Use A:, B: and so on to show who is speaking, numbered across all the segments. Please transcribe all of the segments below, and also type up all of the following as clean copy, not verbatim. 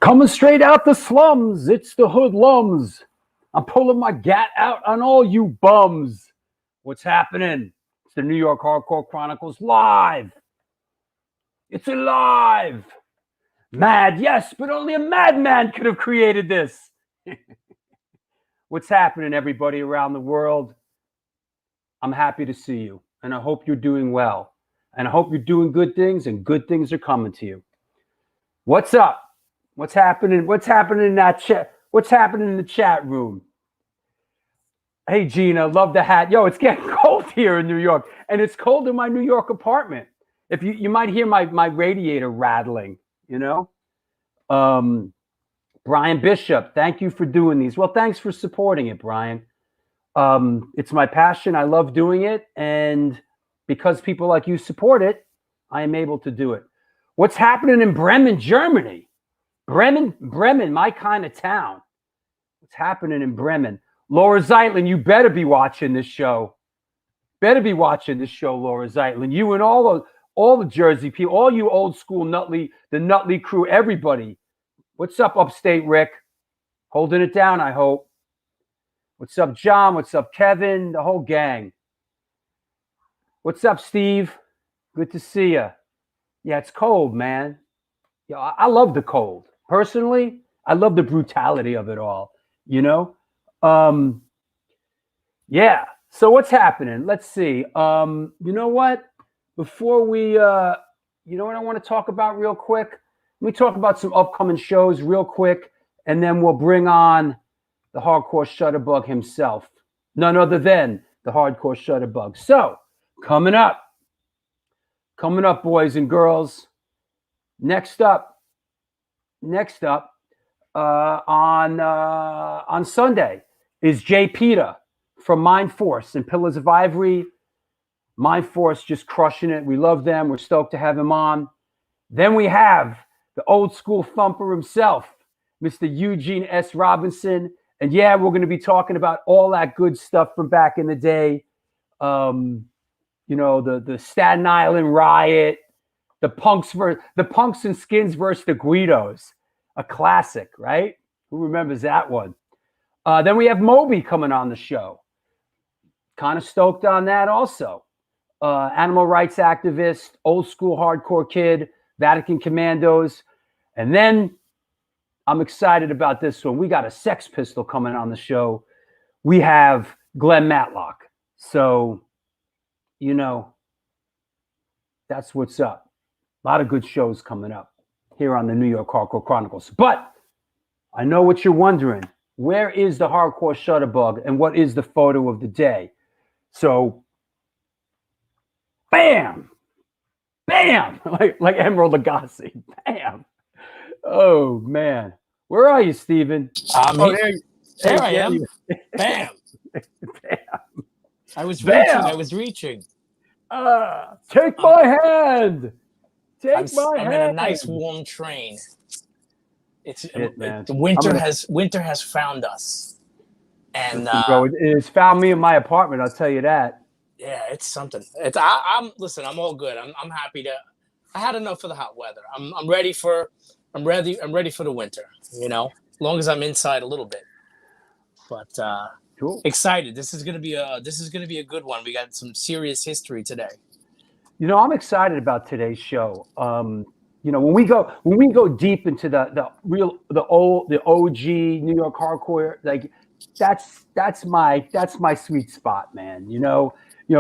A: Coming straight out the slums, it's the hoodlums. I'm pulling my gat out on all you bums. What's happening? It's the New York Hardcore Chronicles live. It's alive. Mad, yes, but only a madman could have created this. What's happening, everybody around the world? I'm happy to see you, and I hope you're doing well. And I hope you're doing good things, and good things are coming to you. What's up? What's happening? What's happening in that chat? What's happening in the chat room? Hey, Gina, love the hat. Yo, it's getting cold here in New York, and it's cold in my New York apartment. If you might hear my radiator rattling, you know. Brian Bishop, thank you for doing these. Well, thanks for supporting it, Brian. It's my passion. I love doing it, and because people like you support it, I am able to do it. What's happening in Bremen, Germany? Bremen, my kind of town. What's happening in Bremen? Laura Zeitlin, you better be watching this show. Better be watching this show, Laura Zeitlin. You and all the Jersey people, all you old school the Nutley crew, everybody. What's up, upstate Rick? Holding it down, I hope. What's up, John? What's up, Kevin? The whole gang. What's up, Steve? Good to see you. Yeah, it's cold, man. Yeah, I love the cold. Personally, I love the brutality of it all, you know? Yeah. So what's happening? Let's see. You know what? Before we, you know what I want to talk about real quick? Let me talk about some upcoming shows real quick, and then we'll bring on the Hardcore Shutterbug himself. None other than the Hardcore Shutterbug. So, coming up, boys and girls. Next up, on Sunday is Jay Peta from Mind Force and Pillars of Ivory. Mind Force just crushing it. We love them. We're stoked to have him on. Then we have the old school thumper himself, Mr. Eugene S. Robinson. And yeah, we're going to be talking about all that good stuff from back in the day. You know, the Staten Island riot, the punks and skins versus the Guidos, a classic, right? Who remembers that one? Then we have Moby coming on the show. Kind of stoked on that also. Animal rights activist, old school hardcore kid, Vatican Commandos. And then I'm excited about this one. We got a Sex Pistol coming on the show. We have Glenn Matlock. So, you know, that's what's up. A lot of good shows coming up here on the New York Hardcore Chronicles. But I know what you're wondering. Where is the Hardcore Shutterbug and what is the photo of the day? So, bam, like Emerald Lagasse, bam. Oh man, where are you, Steven?
B: There I am. Bam.
A: Bam.
B: I was reaching.
A: Take my hand.
B: I'm in a nice warm train. The winter has found us, and
A: bro, it's found me in my apartment. I'll tell you that.
B: Yeah, it's something. I'm all good. I'm happy to. I had enough of the hot weather. I'm ready for the winter. You know, as long as I'm inside a little bit. But cool. Excited. This is gonna be a good one. We got some serious history today.
A: You know, I'm excited about today's show. You know, when we go deep into the OG New York hardcore, like that's my sweet spot, man. You know,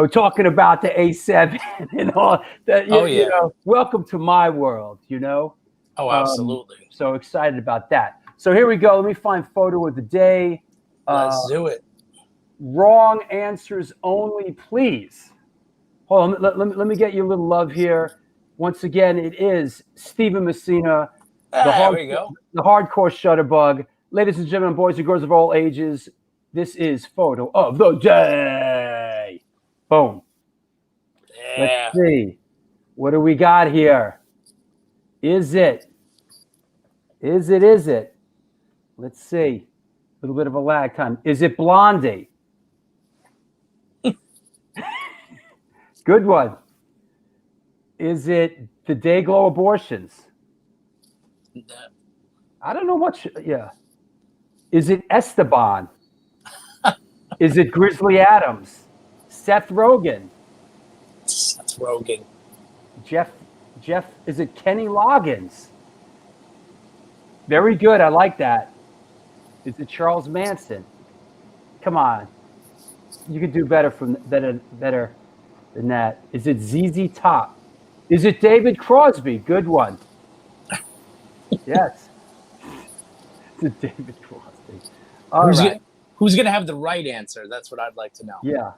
A: talking about the A7 and all that. You know, welcome to my world. You know.
B: Oh, absolutely.
A: So excited about that. So here we go. Let me find photo of the day.
B: Let's do it.
A: Wrong answers only, please. Hold on, let me get you a little love here. Once again, it is Steven Messina, the Hardcore Shutterbug. Ladies and gentlemen, boys and girls of all ages, this is photo of the day. Boom.
B: Yeah.
A: Let's see. What do we got here? Is it? Let's see. A little bit of a lag time. Is it Blondie? Good one. Is it the Dayglow abortions? I don't know what. Yeah. Is it Esteban? Is it Grizzly Adams? Seth Rogen?
B: Seth Rogen.
A: Jeff, is it Kenny Loggins? Very good. I like that. Is it Charles Manson? Come on. You could do better better than that. Is it ZZ Top? Is it David Crosby? Good one. Yes. Is it David Crosby?
B: Who's gonna have the right answer? That's what I'd like to know.
A: Yeah.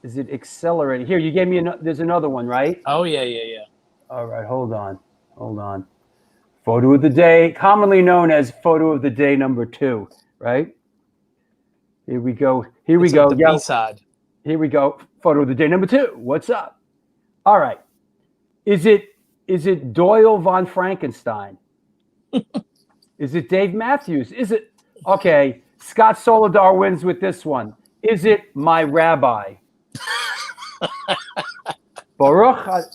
A: Is it Accelerated? Here, you gave me there's another one, right?
B: Oh yeah.
A: All right, hold on. Photo of the day, commonly known as photo of the day number 2, right? Here we go.
B: The B-side.
A: Here we go. Photo of the day number 2. What's up? All right. Is it Doyle von Frankenstein? Is it Dave Matthews? Is it okay? Scott Solidar wins with this one. Is it my rabbi? Baruch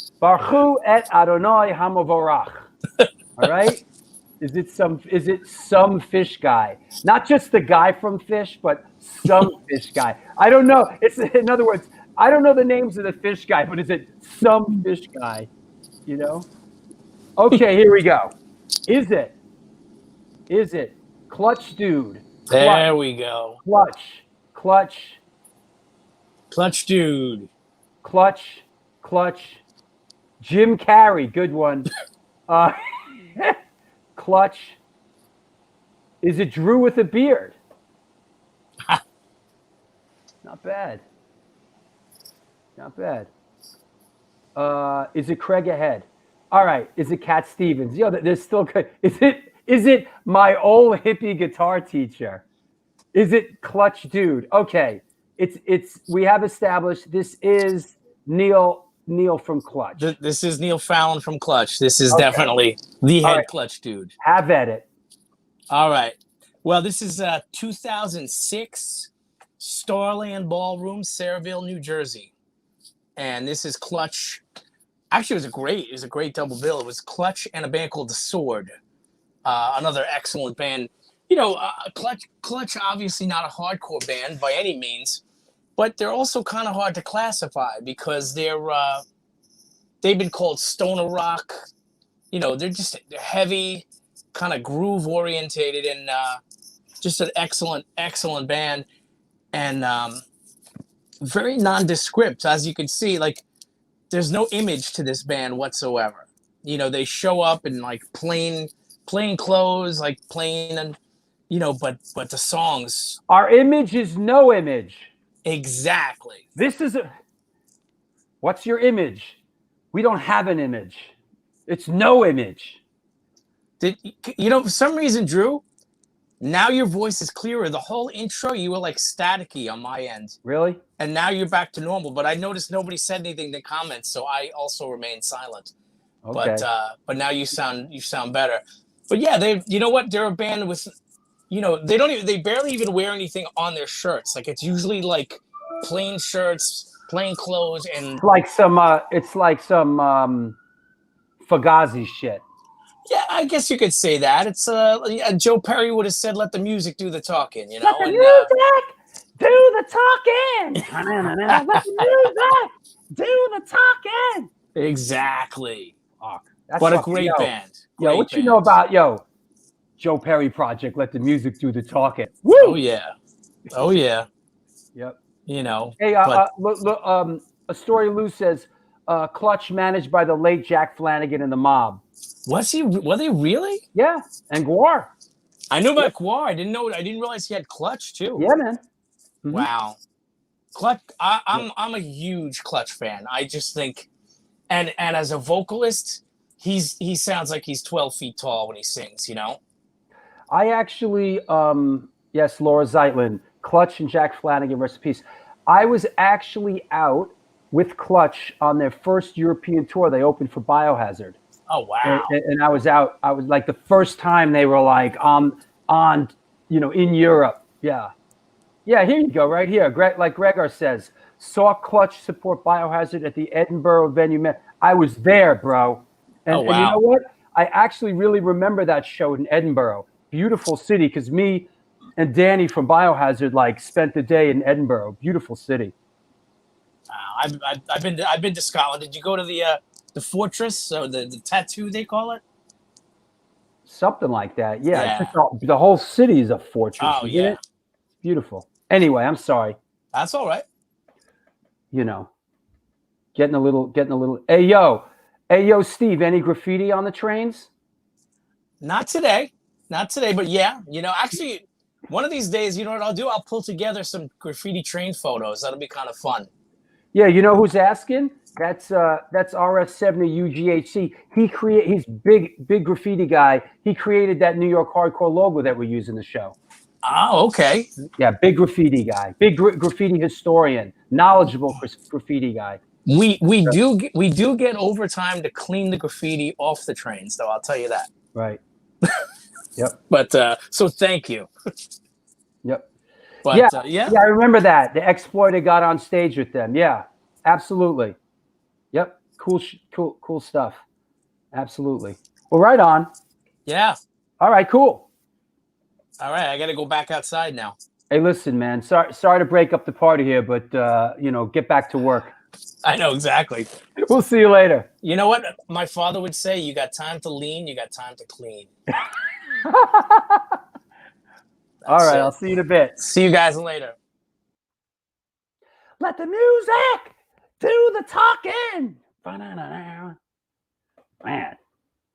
A: et Adonai Hamavorach. All right. Is it some fish guy? Not just the guy from Fish, but some fish guy. I don't know. It's in other words, I don't know the names of the fish guy, but is it some fish guy? You know? Okay, here we go. Is it Clutch Dude?
B: There we go.
A: Clutch
B: Dude.
A: Clutch. Jim Carrey, good one. Clutch. Is it Drew with a beard? Not bad. Is it Craig Ahead? All right. Is it Cat Stevens? There's still. Is it my old hippie guitar teacher? Is it Clutch Dude? Okay. It's. We have established this is Neil from Clutch.
B: This is Neil Fallon from Clutch. This is definitely the head Clutch Dude.
A: Have at it.
B: All right. Well, this is 2006 Starland Ballroom, Sayreville, New Jersey. And this is Clutch. Actually, it was a great double bill. It was Clutch and a band called The Sword. Another excellent band. Clutch obviously not a hardcore band by any means, but they're also kind of hard to classify because they've been called stoner rock. They're just heavy, kind of groove orientated, and just an excellent band, and very nondescript, as you can see. Like, there's no image to this band whatsoever. They show up in like plain clothes, like plain, and but the songs.
A: Our image is no image.
B: Exactly.
A: What's your image? We don't have an image. It's no image.
B: For some reason, Drew, now your voice is clearer. The whole intro, you were like staticky on my end.
A: Really?
B: And now you're back to normal. But I noticed nobody said anything in the comments, so I also remained silent. Okay. But now you sound better. But yeah, they're a band with, they barely even wear anything on their shirts. Like, it's usually like plain shirts, plain clothes, and
A: it's like some Fugazi shit.
B: Yeah, I guess you could say that. It's Joe Perry would have said, "Let the music do the talking."
A: Let the music do the talking. Let the music do the talking.
B: Exactly.
A: That's
B: what a great band.
A: What you know about Joe Perry Project? Let the music do the talking. Woo!
B: Oh yeah.
A: Yep.
B: Hey,
A: a story Lou says, Clutch managed by the late Jack Flanagan and the Mob.
B: Were they really?
A: Yeah, and Guar.
B: I knew about Guar. I didn't realize he had Clutch too.
A: Yeah, man.
B: Mm-hmm. Wow. Clutch. I'm a huge Clutch fan. I just think, and as a vocalist, he sounds like he's 12 feet tall when he sings.
A: I actually, yes, Laura Zeitlin, Clutch and Jack Flanagan, rest in peace. I was actually out with Clutch on their first European tour. They opened for Biohazard.
B: Oh wow!
A: And I was out. I was like the first time they were like on in Europe. Yeah. Here you go, right here. Like Gregor says, saw Clutch support Biohazard at the Edinburgh venue. I was there, bro. And,
B: oh wow!
A: And you know what? I actually really remember that show in Edinburgh. Beautiful city, because me and Danny from Biohazard like spent the day in Edinburgh. Beautiful city.
B: I've been to Scotland. Did you go to the fortress or the tattoo they call it?
A: Something like that. Yeah.
B: Yeah.
A: It's just the whole city is a fortress.
B: Oh,
A: isn't
B: yeah.
A: it? It's beautiful. Anyway, I'm sorry.
B: That's all right.
A: You know, getting a little. Hey yo, Steve. Any graffiti on the trains?
B: Not today, but yeah, actually, one of these days, you know what I'll do? I'll pull together some graffiti train photos. That'll be kind of fun.
A: Yeah, you know who's asking? That's RS70 UGHC. He's big graffiti guy. He created that New York hardcore logo that we use in the show.
B: Oh, okay.
A: Yeah, big graffiti guy, big graffiti historian, knowledgeable graffiti guy.
B: We do get overtime to clean the graffiti off the trains, though. I'll tell you that.
A: Right. Yep.
B: But so thank you.
A: Yep.
B: But
A: yeah, I remember that the Exploited got on stage with them. Yeah, absolutely. Yep. Cool stuff. Absolutely. Well, right on.
B: Yeah.
A: All right. Cool.
B: All right. I got to go back outside now.
A: Hey, listen, man. Sorry to break up the party here, but get back to work.
B: I know exactly.
A: We'll see you later.
B: You know what my father would say? You got time to lean, you got time to clean.
A: All right, I'll see you in a bit.
B: See you guys later.
A: Let the music do the talking. Man,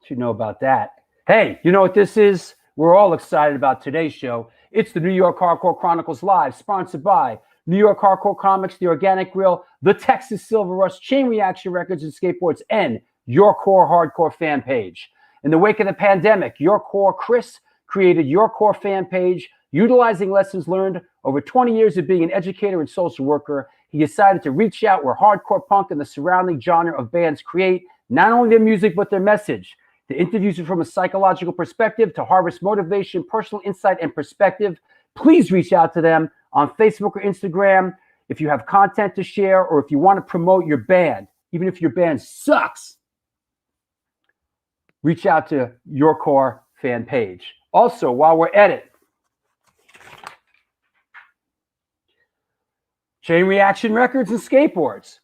A: should know about that. Hey, you know what this is? We're all excited about today's show. It's the New York Hardcore Chronicles Live, sponsored by New York Hardcore Comics, The Organic Grill, the Texas Silver Rush, Chain Reaction Records and Skateboards, and Your Core Hardcore fan page. In the wake of the pandemic, Your Core Chris created Your Core fan page. Utilizing lessons learned over 20 years of being an educator and social worker, he decided to reach out where hardcore punk and the surrounding genre of bands create not only their music, but their message. The interviews are from a psychological perspective to harvest motivation, personal insight, and perspective. Please reach out to them on Facebook or Instagram if you have content to share or if you want to promote your band, even if your band sucks. Reach out to Your Core fan page. Also, while we're at it, Chain Reaction Records and Skateboards.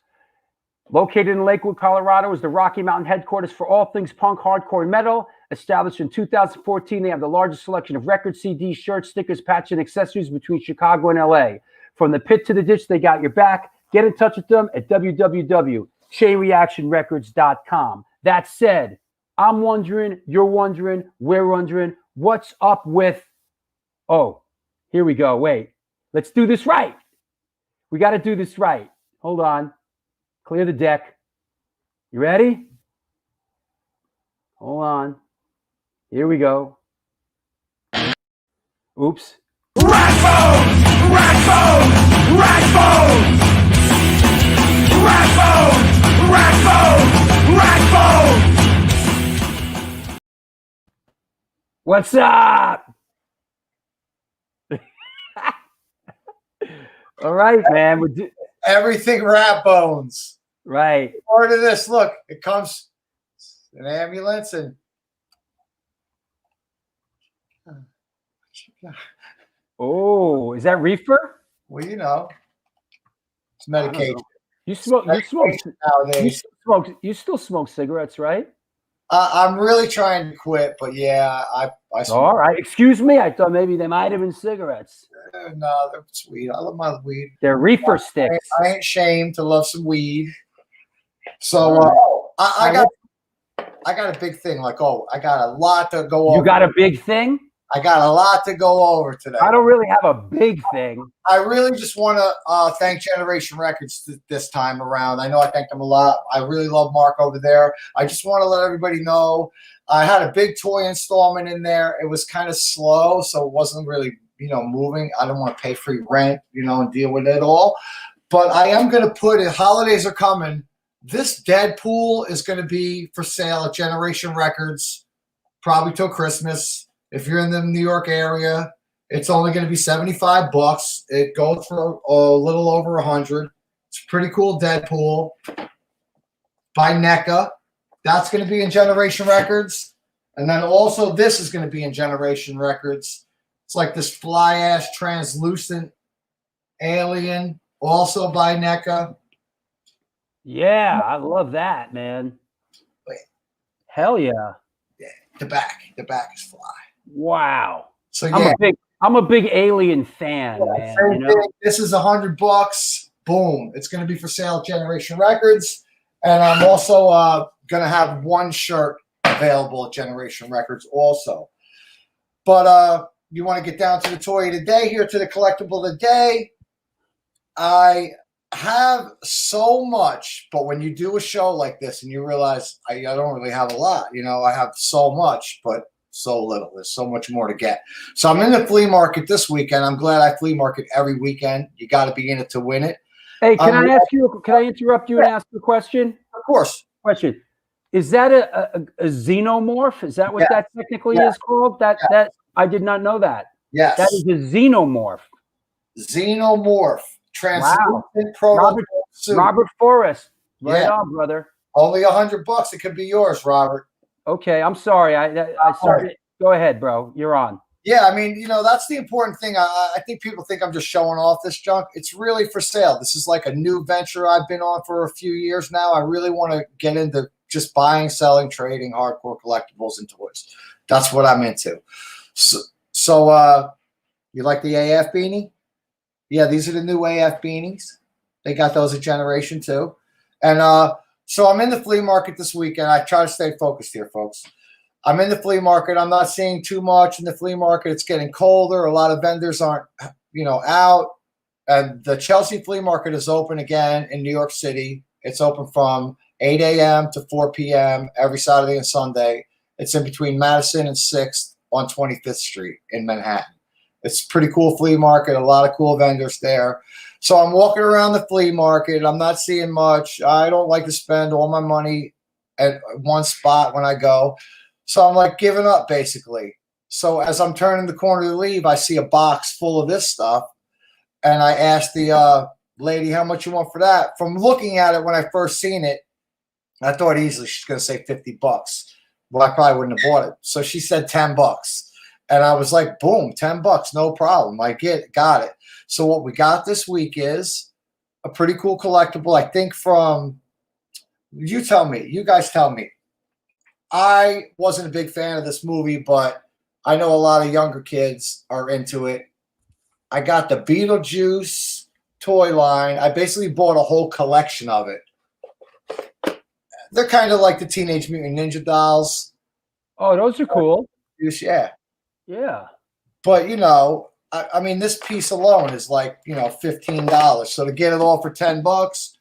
A: Located in Lakewood, Colorado, is the Rocky Mountain headquarters for all things punk, hardcore, and metal. Established in 2014, they have the largest selection of records, CDs, shirts, stickers, patches, and accessories between Chicago and LA. From the pit to the ditch, they got your back. Get in touch with them at www.chainreactionrecords.com. That said, I'm wondering, you're wondering, we're wondering, what's up with... Oh, here we go. Wait, let's do this right. We got to do this right. Hold on. Clear the deck. You ready? Hold on. Here we go. Oops.
C: Ragbone! Ragbone! Ragbone! Ragbone! Ragbone! Ragbone!
A: What's up? All right, man.
D: Everything rat bones.
A: Right.
D: Part of this, look, it comes an ambulance and
A: Oh, is that reefer?
D: well, it's medication.
A: You smoke
D: Nowadays.
A: you still smoke cigarettes, right?
D: I'm really trying to quit, but yeah, I smoke.
A: All right. Excuse me. I thought maybe they might have been cigarettes.
D: No, they're sweet. I love my weed.
A: They're reefer sticks.
D: I ain't ashamed to love some weed. So I got a big thing. Like, I got a lot to go over.
A: You got a big thing?
D: I got a lot to go over today.
A: I don't really have a big thing.
D: I really just want to thank Generation Records this time around. I know I thank them a lot. I really love Mark over there. I just want to let everybody know I had a big toy installment in there. It was kind of slow, so it wasn't really, moving. I don't want to pay free rent, and deal with it all. But I am going to put it, holidays are coming. This Deadpool is going to be for sale at Generation Records, probably till Christmas. If you're in the New York area, it's only going to be $75. It goes for a little over 100. It's a pretty cool Deadpool by NECA. That's going to be in Generation Records. And then also this is going to be in Generation Records. It's like this fly-ass translucent alien, also by NECA.
A: Yeah, I love that, man.
D: Wait.
A: Hell yeah.
D: Yeah, the back is fly.
A: Wow.
D: So yeah,
A: I'm a big Alien fan, man. You know?
D: This is $100. Boom. It's going to be for sale at Generation Records. And I'm also going to have one shirt available at Generation Records also. But you want to get down to the toy of the day here, to the collectible of the day. I have so much, but when you do a show like this and you realize I don't really have a lot, you know, I have so much, but so little. There's so much more to get. So I'm in the flea market this weekend. I'm glad I flea market every weekend. You got to be in it to win it.
A: Hey, can I interrupt you and ask a question?
D: Of course.
A: Question. Is that a xenomorph? Is that what that technically is called? That I did not know that.
D: Yes.
A: That is a xenomorph.
D: Xenomorph. Translucent prototype suit.
A: Robert Forrest. Right on, brother.
D: Only $100. It could be yours, Robert.
A: Okay, I'm sorry. I started. Go ahead, bro. You're on.
D: Yeah, I mean, you know, that's the important thing. I think people think I'm just showing off this junk. It's really for sale. This is like a new venture I've been on for a few years now. I really want to get into just buying, selling, trading hardcore collectibles and toys. That's what I'm into. So you like the AF beanie? Yeah, these are the new AF beanies. They got those at Generation too. And so I'm in the flea market this weekend. I try to stay focused here, folks. I'm in the flea market. I'm not seeing too much in the flea market. It's getting colder. A lot of vendors aren't, you know, out. And the Chelsea flea market is open again in New York City. It's open from 8 a.m. to 4 p.m. every Saturday and Sunday. It's in between Madison and 6th on 25th Street in Manhattan. It's a pretty cool flea market. A lot of cool vendors there. So I'm walking around the flea market. I'm not seeing much. I don't like to spend all my money at one spot when I go. So I'm like giving up basically. So as I'm turning the corner to leave, I see a box full of this stuff. And I asked the lady how much you want for that. From looking at it when I first seen it, I thought easily she's going to say $50. Well, I probably wouldn't have bought it. So she said $10. And I was like, boom, $10, no problem. I got it. So what we got this week is a pretty cool collectible. I think from, you guys tell me. I wasn't a big fan of this movie, but I know a lot of younger kids are into it. I got the Beetlejuice toy line. I basically bought a whole collection of it. They're kind of like the Teenage Mutant Ninja dolls.
A: Oh, those are cool.
D: Yeah.
A: Yeah.
D: But, you know, I mean, this piece alone is like, you know, $15. So to get it all for $10,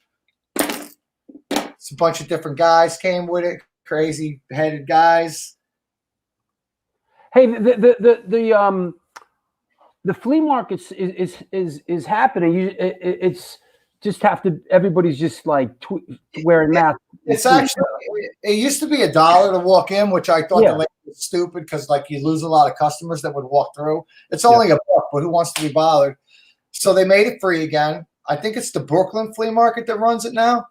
D: it's a bunch of different guys came with it. Crazy headed guys.
A: Hey, the flea market is happening. It's just everybody's just like wearing masks.
D: It's actually, it used to be $1 to walk in, which I thought the lady was stupid because like you lose a lot of customers that would walk through. It's only $1, but who wants to be bothered? So they made it free again. I think it's the Brooklyn flea market that runs it now.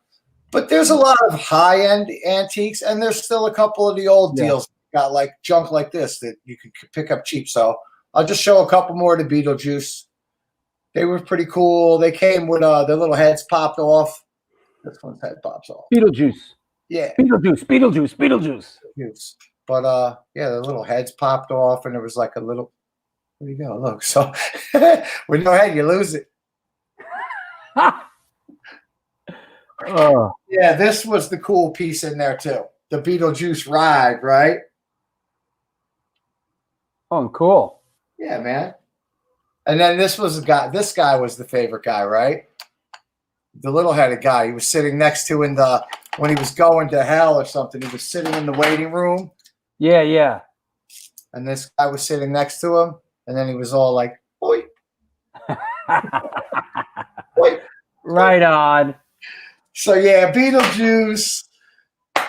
D: But there's a lot of high-end antiques, and there's still a couple of the old deals. Got like junk like this that you can pick up cheap. So I'll just show a couple more of the Beetlejuice. They were pretty cool. They came with their little heads popped off. This one's head pops off.
A: Beetlejuice.
D: Yeah.
A: Beetlejuice.
D: But yeah, the little heads popped off, and there was like a little. There you go. Look, so with no head, you lose it. Yeah, this was the cool piece in there too. The Beetlejuice ride, right?
A: Oh, cool.
D: Yeah, man. And then this was a guy. This guy was the favorite guy, right? The little-headed guy. He was sitting next to when he was going to hell or something. He was sitting in the waiting room.
A: Yeah.
D: And this guy was sitting next to him, and then he was all like, "Oi, oi."
A: Right on.
D: So yeah, Beetlejuice,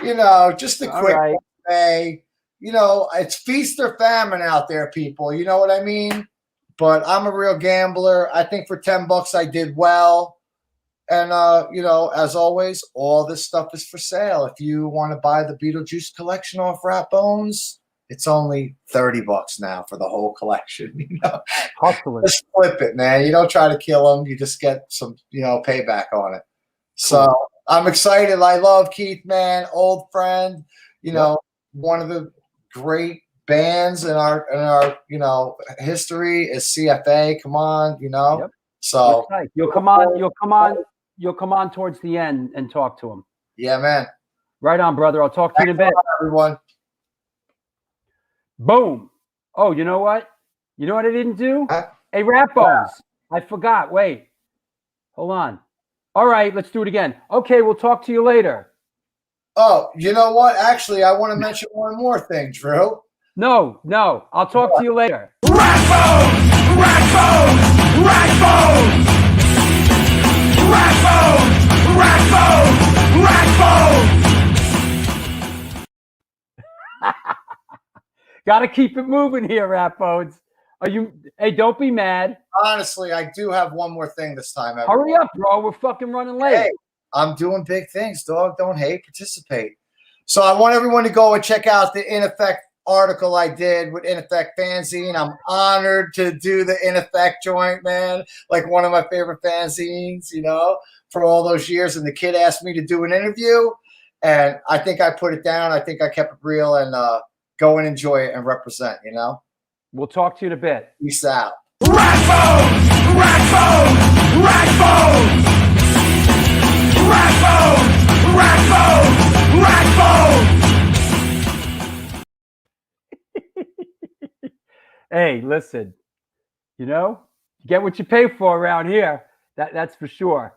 D: you know, just a quick way. You know, it's feast or famine out there, people. You know what I mean? But I'm a real gambler. I think for $10 I did well. And you know, as always, all this stuff is for sale. If you want to buy the Beetlejuice collection off Rat Bones, It's only $30 now for the whole collection. You know,
A: Hustling.
D: just flip it, man. You don't try to kill them. You just get some, payback on it. So I'm excited. I love Keith, man, old friend. One of the great bands in our history is CFA. Come on,
A: Yep.
D: So
A: you'll come on towards the end and talk to him.
D: Yeah, man.
A: Right on, brother. I'll talk to you in a bit.
D: Everyone.
A: Boom. Oh, you know what? You know what I didn't do?
D: Huh?
A: Hey, Rat Bones. I forgot. Wait. Hold on. All right, let's do it again. Okay, we'll talk to you later.
D: Oh, you know what? Actually, I want to mention one more thing, Drew.
A: No. I'll talk to you later.
C: Ragbone! Ragbone! Ragbone! Ragbone! Ragbone! Ragbone!
A: Got to keep it moving here, Rat Bones. Hey, don't be mad.
D: Honestly, I do have one more thing this time.
A: Hurry up, bro. We're fucking running late.
D: Hey, I'm doing big things, dog. Don't hate, participate. So I want everyone to go and check out the In Effect article I did with In Effect fanzine. I'm honored to do the In Effect joint, man. Like one of my favorite fanzines, for all those years. And the kid asked me to do an interview, and I think I put it down. I think I kept it real, and go and enjoy it and represent,
A: We'll talk to you in a bit.
D: Peace out.
C: Ragbone! Ragbone! Ragbone! Ragbone! Ragbone! Ragbone!
A: Hey, listen. You get what you pay for around here. That's for sure.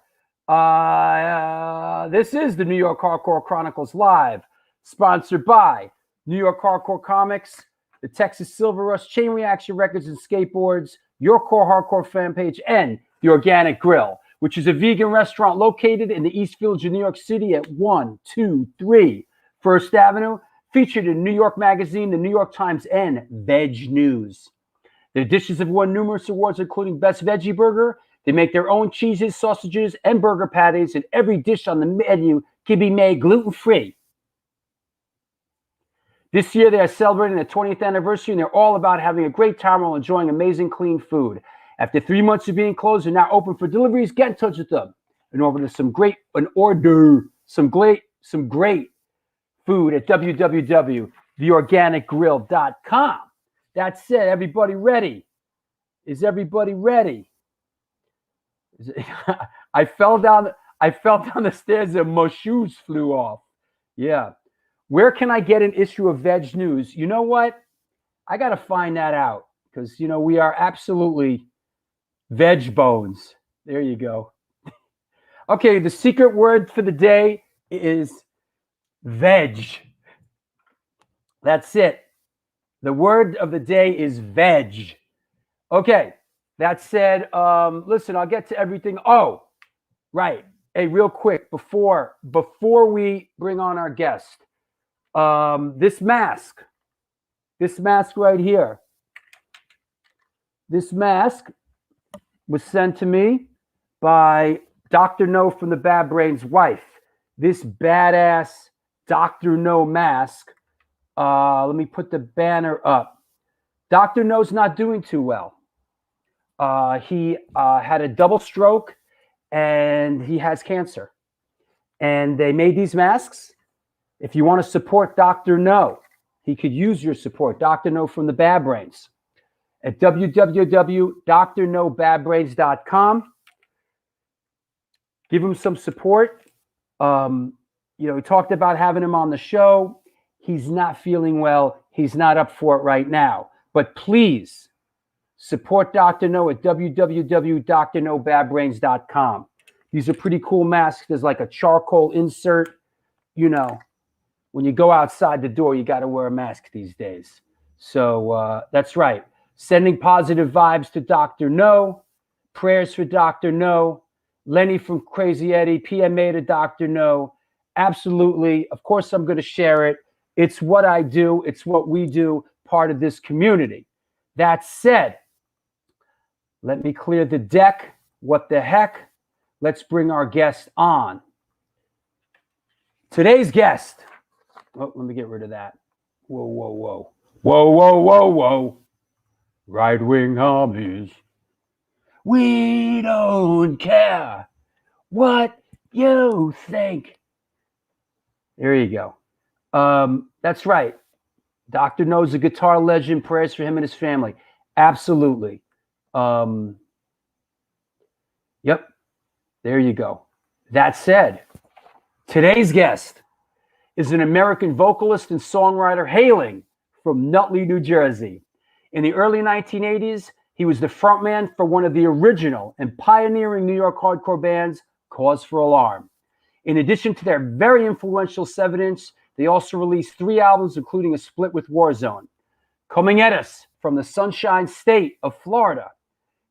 A: This is the New York Hardcore Chronicles Live, sponsored by New York Hardcore Comics, the Texas Silver Rush, Chain Reaction Records and Skateboards, Your Core Hardcore fan page, and The Organic Grill, which is a vegan restaurant located in the East Village of New York City at 123 First Avenue, featured in New York Magazine, the New York Times, and Veg News. Their dishes have won numerous awards, including Best Veggie Burger. They make their own cheeses, sausages, and burger patties, and every dish on the menu can be made gluten-free. This year, they are celebrating their 20th anniversary, and they're all about having a great time while enjoying amazing, clean food. After 3 months of being closed, they're now open for deliveries. Get in touch with them and order some great food at www.theorganicgrill.com. That's it. Everybody ready? Is everybody ready? I fell down the stairs and my shoes flew off. Yeah. Where can I get an issue of Veg News? You know what? I got to find that out because, we are absolutely veg bones. There you go. Okay, the secret word for the day is veg. That's it. The word of the day is veg. Okay, that said, listen, I'll get to everything. Oh, right. Hey, real quick, before we bring on our guest, this mask right here, this mask was sent to me by Dr. No from the Bad Brains' wife. This badass Dr. No mask. Let me put the banner up. Dr. No's not doing too well. He had a double stroke and he has cancer. And they made these masks. If you want to support Dr. No, he could use your support. Dr. No from the Bad Brains at www.drnobadbrains.com. Give him some support. We talked about having him on the show. He's not feeling well. He's not up for it right now. But please support Dr. No at www.drnobadbrains.com. These are pretty cool masks. There's like a charcoal insert. When you go outside the door, you got to wear a mask these days. So that's right. Sending positive vibes to Dr. No. Prayers for Dr. No. Lenny from Crazy Eddie. PMA to Dr. No. Absolutely. Of course, I'm going to share it. It's what I do. It's what we do, part of this community. That said, let me clear the deck. What the heck? Let's bring our guest on. Today's guest. Oh, let me get rid of that. Whoa. Whoa, whoa, whoa, whoa. Right-wing homies. We don't care what you think. There you go. That's right. Dr. No's a guitar legend. Prayers for him and his family. Absolutely. Yep. There you go. That said, today's guest is an American vocalist and songwriter hailing from Nutley, New Jersey. In the early 1980s, he was the frontman for one of the original and pioneering New York hardcore bands, Cause for Alarm. In addition to their very influential 7-inch, they also released 3 albums, including a split with Warzone. Coming at us from the Sunshine State of Florida,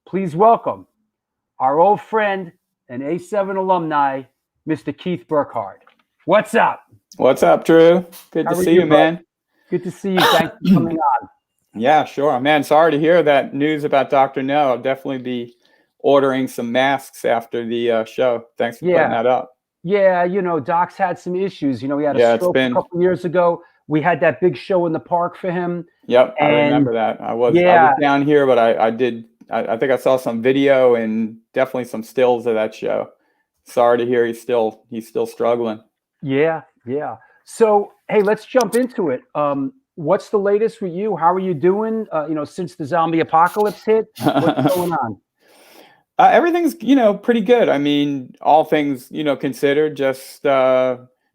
A: please welcome our old friend and A7 alumni, Mr. Keith Burkhardt. What's up?
E: What's up, Drew? Good to see you, man.
A: Good to see you. Thanks for coming on.
E: Yeah, sure, man. Sorry to hear that news about Dr. No. I'll definitely be ordering some masks after the show. Thanks for putting that up.
A: Yeah, Doc's had some issues. He had a stroke a couple years ago. We had that big show in the park for him.
E: Yep, I remember that. I was down here, but I think I saw some video and definitely some stills of that show. Sorry to hear he's still struggling.
A: Yeah. So, hey, let's jump into it. What's the latest with you? How are you doing? Since the zombie apocalypse hit, what's going on?
E: Everything's, pretty good. I mean, all things, considered, just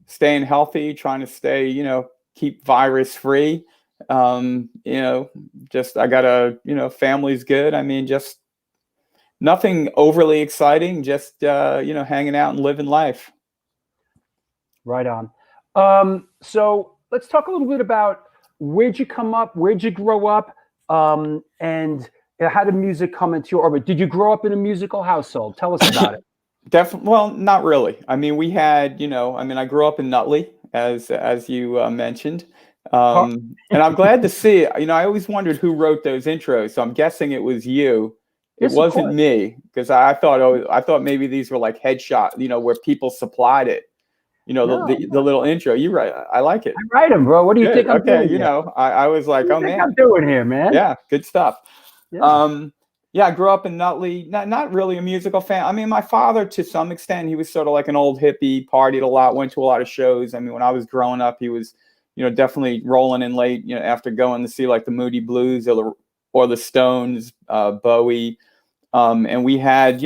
E: staying healthy, trying to stay, keep virus free. Just I got family's good. I mean, just nothing overly exciting, just, hanging out and living life.
A: Right on. So let's talk a little bit about where'd you come up, where'd you grow up, and how did music come into your orbit? Did you grow up in a musical household? Tell us about it.
E: Definitely. Well, not really. I mean, we had, I grew up in Nutley, as you mentioned. And I'm glad to see, I always wondered who wrote those intros. So I'm guessing it was you. It wasn't me, because I thought maybe these were like headshot, where people supplied it. The little intro. You write. I like it.
A: I write them, bro. What do you think I'm doing?
E: I was like, oh man,
A: I'm doing here, man.
E: Yeah, good stuff.
A: Yeah.
E: I grew up in Nutley. Not really a musical fan. I mean, my father, to some extent, he was sort of like an old hippie. Partied a lot. Went to a lot of shows. I mean, when I was growing up, he was, definitely rolling in late. After going to see like the Moody Blues or the Stones, Bowie, and we had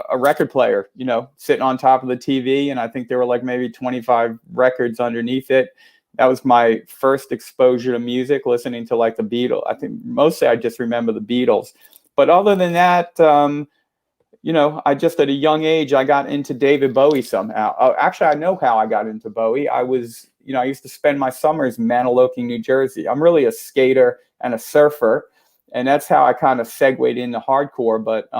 E: a record player, sitting on top of the TV. And I think there were like maybe 25 records underneath it. That was my first exposure to music, listening to like the Beatles. I think mostly I just remember the Beatles. But other than that, I just at a young age, I got into David Bowie somehow. Actually, I know how I got into Bowie. I used to spend my summers in Mantoloking, New Jersey. I'm really a skater and a surfer. And that's how I kind of segued into hardcore. But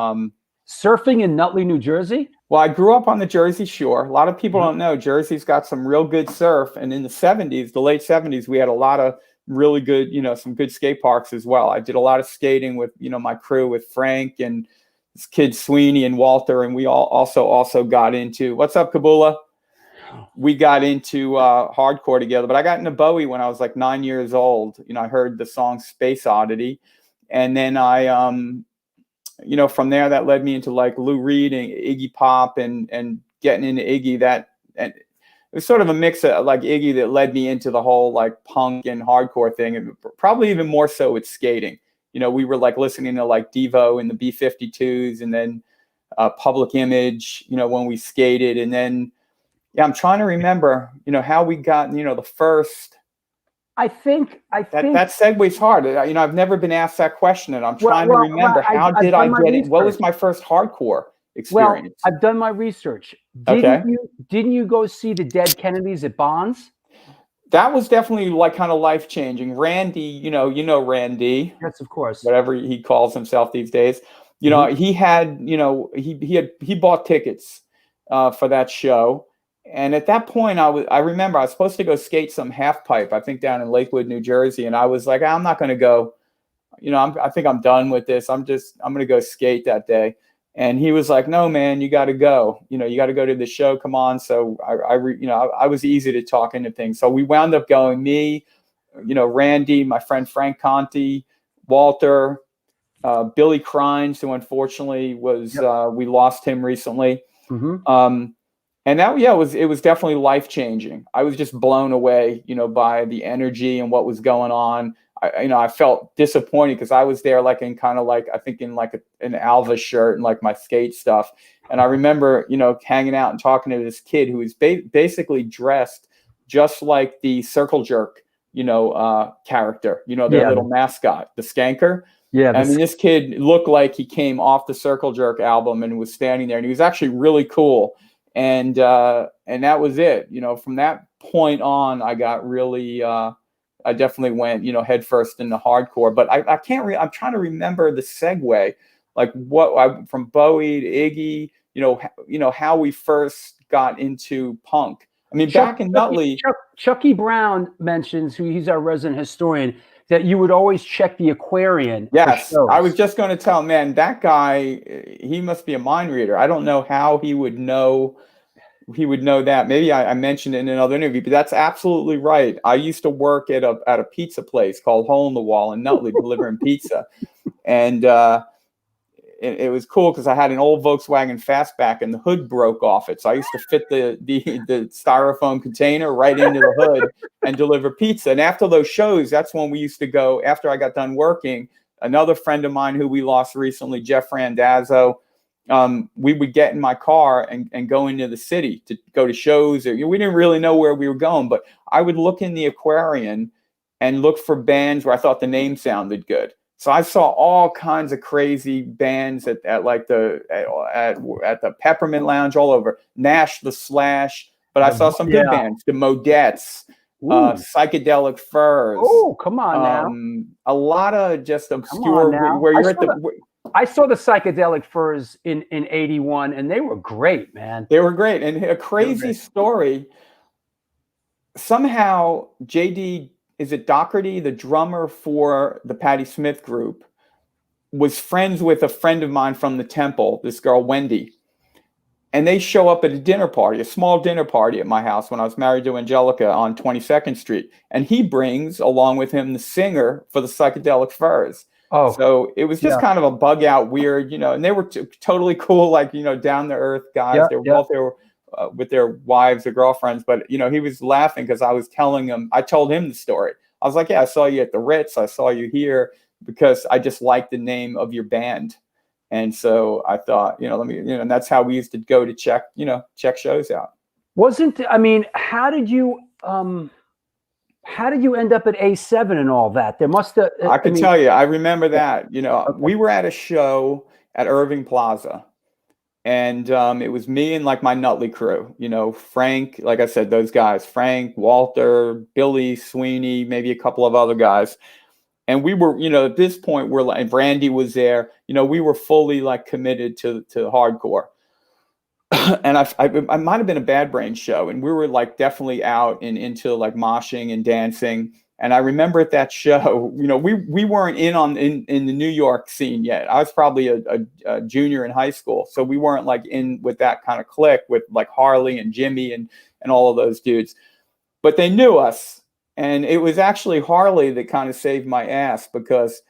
A: surfing in Nutley, New Jersey?
E: Well, I grew up on the Jersey Shore. A lot of people don't know Jersey's got some real good surf. And in the late 70s, we had a lot of really good, some good skate parks as well. I did a lot of skating with, my crew with Frank and his kids Sweeney and Walter. And we also got into, what's up, Kabula? We got into hardcore together. But I got into Bowie when I was like 9 years old. I heard the song Space Oddity. And then from there, that led me into like Lou Reed and Iggy Pop and getting into Iggy. And it was sort of a mix of like Iggy that led me into the whole like punk and hardcore thing, and probably even more so with skating. We were like listening to like Devo and the B-52s, and then Public Image, when we skated. And then, I'm trying to remember, how we got, the first.
A: I think
E: that segue's hard. I've never been asked that question, and I'm trying to remember how did I get it? What was my first hardcore experience?
A: Well, I've done my research. Didn't you go see the Dead Kennedys at Bonds?
E: That was definitely like kind of life changing. Randy, Randy.
A: Yes, of course.
E: Whatever he calls himself these days. He had, he bought tickets for that show. And at that point, I remember I was supposed to go skate some half pipe, I think down in Lakewood, New Jersey. And I was like, I'm not going to go, I think I'm done with this. I'm going to go skate that day. And he was like, no, man, you got to go, you got to go to the show. Come on. So I was easy to talk into things. So we wound up going, me, Randy, my friend Frank Conti, Walter, Billy Crines, who unfortunately was we lost him recently.
A: Mm-hmm.
E: And that, it was definitely life changing. I was just blown away, by the energy and what was going on. I felt disappointed because I was there like in kind of like, I think in like an Alva shirt and like my skate stuff. And I remember, hanging out and talking to this kid who was basically dressed just like the Circle Jerk, character, their little mascot, the Skanker.
A: Yeah.
E: I mean, this kid looked like he came off the Circle Jerk album and was standing there, and he was actually really cool. And that was it. From that point on, I got really, I definitely went, head first into hardcore. But I can't. I'm trying to remember the segue, like from Bowie to Iggy. How we first got into punk. I mean, back in Nutley,
A: Chucky Brown mentions, he's our resident historian, that you would always check the Aquarian.
E: Yes, I was just going to tell, man, that guy, he must be a mind reader. I don't know how he would know that. Maybe I mentioned it in another interview, but that's absolutely right. I used to work at a pizza place called Hole in the Wall in Nutley, delivering pizza. And it was cool because I had an old Volkswagen Fastback and the hood broke off it. So I used to fit the styrofoam container right into the hood and deliver pizza. And after those shows, that's when we used to go, after I got done working, another friend of mine who we lost recently, Jeff Randazzo, we would get in my car and go into the city to go to shows. We didn't really know where we were going, but I would look in the Aquarian and look for bands where I thought the name sounded good. So I saw all kinds of crazy bands at the Peppermint Lounge all over. Nash the Slash, but I saw some good bands, the Modettes, Psychedelic Furs.
A: Oh, come on now!
E: A lot of just obscure. Where you're
A: I saw the Psychedelic Furs in '81, and they were great, man.
E: They were great, and a crazy story. Somehow, JD. Is it Doherty, the drummer for the Patti Smith group, was friends with a friend of mine from the Temple, this girl, Wendy. And they show up at a dinner party, a small dinner party at my house when I was married to Angelica on 22nd Street. And he brings along with him the singer for the Psychedelic Furs. Oh, so it was just kind of a bug out weird, and they were totally cool, like, down to earth guys. They were both there. With their wives or girlfriends, but he was laughing because I told him the story. I was like, yeah, I saw you at the Ritz, I saw you here, because I just liked the name of your band. And so I thought, and that's how we used to go to check shows out.
A: How did you end up at A7 and all that? There must have,
E: I can tell you, I remember that, we were at a show at Irving Plaza. And it was me and like my Nutley crew, Frank, like I said, those guys, Frank, Walter, Billy, Sweeney, maybe a couple of other guys. And we were, at this point, we're like, Randy was there, we were fully like committed to hardcore. And I might've been a Bad Brains show, and we were like definitely out and into like moshing and dancing. And I remember at that show, we weren't in the New York scene yet. I was probably a junior in high school. So we weren't like in with that kind of clique with like Harley and Jimmy and all of those dudes. But they knew us. And it was actually Harley that kind of saved my ass, because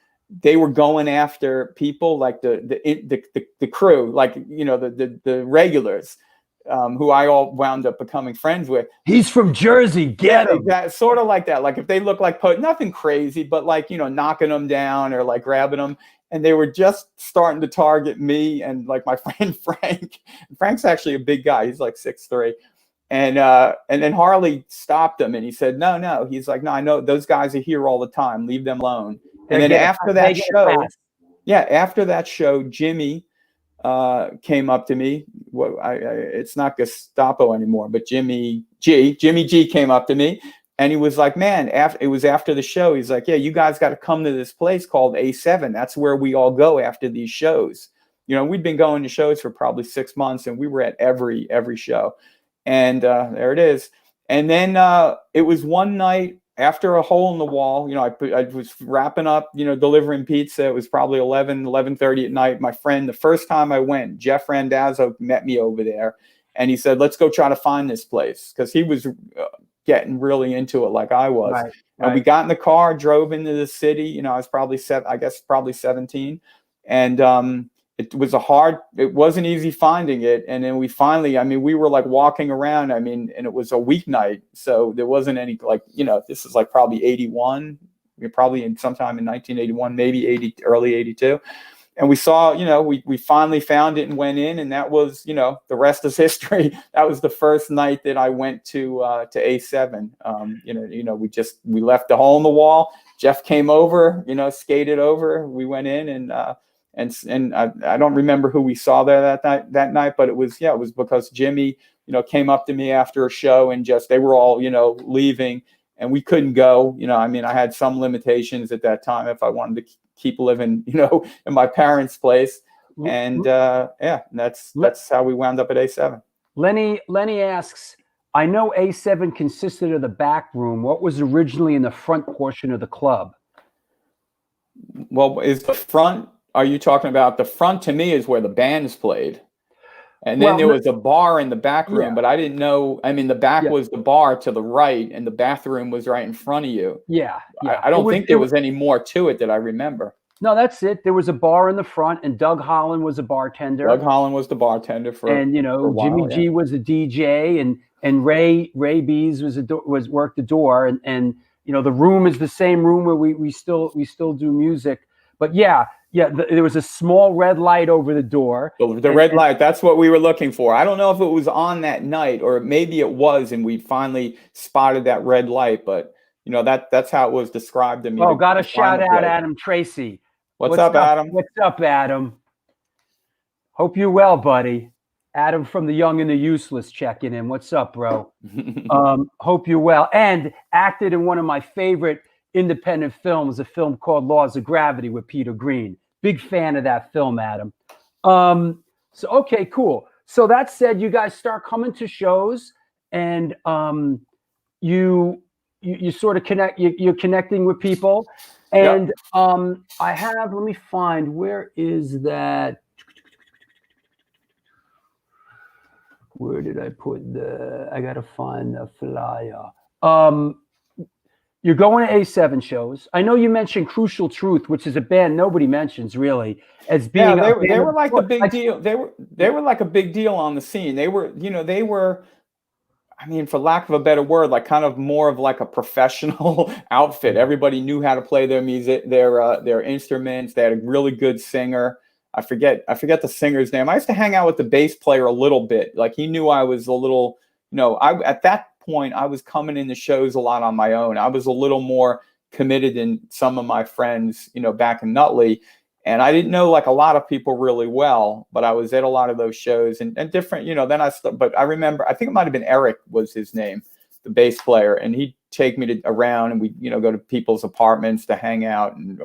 E: they were going after people like the crew, like, the regulars. Who I all wound up becoming friends with.
A: He's from Jersey. Get him.
E: Sort of like that. Like if they look like nothing crazy, but like, knocking them down or like grabbing them. And they were just starting to target me and like my friend Frank. Frank's actually a big guy. He's like 6'3". And then Harley stopped him and he said, no. He's like, no, I know those guys are here all the time. Leave them alone. And then after that show, Jimmy came up to me. It's not Gestapo anymore, but Jimmy G came up to me, and he was like, man, it was after the show. He's like, yeah, you guys got to come to this place called A7. That's where we all go after these shows. We'd been going to shows for probably 6 months, and we were at every show. And there it is. And then it was one night after a Hole in the Wall, I was wrapping up, delivering pizza. It was probably 11:30 at night. My friend, the first time I went, Jeff Randazzo met me over there, and he said, let's go try to find this place. Because he was getting really into it like I was.
A: Right,
E: And we
A: right.
E: got in the car, drove into the city. You know, I was probably probably 17. And it wasn't easy finding it. And then we finally, I mean, we were like walking around, I mean, and it was a weeknight. So there wasn't any, like, you know, this is like probably 81. We're probably in sometime in 1981, maybe early 82. And we saw, you know, we finally found it and went in, and that was, you know, the rest is history. That was the first night that I went to A7. We left the hole in the wall. Jeff came over, you know, skated over. We went in, and I don't remember who we saw there that night, but it was because Jimmy, you know, came up to me after a show, and they were all, you know, leaving, and we couldn't go. You know, I mean, I had some limitations at that time if I wanted to keep living, you know, in my parents' place. And that's how we wound up at A7.
A: Lenny asks, I know A7 consisted of the back room. What was originally in the front portion of the club?
E: Well, is the front, are you talking about the front? To me is where the bands played. And then there was a bar in the back room, but I didn't know. I mean, the back was the bar to the right, and the bathroom was right in front of you.
A: Yeah.
E: I don't think there was any more to it that I remember.
A: No, that's it. There was a bar in the front, and Doug Holland was a bartender.
E: Doug Holland was the bartender
A: and you know, Jimmy G was a DJ, and Ray Bees worked the door, and you know, the room is the same room where we still do music. But there was a small red light over the door.
E: The red light, that's what we were looking for. I don't know if it was on that night, or maybe it was, and we finally spotted that red light. But you know, that's how it was described to me.
A: Oh, got to shout out Adam Tracy.
E: What's up, Adam?
A: What's up, Adam? Hope you're well, buddy. Adam from the Young and the Useless checking in. What's up, bro? Hope you're well. And acted in one of my favorite independent films, a film called Laws of Gravity with Peter Green. Big fan of that film, Adam. So, okay, cool. So that said, you guys start coming to shows, and you sort of connect. You're connecting with people, and I have. Let me find, where is that? Where did I put I gotta find the flyer. You're going to A7 shows. I know you mentioned Crucial Truth, which is a band nobody mentions really as being.
E: Yeah, they were like a big deal. They were like a big deal on the scene. They were, I mean, for lack of a better word, like kind of more of like a professional outfit. Everybody knew how to play their music, their instruments. They had a really good singer. I forget the singer's name. I used to hang out with the bass player a little bit. Like, he knew I was a little, at that point I was coming into shows a lot on my own. I was a little more committed than some of my friends, back in Nutley. And I didn't know like a lot of people really well, but I was at a lot of those shows and different, but I remember, I think it might've been Eric was his name, the bass player. And he'd take me around and we, go to people's apartments to hang out and,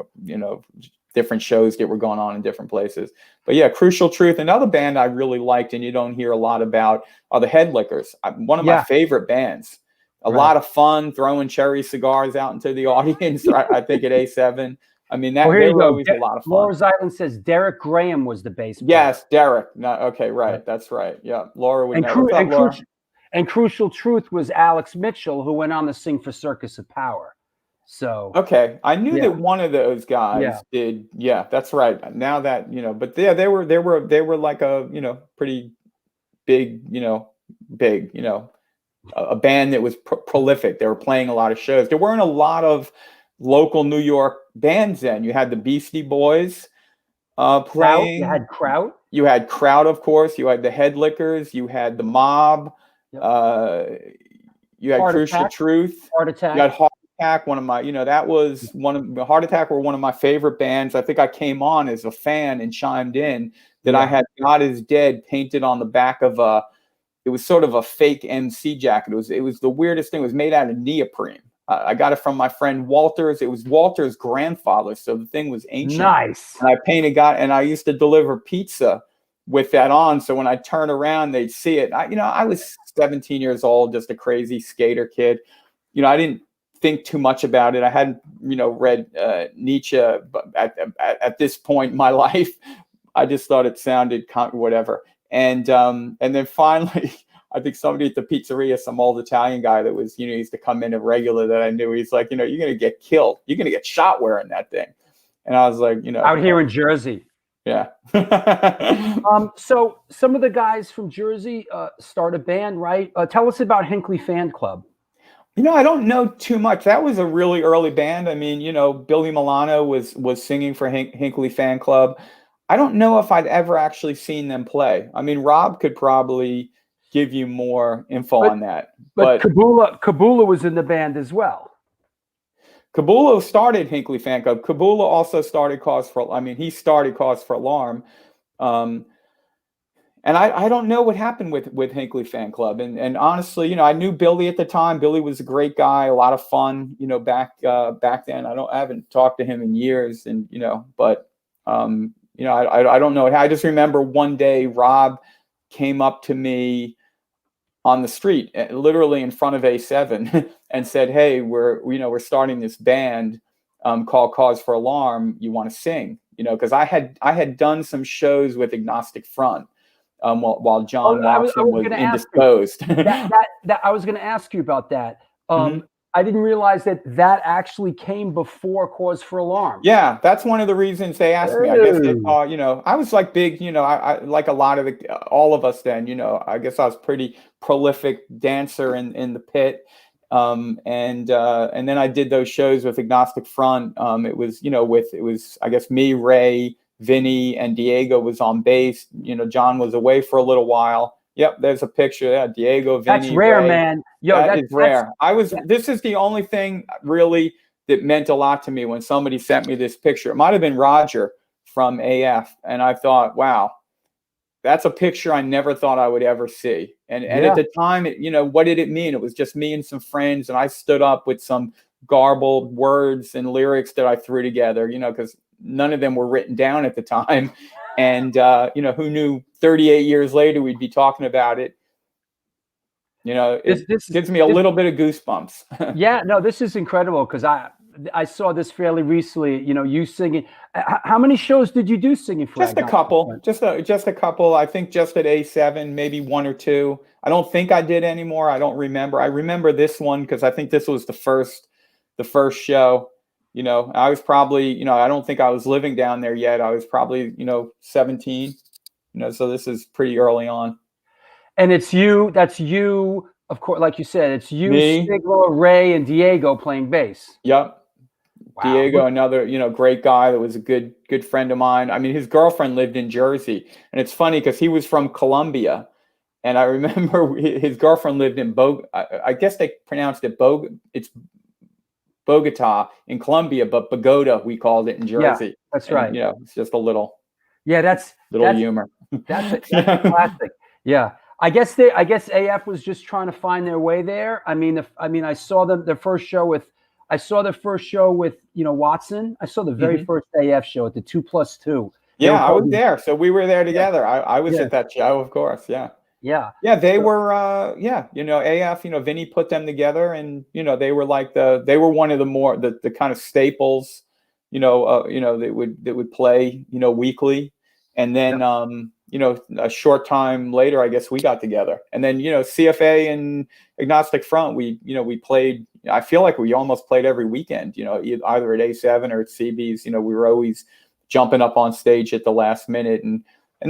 E: different shows that were going on in different places. But yeah, Crucial Truth, another band I really liked and you don't hear a lot about are the Headlickers. One of my favorite bands. A lot of fun, throwing cherry cigars out into the audience. I think at A7. I mean, they were always a lot of fun.
A: Laura Zeitlin says Derek Graham was the bass player.
E: Yes, Derek. No, okay, right. That's right. Yeah, Laura would know. What's up, Laura?
A: And Crucial Truth was Alex Mitchell, who went on to sing for Circus of Power. So
E: okay, I knew that one of those guys did. Yeah, that's right. Now that but yeah, they were like a pretty big a band that was prolific. They were playing a lot of shows. There weren't a lot of local New York bands then. You had the Beastie Boys playing.
A: You had Kraut.
E: You had Kraut, of course. You had the Headlickers. You had the Mob. You had Crucial Truth.
A: Heart Attack.
E: You had Heart Attack, one of my, that was Heart Attack were one of my favorite bands. I think I came on as a fan and chimed in that I had God Is Dead painted on the back of it was sort of a fake MC jacket. It was the weirdest thing. It was made out of neoprene. I got it from my friend Walter's. It was Walter's grandfather, so the thing was ancient.
A: Nice.
E: And I painted and I used to deliver pizza with that on. So when I turn around, they'd see it. I was 17 years old, just a crazy skater kid. I didn't think too much about it. I hadn't, read Nietzsche, but at this point in my life, I just thought it sounded whatever. And then finally, I think somebody at the pizzeria, some old Italian guy that was, used to come in a regular that I knew. He's like, you're going to get killed. You're going to get shot wearing that thing. And I was like,
A: out here in Jersey.
E: Yeah.
A: So some of the guys from Jersey start a band, right? Tell us about Hinckley Fan Club.
E: I don't know too much. That was a really early band. I mean, Billy Milano was singing for Hinckley Fan Club. I don't know if I'd ever actually seen them play. I mean, Rob could probably give you more info on that.
A: But Kabula was in the band as well.
E: Kabula started Hinckley Fan Club. Kabula also started he started Cause for Alarm. And I don't know what happened with Hinckley Fan Club. And honestly, I knew Billy at the time. Billy was a great guy, a lot of fun, back then. I haven't talked to him in years, and but I don't know. I just remember one day Rob came up to me on the street, literally in front of A7, and said, "Hey, we're starting this band called Cause for Alarm. You want to sing?" Because I had done some shows with Agnostic Front while John Watson was indisposed.
A: I was going to ask you about that. I didn't realize that actually came before Cause for Alarm.
E: Yeah, that's one of the reasons they asked me. I guess they thought, I was like big, I like a lot of all of us then, I guess I was pretty prolific dancer in the pit. And then I did those shows with Agnostic Front. It was, I guess, me, Ray, Vinny, and Diego was on bass. John was away for a little while. Yep, there's a picture. Yeah, Diego, Vinny.
A: That's rare,
E: Ray.
A: Man.
E: That is rare. This is the only thing really that meant a lot to me when somebody sent me this picture. It might have been Roger from AF, and I thought, wow, that's a picture I never thought I would ever see. And at the time, what did it mean? It was just me and some friends, and I stood up with some garbled words and lyrics that I threw together, because none of them were written down at the time. And, who knew 38 years later we'd be talking about it. It gives me a little bit of goosebumps.
A: Yeah, no, this is incredible because I saw this fairly recently, you singing. How many shows did you do singing for?
E: Just a couple. Just a couple. I think just at A7, maybe one or two. I don't think I did anymore. I don't remember. I remember this one because I think this was the first show. I was probably, I don't think I was living down there yet. I was probably, 17, so this is pretty early on.
A: And that's you, of course, like you said, it's you,
E: Me,
A: Stigler, Ray, and Diego playing bass.
E: Yep.
A: Wow.
E: Diego, another, great guy that was a good friend of mine. I mean, his girlfriend lived in Jersey, and it's funny because he was from Columbia. And I remember his girlfriend lived in I guess they pronounced it it's Bogota in Colombia, but Bogota we called it in Jersey.
A: Yeah, that's right.
E: It's just a little.
A: Yeah, that's
E: humor.
A: That's classic. Yeah, I guess AF was just trying to find their way there. I mean, I saw the first show with Watson. I saw the very first AF show at the 2+2.
E: Yeah, I was there, so we were there together. I was at that show, of course. Yeah.
A: Yeah.
E: Yeah, they were AF, Vinny put them together, and they were like they were one of the more the kind of staples, that would play, weekly. And then a short time later, I guess we got together. And then, CFA and Agnostic Front, we played, I feel like we almost played every weekend, either at A7 or at CB's. We were always jumping up on stage at the last minute, and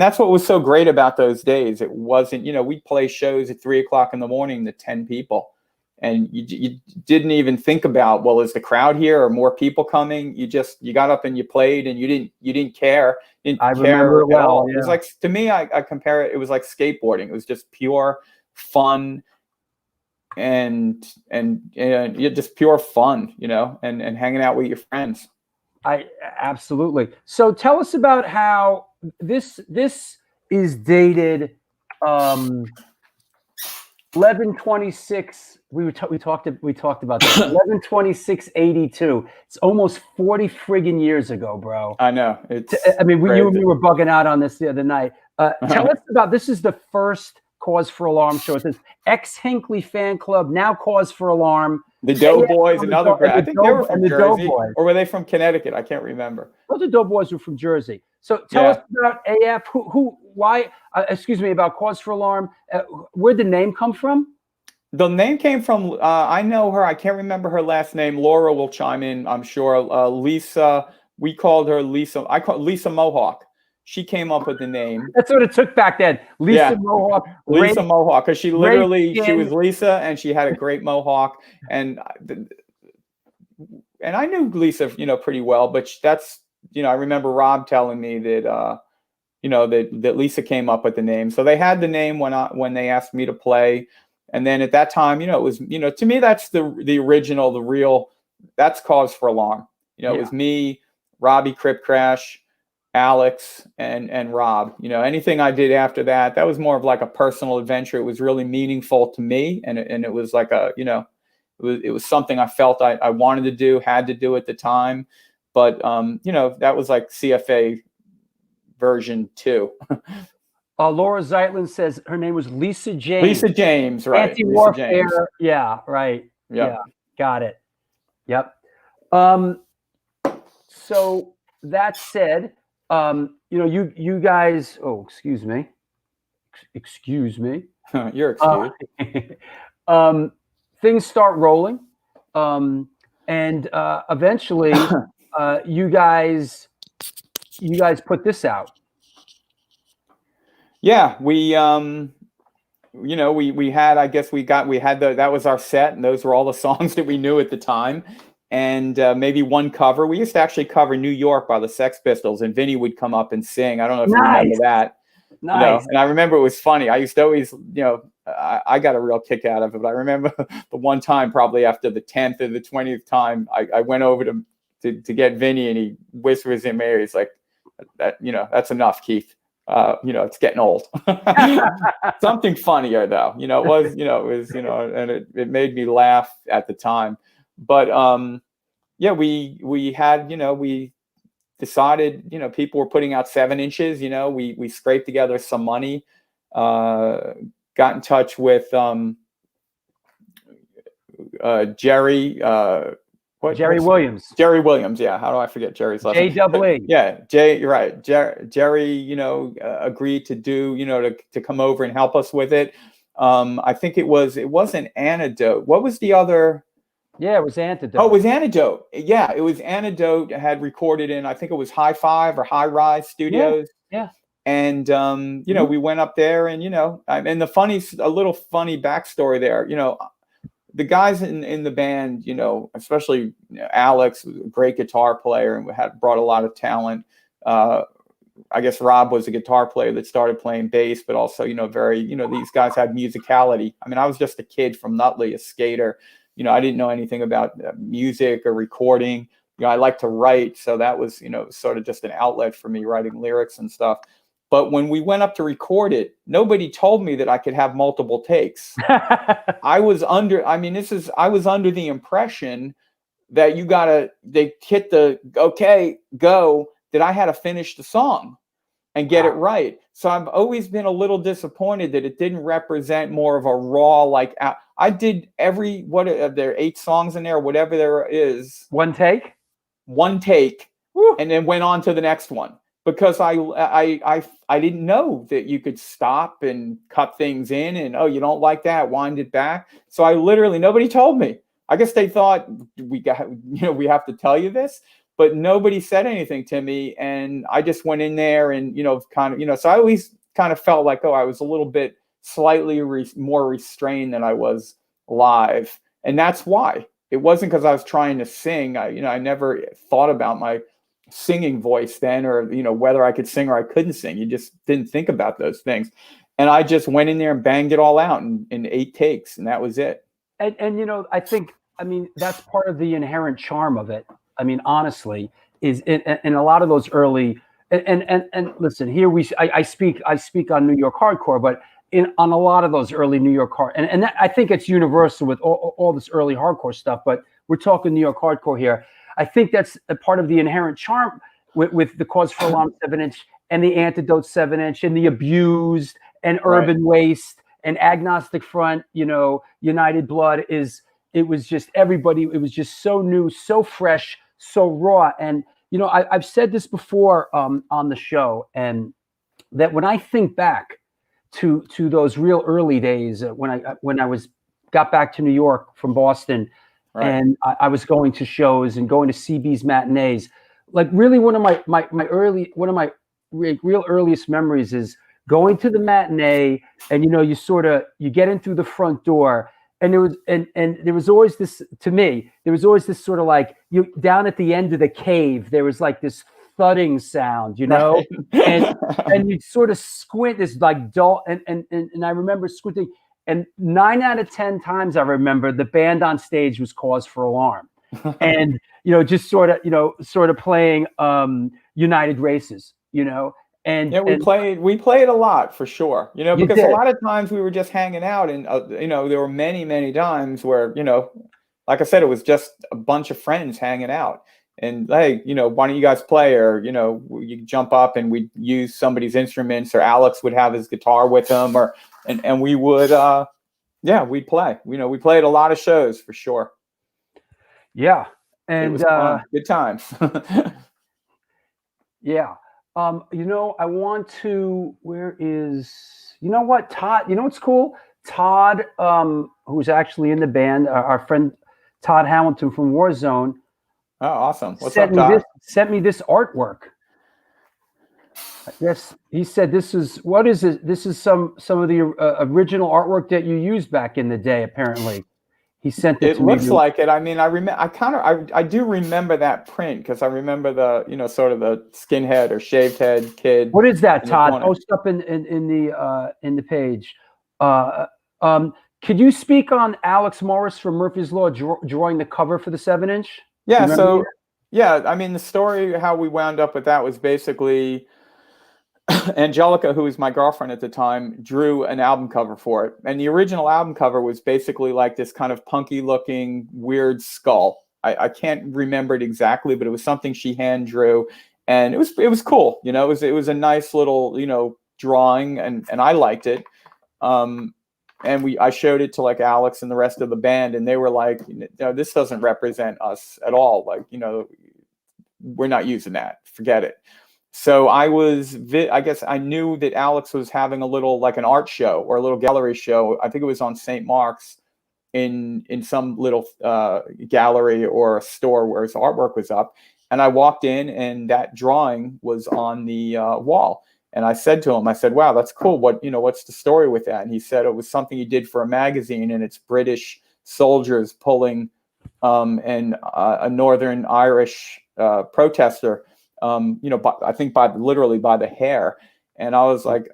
E: that's what was so great about those days. It wasn't, we'd play shows at 3:00 in the morning to 10 people. And you didn't even think about, well, is the crowd here or more people coming? You got up and you played, and you didn't care.
A: I remember it well.
E: Yeah. It was like, to me, I compare it. It was like skateboarding. It was just pure fun and just pure fun, and hanging out with your friends.
A: Absolutely. So tell us about how this is dated 11/26. We talked about that. 11/26/82. It's almost 40 friggin' years ago, bro.
E: I know.
A: You and me were bugging out on this the other night. Tell us about, this is the first Cause for Alarm show. It says ex-Hinckley Fan Club, now Cause for Alarm.
E: The Doughboys, another brand. I think they were from Jersey, or were they from Connecticut? I can't remember.
A: Well, the Doughboys were from Jersey. So tell us about AF. why? Excuse me, about Cause for Alarm. Where'd the name come from?
E: The name came from, I know her. I can't remember her last name. Laura will chime in, I'm sure. Lisa, we called her Lisa. I call Lisa Mohawk. She came up with the name.
A: That's what it took back then. Lisa Mohawk.
E: Lisa Mohawk, because she literally, she
A: skin.
E: was Lisa, and she had a great mohawk. And I knew Lisa, pretty well. But that's, I remember Rob telling me that, that Lisa came up with the name. So they had the name when they asked me to play. And then at that time, it was, to me, that's the original, the real, that's Cause for Alarm. It was me, Robbie Crip Crash, Alex, and Rob. Anything I did after that, that was more of like a personal adventure. It was really meaningful to me. And it was like it was something I felt I wanted to do, had to do at the time. But, that was like CFA version 2.
A: Laura Zeitlin says her name was Lisa James.
E: Lisa James, right.
A: Anti-warfare. Yeah, right.
E: Yep.
A: Yeah, got it. Yep. So that said, you guys, excuse me.
E: You're excused.
A: Things start rolling. And eventually you guys put this out.
E: Yeah, we had, I guess that was our set, and those were all the songs that we knew at the time. And maybe one cover. We used to actually cover New York by the Sex Pistols, and Vinny would come up and sing. I don't know if you remember that.
A: Nice.
E: And I remember it was funny. I used to always, I got a real kick out of it. But I remember the one time, probably after the 10th or the 20th time, I went over to get Vinny, and he whispers in my ear, he's like, that's enough, Keith. It's getting old. Something funnier though, it was, and it made me laugh at the time. But we had, we decided, people were putting out 7 inches. We scraped together some money, got in touch with Jerry.
A: Jerry Williams.
E: Jerry Williams, yeah. How do I forget Jerry's last name?
A: J-double-E.
E: Yeah, Jay, you're right. Jerry, agreed to do, to come over and help us with it. I think it wasn't Antidote. What was the other?
A: Yeah, it was Antidote.
E: Oh, it was Antidote. Yeah, it was Antidote. Had recorded in, I think it was High Five or High Rise Studios.
A: Yeah.
E: And we went up there, and and a little funny backstory there. The guys in the band, especially Alex, was a great guitar player and brought a lot of talent. I guess Rob was a guitar player that started playing bass, but also, these guys had musicality. I mean, I was just a kid from Nutley, a skater. I didn't know anything about music or recording. I like to write. So that was, sort of just an outlet for me, writing lyrics and stuff. But when we went up to record it, nobody told me that I could have multiple takes. I was under the impression that they hit the okay, go, that I had to finish the song and get it right. So I've always been a little disappointed that it didn't represent more of a raw, I did what are there 8 songs in there, whatever there is.
A: One take,
E: Woo. And then went on to the next one. Because I didn't know that you could stop and cut things in, and you don't like that, wind it back. So nobody told me. I guess they thought we have to tell you this, but nobody said anything to me, and I just went in there and so I always kind of felt like I was a little bit slightly more restrained than I was live, and that's why. It wasn't because I was trying to sing. I never thought about my singing voice then, or whether I could sing or I couldn't sing. You just didn't think about those things, and I just went in there and banged it all out in 8 takes, and that was it.
A: And I think that's part of the inherent charm of it. Honestly, is in a lot of those early and listen here, I speak on New York hardcore, but on a lot of those early New York hard, and that, I think it's universal with all this early hardcore stuff, but we're talking New York hardcore here. I think that's a part of the inherent charm with the Cause for Alarm 7-inch and the Antidote 7-inch and the Abused and Urban Waste and Agnostic Front, United Blood. It was just everybody. It was just so new, so fresh, so raw. And, I've said this before on the show, and that when I think back to those real early days when I got back to New York from Boston,
E: Right.
A: and I was going to shows and going to CB's matinees. Like really, one of my real earliest memories is going to the matinee, and you get in through the front door, and there was always this, to me, there was always this sort of like, you down at the end of the cave, there was like this thudding sound,
E: Right.
A: and you'd sort of squint, this like dull, and I remember squinting, and 9 out of 10 times I remember the band on stage was cause for alarm. And just sort of playing United Races, and
E: yeah, we played a lot for sure, because
A: did.
E: a lot of times we were just hanging out, and there were many times where like I said, it was just a bunch of friends hanging out, and hey, why don't you guys play? Or you jump up and we'd use somebody's instruments, or Alex would have his guitar with him, and we would we'd play. We played a lot of shows for sure.
A: Yeah.
E: It
A: And
E: was fun. Good times.
A: yeah. I want to, Todd, what's cool? Todd, who's actually in the band, our friend Todd Hamilton from Warzone.
E: Oh, awesome. What's up, Todd?
A: Sent me this artwork. Yes, he said what is it? This is some of the original artwork that you used back in the day, apparently. He sent it to me.
E: It looks like it. I mean, I do remember that print, because I remember the, sort of the skinhead or shaved head kid.
A: What is that, Todd? Post up in the page. Could you speak on Alex Morris from Murphy's Law drawing the cover for the 7-inch?
E: Yeah. So, yeah, I mean, the story, how we wound up with that was basically Angelica, who was my girlfriend at the time, drew an album cover for it. And the original album cover was basically like this kind of punky looking weird skull. I can't remember it exactly, but it was something she hand drew. And it was cool. It was a nice little, drawing, and I liked it. And I showed it to like Alex and the rest of the band, and they were like, this doesn't represent us at all. Like, we're not using that. Forget it. So I guess I knew that Alex was having a little, like an art show or a little gallery show. I think it was on St. Mark's in some little gallery or a store where his artwork was up. And I walked in, and that drawing was on the wall. And I said to him, wow, that's cool. What's the story with that? And he said it was something he did for a magazine, and it's British soldiers pulling a Northern Irish protester, I think literally by the hair. And I was like,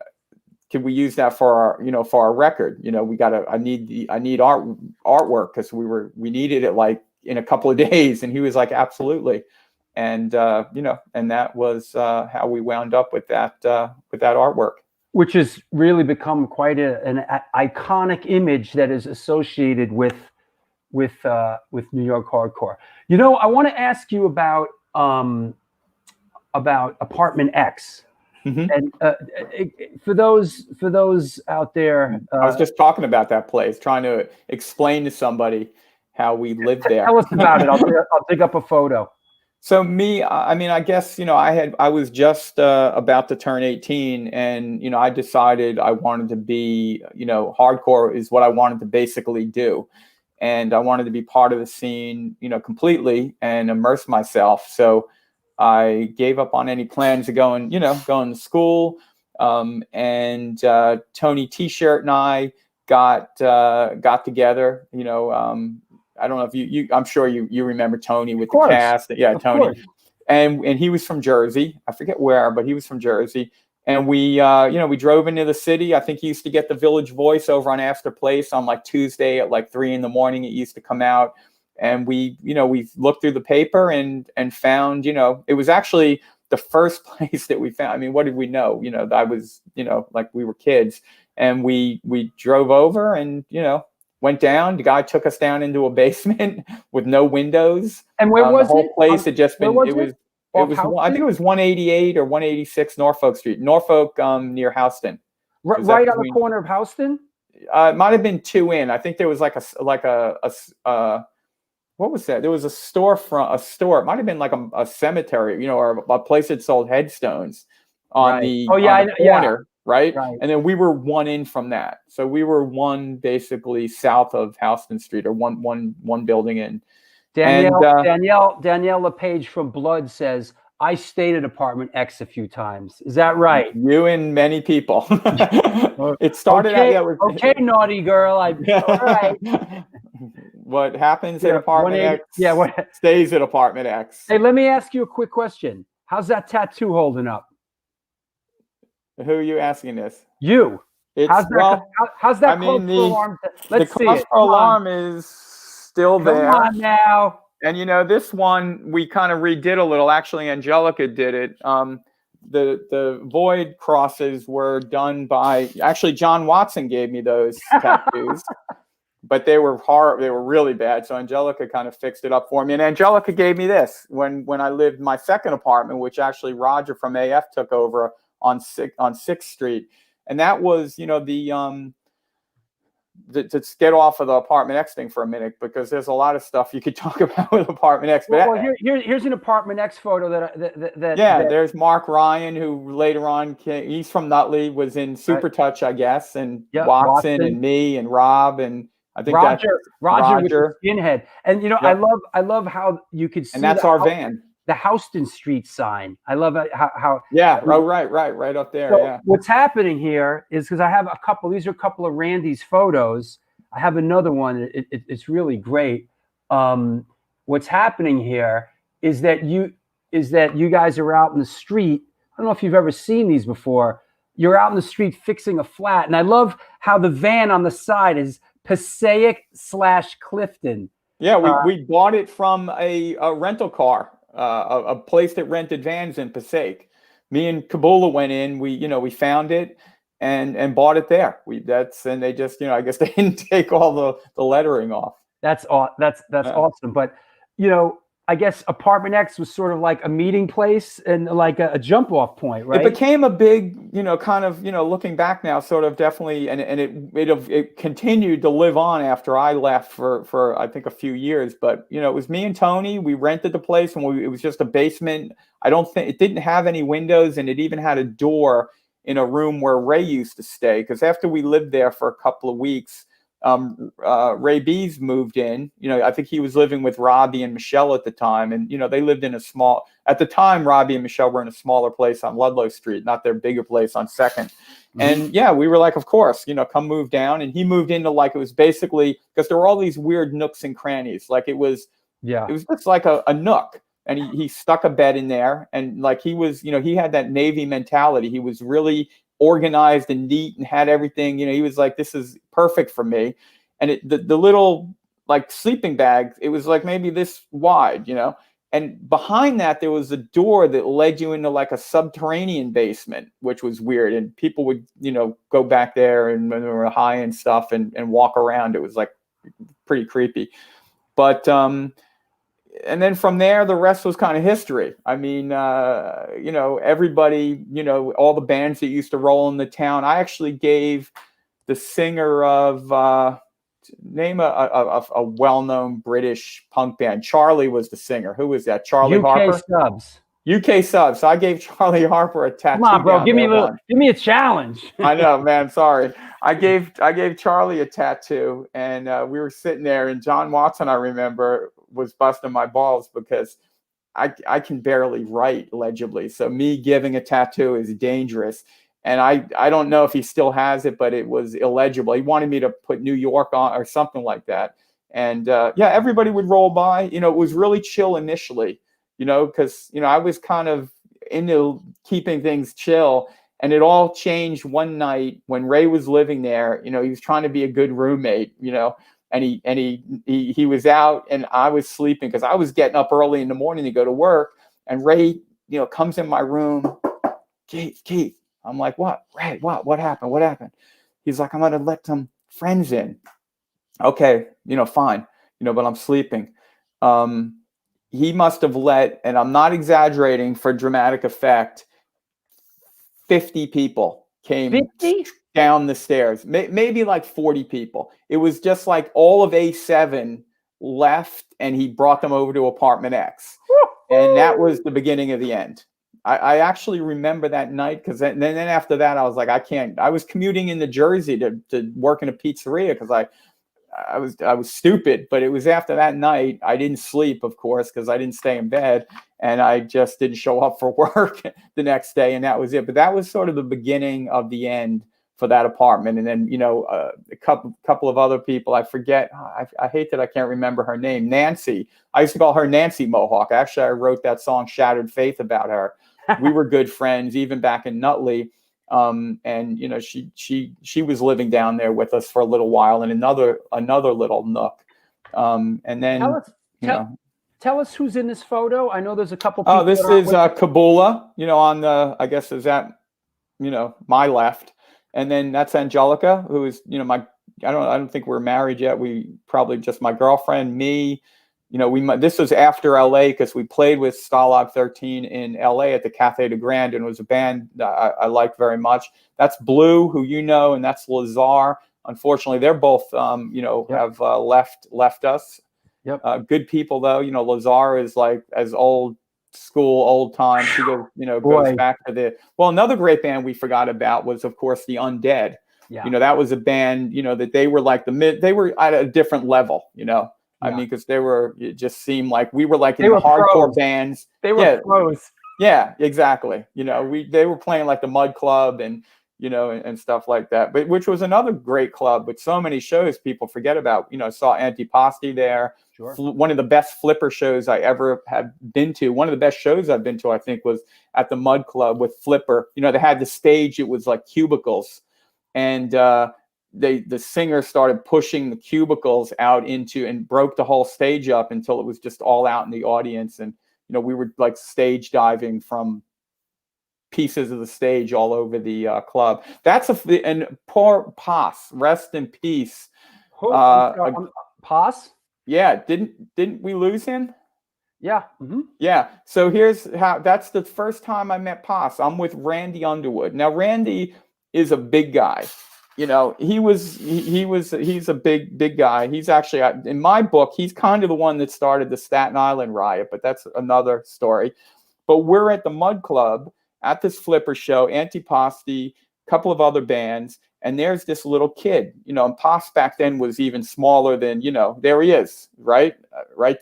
E: can we use that for our record? I need artwork, because we needed it like in a couple of days. And he was like, absolutely. And and that was how we wound up with that artwork,
A: which has really become quite an iconic image that is associated with New York hardcore. I want to ask you about Apartment X. Mm-hmm. And for those out there,
E: I was just talking about that place, trying to explain to somebody how we lived there.
A: Tell us about it. I'll dig up a photo.
E: So I guess, I was just about to turn 18, and, I decided I wanted to be, hardcore is what I wanted to basically do. And I wanted to be part of the scene, completely, and immerse myself. So I gave up on any plans of going to school. And Tony T-Shirt and I got together, I don't know if you I'm sure you remember Tony with the cast. Yeah, Tony. And he was from Jersey. I forget where, but he was from Jersey. And we drove into the city. I think he used to get the Village Voice over on Astor Place on like Tuesday at like 3 a.m. It used to come out. And we looked through the paper and found, it was actually the first place that we found. I mean, what did we know? I was, like we were kids, and we drove over and, went down. The guy took us down into a basement with no windows.
A: And where was
E: the whole place had just been, it was I think it was 188 or 186 Norfolk Street, Norfolk, near Houston.
A: Right on the corner of Houston?
E: It might have been 2 in. I think there was like a what was that? There was a store. It might have been like a cemetery, or a place that sold headstones. on
A: Right.
E: the
A: Oh, yeah,
E: on the
A: yeah.
E: corner, right?
A: Right.
E: And then we were one in from that. So we were one basically south of Houston Street, or one building in.
A: Danielle LePage from Blood says, I stayed at apartment X a few times. Is that right?
E: You and many people. It started
A: okay,
E: out,
A: okay, naughty girl. All right.
E: What happens at apartment X stays at apartment X.
A: Hey, let me ask you a quick question. How's that tattoo holding up?
E: Who are you asking this?
A: You. How's that close for alarm? Let's see it.
E: The alarm is still there.
A: Come on now.
E: And this one we kind of redid a little. Actually, Angelica did it. The void crosses were done by John Watson gave me those tattoos, but they were They were really bad. So Angelica kind of fixed it up for me. And Angelica gave me this when I lived in my second apartment, which actually Roger from AF took over on 6th Street. And that was, let's get off of the apartment X thing for a minute, because there's a lot of stuff you could talk about with apartment X.
A: Well, here's an apartment X photo
E: there's Mark Ryan, who later on he's from Nutley, was in Super Touch, I guess, and Watson and me and Rob, and I think
A: Roger with the skinhead. And I love how you could see,
E: and that's our van.
A: The Houston Street sign. I love how
E: right up there.
A: So what's happening here is, because I have these are a couple of Randy's photos. I have another one. It's really great. What's happening here is that you guys are out in the street. I don't know if you've ever seen these before. You're out in the street fixing a flat, and I love how the van on the side is Passaic/Clifton.
E: Yeah, we bought it from a rental car. A place that rented vans in Passaic. Me and Kabula went in. We found it and bought it there. And they just I guess they didn't take all the lettering off. That's
A: awesome. But I guess apartment X was sort of like a meeting place and like a jump off point, right?
E: It became a big, kind of, looking back now, sort of definitely, and it continued to live on after I left for I think a few years. But it was me and Tony. We rented the place, and it was just a basement. I don't think it didn't have any windows, and it even had a door in a room where Ray used to stay. Because after we lived there for a couple of weeks, Ray Bees moved in. I think he was living with Robbie and Michelle at the time, and they lived in at the time Robbie and Michelle were in a smaller place on Ludlow Street, not their bigger place on 2nd. Mm-hmm. And we were like, of course, come move down. And he moved into, like, it was basically, because there were all these weird nooks and crannies, like it was just like a nook. And he stuck a bed in there, and like he was, he had that Navy mentality. He was really organized and neat and had everything. He was like, this is perfect for me. And the little like sleeping bag, it was like maybe this wide, and behind that there was a door that led you into like a subterranean basement, which was weird. And people would go back there and when they were high and stuff and walk around. It was like pretty creepy. But and then from there, the rest was kind of history. I mean, everybody, all the bands that used to roll in the town. I actually gave the singer of name a well-known British punk band. Charlie was the singer. Who was that? Charlie Harper. UK Subs. So I gave Charlie Harper a tattoo.
A: Come on, bro. Give me a challenge.
E: I know, man. Sorry. I gave Charlie a tattoo, and we were sitting there, and John Watson, I remember, was busting my balls because I can barely write legibly. So me giving a tattoo is dangerous. And I don't know if he still has it, but it was illegible. He wanted me to put New York on or something like that. And everybody would roll by. It was really chill initially, because, I was kind of into keeping things chill. And it all changed one night when Ray was living there. He was trying to be a good roommate, and he was out and I was sleeping because I was getting up early in the morning to go to work. And Ray, comes in my room. Keith. I'm like, what? Ray, what happened? What happened? He's like, I'm going to let some friends in. Okay, fine. But I'm sleeping. He must have let, and I'm not exaggerating for dramatic effect, 50 people came
A: 50?
E: Down the stairs. Maybe like 40 people. It was just like all of A7 left, and he brought them over to apartment X. And that was the beginning of the end. I actually remember that night because then after that I was like, I can't. I was commuting into Jersey to work in a pizzeria because I was stupid. But it was after that night I didn't sleep, of course, because I didn't stay in bed, and I just didn't show up for work the next day, and that was it. But that was sort of the beginning of the end for that apartment. And then, a couple of other people, I forget, I hate that I can't remember her name, Nancy. I used to call her Nancy Mohawk. Actually, I wrote that song Shattered Faith about her. We were good friends even back in Nutley. And she was living down there with us for a little while in another little nook. And then
A: tell us who's in this photo. I know there's a couple people.
E: Oh, this is Kabula, on the, I guess, is at my left. And then that's Angelica, who is, I don't think we're married yet. We probably just my girlfriend, me. This was after LA because we played with Stalag 13 in LA at the Café de Grande, and it was a band that I liked very much. That's Blue, who and that's Lazar. Unfortunately, they're both, have left us. Yep. Good people though. Lazar is like as old school, old time. She goes, goes back to another great band we forgot about was, of course, the Undead. Yeah. That was a band, that they were like they were at a different level, I mean, because it just seemed like we were like in the hardcore bands.
A: They were pros.
E: Yeah, exactly. They were playing like the Mud Club and, and stuff like that, but which was another great club with so many shows people forget about. Saw Antipasti there. Sure. One of the best flipper shows I ever had been to. One of the best shows I've been to, I think, was at the Mud Club with Flipper. They had the stage. It was like cubicles, and the singer started pushing the cubicles out into and broke the whole stage up until it was just all out in the audience. And we were like stage diving from pieces of the stage all over the club. And poor Paz, rest in peace.
A: Paz.
E: Yeah, didn't we lose him?
A: Yeah. Mm-hmm.
E: Yeah. So here's how. That's the first time I met Paz. I'm with Randy Underwood. Now Randy is a big guy. He's a big guy. He's actually, in my book, he's kind of the one that started the Staten Island riot, but that's another story. But we're at the Mud Club at this flipper show, Antipasti, a couple of other bands. And there's this little kid, and Paz back then was even smaller than, there he is, right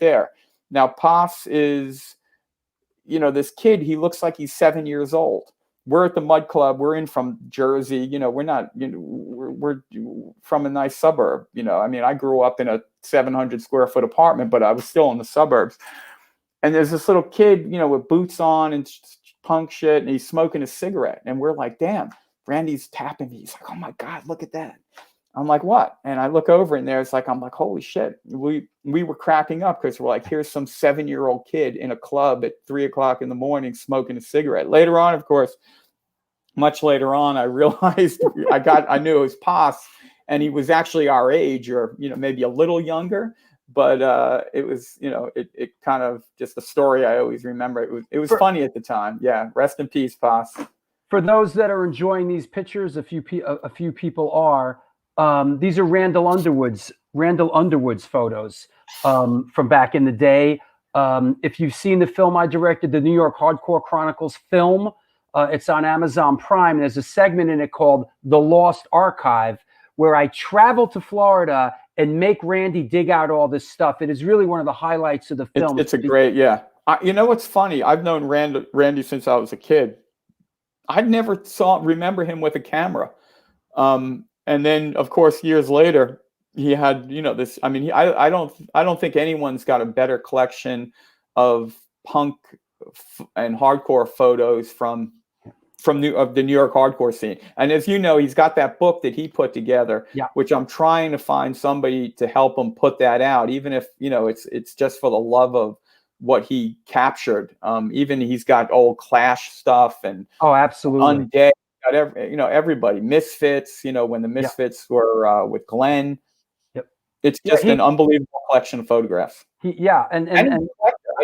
E: there. Now, Paz is, this kid, he looks like he's 7 years old. We're at the Mud Club. We're in from Jersey. We're not, we're from a nice suburb. I mean, I grew up in a 700 square foot apartment, but I was still in the suburbs. And there's this little kid, with boots on and punk shit, and he's smoking a cigarette. And we're like, damn. Randy's tapping me. He's like, oh my God, look at that. I'm like, what? And I look over and I'm like, holy shit. We were cracking up because we're like, here's some 7-year-old kid in a club at 3:00 in the morning smoking a cigarette. Later on, of course, much later on, I realized I knew it was Paz, and he was actually our age or, maybe a little younger. But it was, it kind of just a story I always remember. It was funny at the time. Yeah. Rest in peace, Paz.
A: For those that are enjoying these pictures, a few people are. These are Randall Underwood's photos from back in the day. If you've seen the film I directed, the New York Hardcore Chronicles film, it's on Amazon Prime. There's a segment in it called The Lost Archive, where I travel to Florida and make Randy dig out all this stuff. It is really one of the highlights of the film.
E: It's a great, yeah. What's funny? I've known Randy since I was a kid. I never remember him with a camera. And then, of course, years later, he had, this. I mean, I don't think anyone's got a better collection of punk and hardcore photos from the New York hardcore scene. And as you know, he's got that book that he put together, which I'm trying to find somebody to help him put that out, even if it's just for the love of what he captured. Even he's got old Clash stuff and
A: absolutely
E: Undead, got everybody, Misfits, when the Misfits were with Glenn. Yep. It's just an unbelievable collection of photographs.
A: And
E: I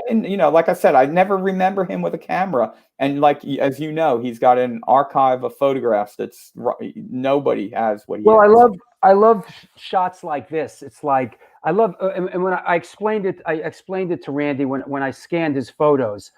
E: didn't, like I said, I never remember him with a camera. And as he's got an archive of photographs that's nobody has what he has.
A: I love shots like this. It's like I love, and when I explained it to Randy when I scanned his photos.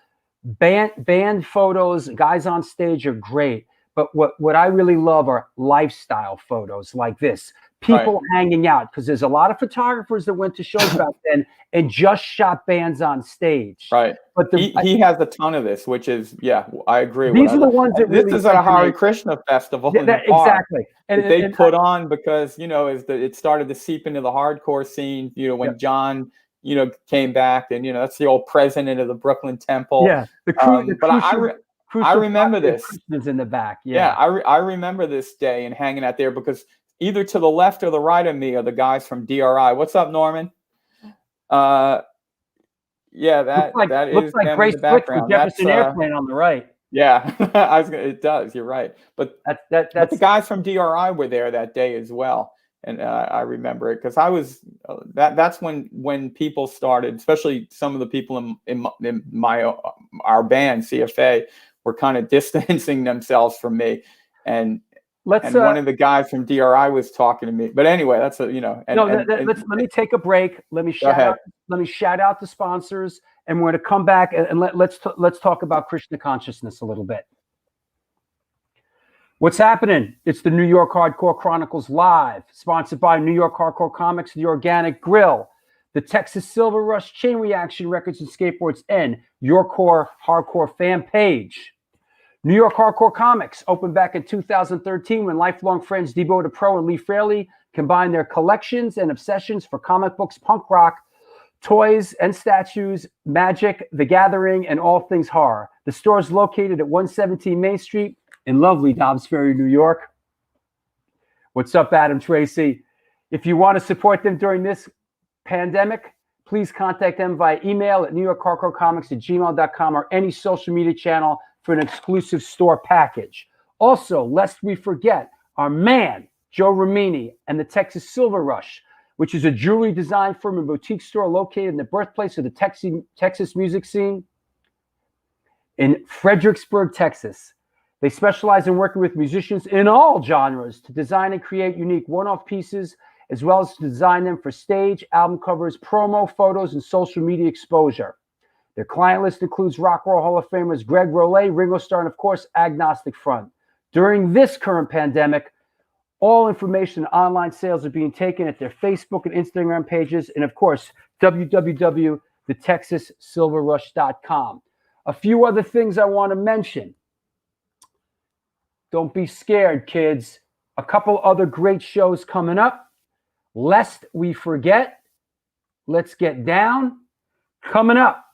A: band photos, guys on stage are great. But what I really love are lifestyle photos like this. People hanging out, because there's a lot of photographers that went to shows back then and just shot bands on stage.
E: Right.
A: But
E: he has a ton of this, which is, I agree.
A: These are the ones that
E: this
A: really
E: is at a Hare Krishna festival in the park
A: exactly.
E: And they put on because, it started to seep into the hardcore scene, when John, came back, and, that's the old president of the Brooklyn Temple.
A: Yeah.
E: I remember this.
A: Is in the back.
E: Yeah. I remember this day and hanging out there, because either to the left or the right of me are the guys from DRI. What's up, Norman? That
A: looks like Grace Blitz with Jefferson Airplane on the right.
E: Yeah, it does. You're right. But but the guys from DRI were there that day as well, and I remember it because I was. That's when people started, especially some of the people in our band CFA, were kind of distancing themselves from me, and one of the guys from DRI was talking to me. But anyway, that's let me take a break. Let me shout out the sponsors, and we're going to come back and let's talk about Krishna consciousness a little bit. What's happening? It's the New York Hardcore Chronicles Live, sponsored by New York Hardcore Comics, The Organic Grill, the Texas Silver Rush, Chain Reaction Records and Skateboards, and Your Core Hardcore fan page. New York Hardcore Comics opened back in 2013 when lifelong friends Debo DePro and Lee Fraley combined their collections and obsessions for comic books, punk rock, toys and statues, magic, The Gathering, and all things horror. The store is located at 117 Main Street in lovely Dobbs Ferry, New York. What's up, Adam Tracy? If you want to support them during this pandemic, please contact them via email at newyorkhardcorecomics@gmail.com or any social media channel for an exclusive store package. Also, lest we forget, our man, Joe Ramini, and the Texas Silver Rush, which is a jewelry design firm and boutique store located in the birthplace of the Texas music scene in Fredericksburg, Texas. They specialize in working with musicians in all genres to design and create unique one-off pieces, as well as to design them for stage, album covers, promo, photos, and social media exposure. Their client list includes Rock and Roll Hall of Famers Greg Rollet, Ringo Starr, and of course, Agnostic Front. During this current pandemic, all information and online sales are being taken at their Facebook and Instagram pages, and of course, www.thetexassilverrush.com. A few other things I want to mention. Don't be scared, kids. A couple other great shows coming up. Lest we forget, Let's Get Down. Coming up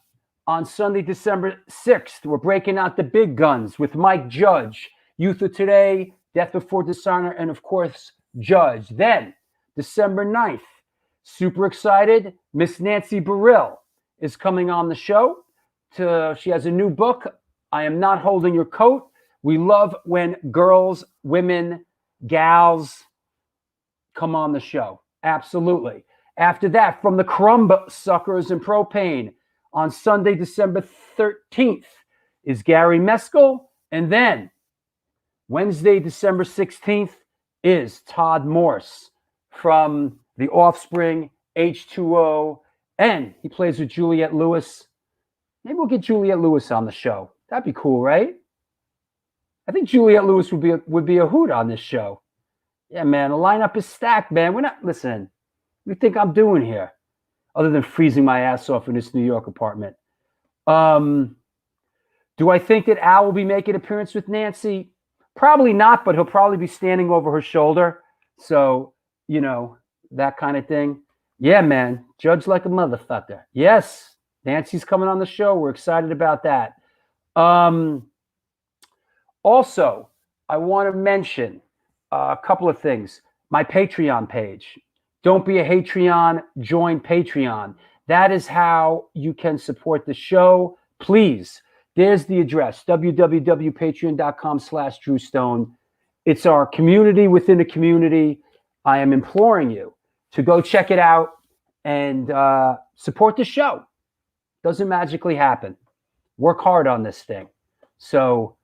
E: on Sunday, December 6th, we're breaking out the big guns with Mike Judge, Youth of Today, Death Before Dishonor, and of course, Judge. Then, December 9th, super excited, Miss Nancy Burrill is coming on the show. She has a new book, I Am Not Holding Your Coat. We love when girls, women, gals come on the show. Absolutely. After that, from the Crumb Suckers and Propane, on Sunday, December 13th, is Gary Meskel. And then Wednesday, December 16th, is Todd Morse from The Offspring, H2O, and he plays with Juliette Lewis. Maybe we'll get Juliette Lewis on the show. That'd be cool, right? I think Juliette Lewis would be a hoot on this show. Yeah, man, the lineup is stacked, man. We're not listening. What do you think I'm doing here? Other than freezing my ass off in this New York apartment. Do I think that Al will be making an appearance with Nancy? Probably not, but he'll probably be standing over her shoulder. So, that kind of thing. Yeah, man, judge like a motherfucker. Yes, Nancy's coming on the show. We're excited about that. Also, I want to mention a couple of things. My Patreon page. Don't be a Hatreon, join Patreon. That is how you can support the show. Please, there's the address, www.patreon.com/Drew Stone. It's our community within a community. I am imploring you to go check it out and support the show. Doesn't magically happen. Work hard on this thing. So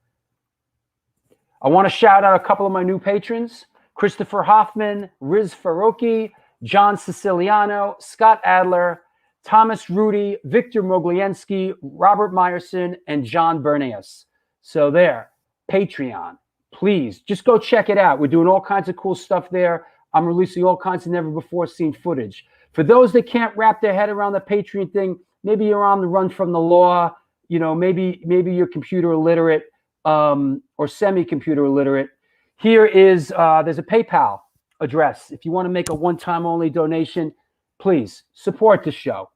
E: I want to shout out a couple of my new patrons: Christopher Hoffman, Riz Faroki, John Siciliano, Scott Adler,
A: Thomas Rudy, Victor Moglienski, Robert Meyerson, and John Bernius. So there, Patreon. Please, just go check it out. We're doing all kinds of cool stuff there. I'm releasing all kinds of never-before-seen footage. For those that can't wrap their head around the Patreon thing, maybe you're on the run from the law, maybe you're computer illiterate or semi-computer illiterate. Here is, there's a PayPal address. If you want to make a one-time only donation, please support the show.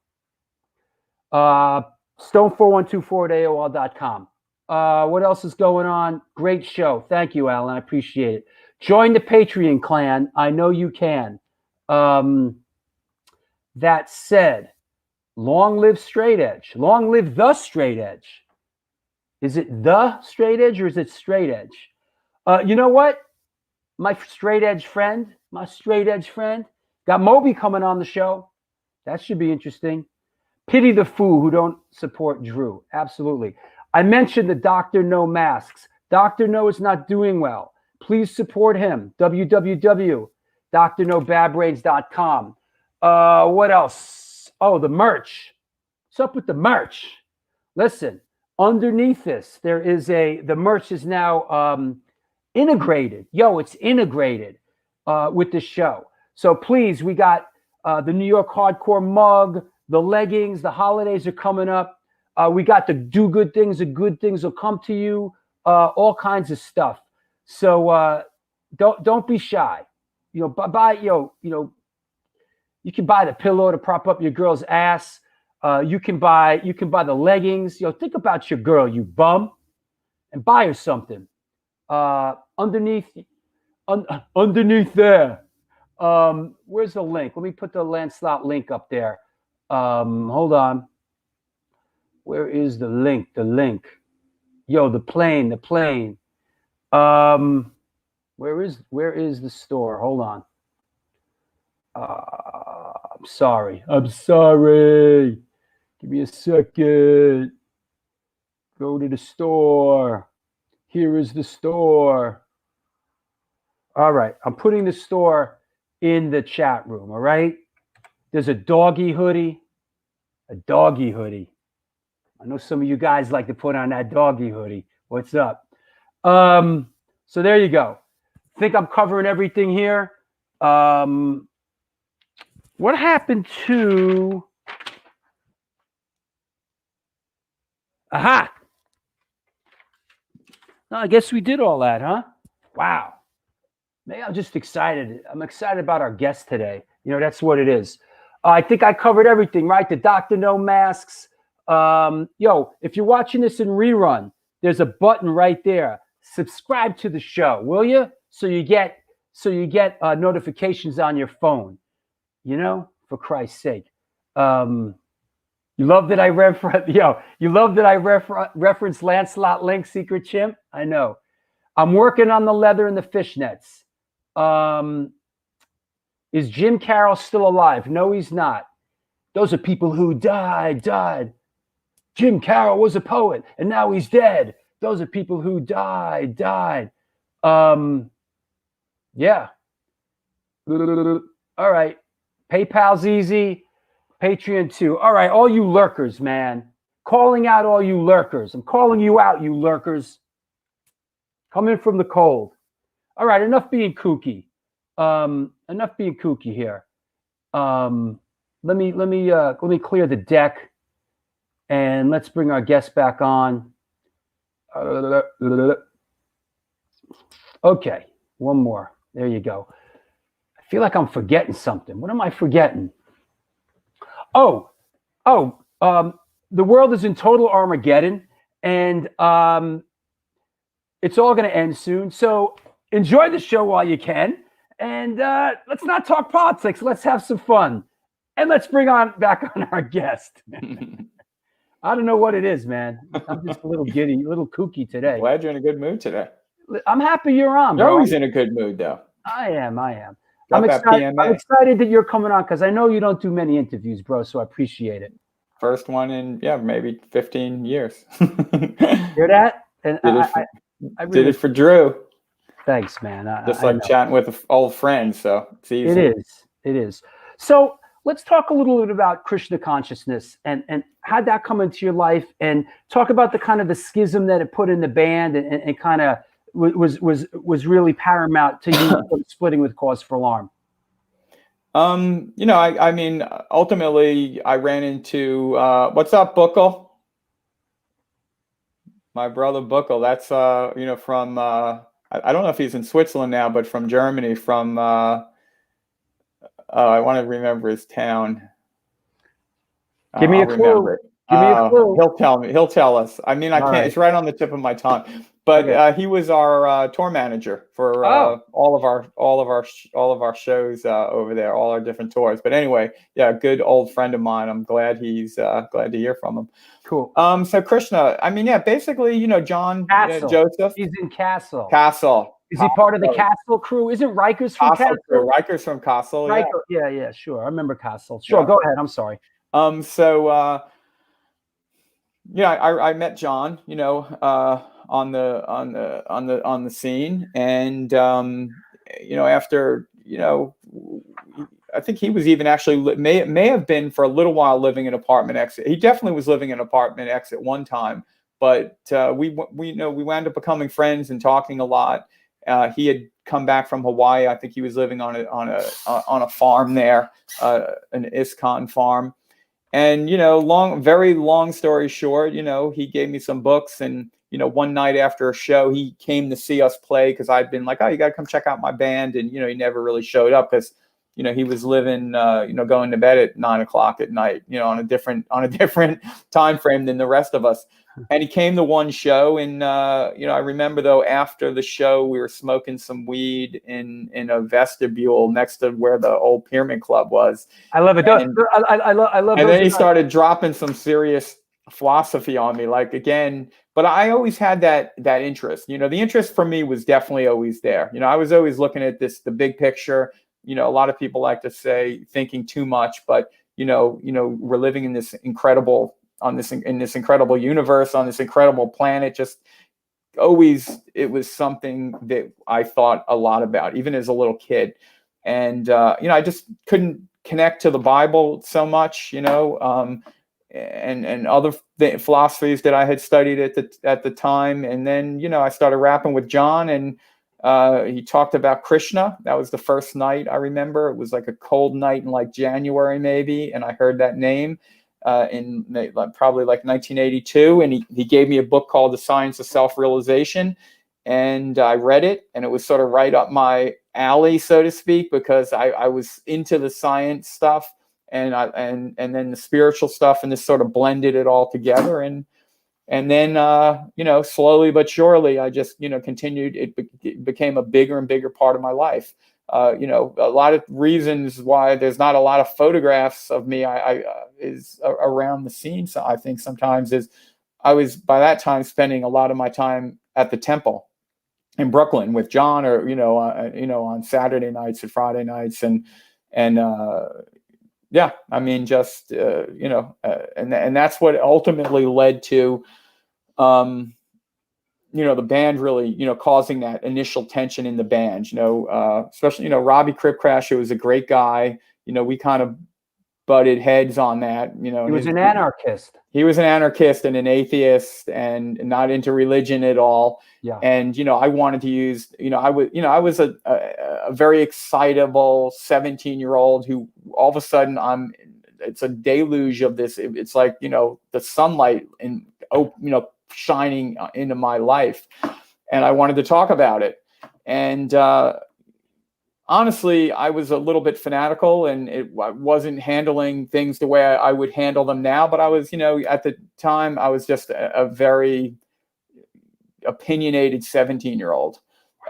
A: Stone4124@AOL.com. What else is going on? Great show. Thank you, Alan. I appreciate it. Join the Patreon clan. I know you can. That said, long live straight edge. Long live the straight edge. Is it the straight edge or is it straight edge? You know what? My straight edge friend got Moby coming on the show. That should be interesting. Pity the fool who don't support Drew. Absolutely. I mentioned the Dr. No masks. Dr. No is not doing well. Please support him. www.drnobabrains.com. What else? Oh, the merch. What's up with the merch? Listen, underneath this, the merch is now integrated. It's integrated with the show. So please, we got the New York Hardcore mug, the leggings, the holidays are coming up. We got the do good things, the good things will come to you, all kinds of stuff. So don't be shy. You can buy the pillow to prop up your girl's ass. You can buy the leggings. Think about your girl, you bum, and buy her something. Underneath there. Where's the link? Let me put the Lancelot link up there. Hold on. Where is the link? The link. The plane. Where is the store? Hold on. I'm sorry. Give me a second. Go to the store. Here is the store. All right. I'm putting the store in the chat room. All right. There's a doggy hoodie. I know some of you guys like to put on that doggy hoodie. What's up? So there you go. I think I'm covering everything here. What happened to... Aha! No, I guess we did all that, huh? Wow. Maybe I'm just excited. I'm excited about our guest today. That's what it is. I think I covered everything, right? The Dr. No masks. If you're watching this in rerun, there's a button right there. Subscribe to the show, will you? So you get notifications on your phone. For Christ's sake. You love that I reference Lancelot Link, Secret Chimp. I know. I'm working on the leather and the fishnets. Is Jim Carroll still alive? No, he's not. Those are people who died. Jim Carroll was a poet, and now he's dead. Those are people who died. Yeah. All right. PayPal's easy. Patreon too. All right, all you lurkers, man. Calling out all you lurkers. I'm calling you out, you lurkers. Come in from the cold. All right, enough being kooky. Enough being kooky here. Let me clear the deck, and let's bring our guest back on. Okay, one more. There you go. I feel like I'm forgetting something. What am I forgetting? The world is in total Armageddon, and it's all going to end soon. So enjoy the show while you can, and let's not talk politics. Let's have some fun, and let's bring back on our guest. I don't know what it is, man. I'm just a little giddy, a little kooky today.
E: Glad you're in a good mood today.
A: I'm happy you're on,
E: You're
A: bro.
E: always in a good mood, though.
A: I am.
E: Got
A: I'm
E: that
A: excited.
E: PMA.
A: I'm excited that you're coming on because I know you don't do many interviews, bro. So I appreciate it.
E: First one in maybe 15 years.
A: Hear that? And I really,
E: did it for Drew.
A: Thanks, man.
E: Just like chatting with old friends, so it's easy.
A: It is. So let's talk a little bit about Krishna consciousness and how'd that come into your life, and talk about the kind of the schism that it put in the band and kind of was really paramount to you splitting with Cause for Alarm.
E: I mean, ultimately, I ran into what's up, Buckle? My brother Buckle. That's from I don't know if he's in Switzerland now, but from Germany. From I want to remember his town.
A: Give me a clue. Give me a clue.
E: He'll tell me. He'll tell us. I mean, I can't. Right. It's right on the tip of my tongue. But okay. He was our tour manager for all of our shows over there, all our different tours. But anyway, yeah, good old friend of mine. I'm glad glad to hear from him.
A: Cool.
E: So Krishna, I mean, yeah, basically, John Joseph.
A: He's in Castle.
E: Castle.
A: Is he part of the Castle crew? Isn't Rikers from Castle?
E: Rikers from Castle.
A: Yeah, sure. I remember Castle. Sure, go ahead. I'm sorry.
E: I met John, on the scene, and after I think he was even actually may have been for a little while living in apartment X. He definitely was living in apartment X at one time, but we wound up becoming friends and talking a lot. He had come back from Hawaii. I think he was living on a farm there, an ISKCON farm. And, very long story short, he gave me some books, and, one night after a show, he came to see us play, because I'd been like, oh, you got to come check out my band. And, he never really showed up because, he was living, going to bed at 9:00 at night, on a different time frame than the rest of us. And he came to one show, and I remember though, after the show, we were smoking some weed in a vestibule next to where the old Pyramid Club was.
A: I love it. I love.
E: And then he started dropping some serious philosophy on me, like again. But I always had that interest. The interest for me was definitely always there. I was always looking at the big picture. A lot of people like to say thinking too much, but we're living in this incredible universe, on this incredible planet. Just always, it was something that I thought a lot about, even as a little kid. And I just couldn't connect to the Bible so much, and other philosophies that I had studied at the time. And then I started rapping with John, and he talked about Krishna. That was the first night I remember. It was like a cold night in like January maybe, and I heard that name in probably like 1982, and he gave me a book called The Science of Self-Realization, and I read it, and it was sort of right up my alley, so to speak, because I was into the science stuff and then the spiritual stuff, and this sort of blended it all together. And then slowly but surely, I just continued. It became a bigger and bigger part of my life. A lot of reasons why there's not a lot of photographs of me is around the scene. So I think sometimes I was by that time spending a lot of my time at the Temple in Brooklyn with John, or on Saturday nights and Friday nights, and yeah, I mean, just and that's what ultimately led to the band really, causing that initial tension in the band, especially, Robbie Cripcrash, who was a great guy. We kind of butted heads on that, He
A: was an anarchist.
E: He was an anarchist and an atheist and not into religion at all.
A: Yeah.
E: And, I wanted to use, I was a very excitable 17-year-old who all of a sudden it's a deluge of this. It's like, the sunlight and, shining into my life, and I wanted to talk about it. And honestly, I was a little bit fanatical, and I wasn't handling things the way I would handle them now. But I was, at the time, I was just a very opinionated 17-year-old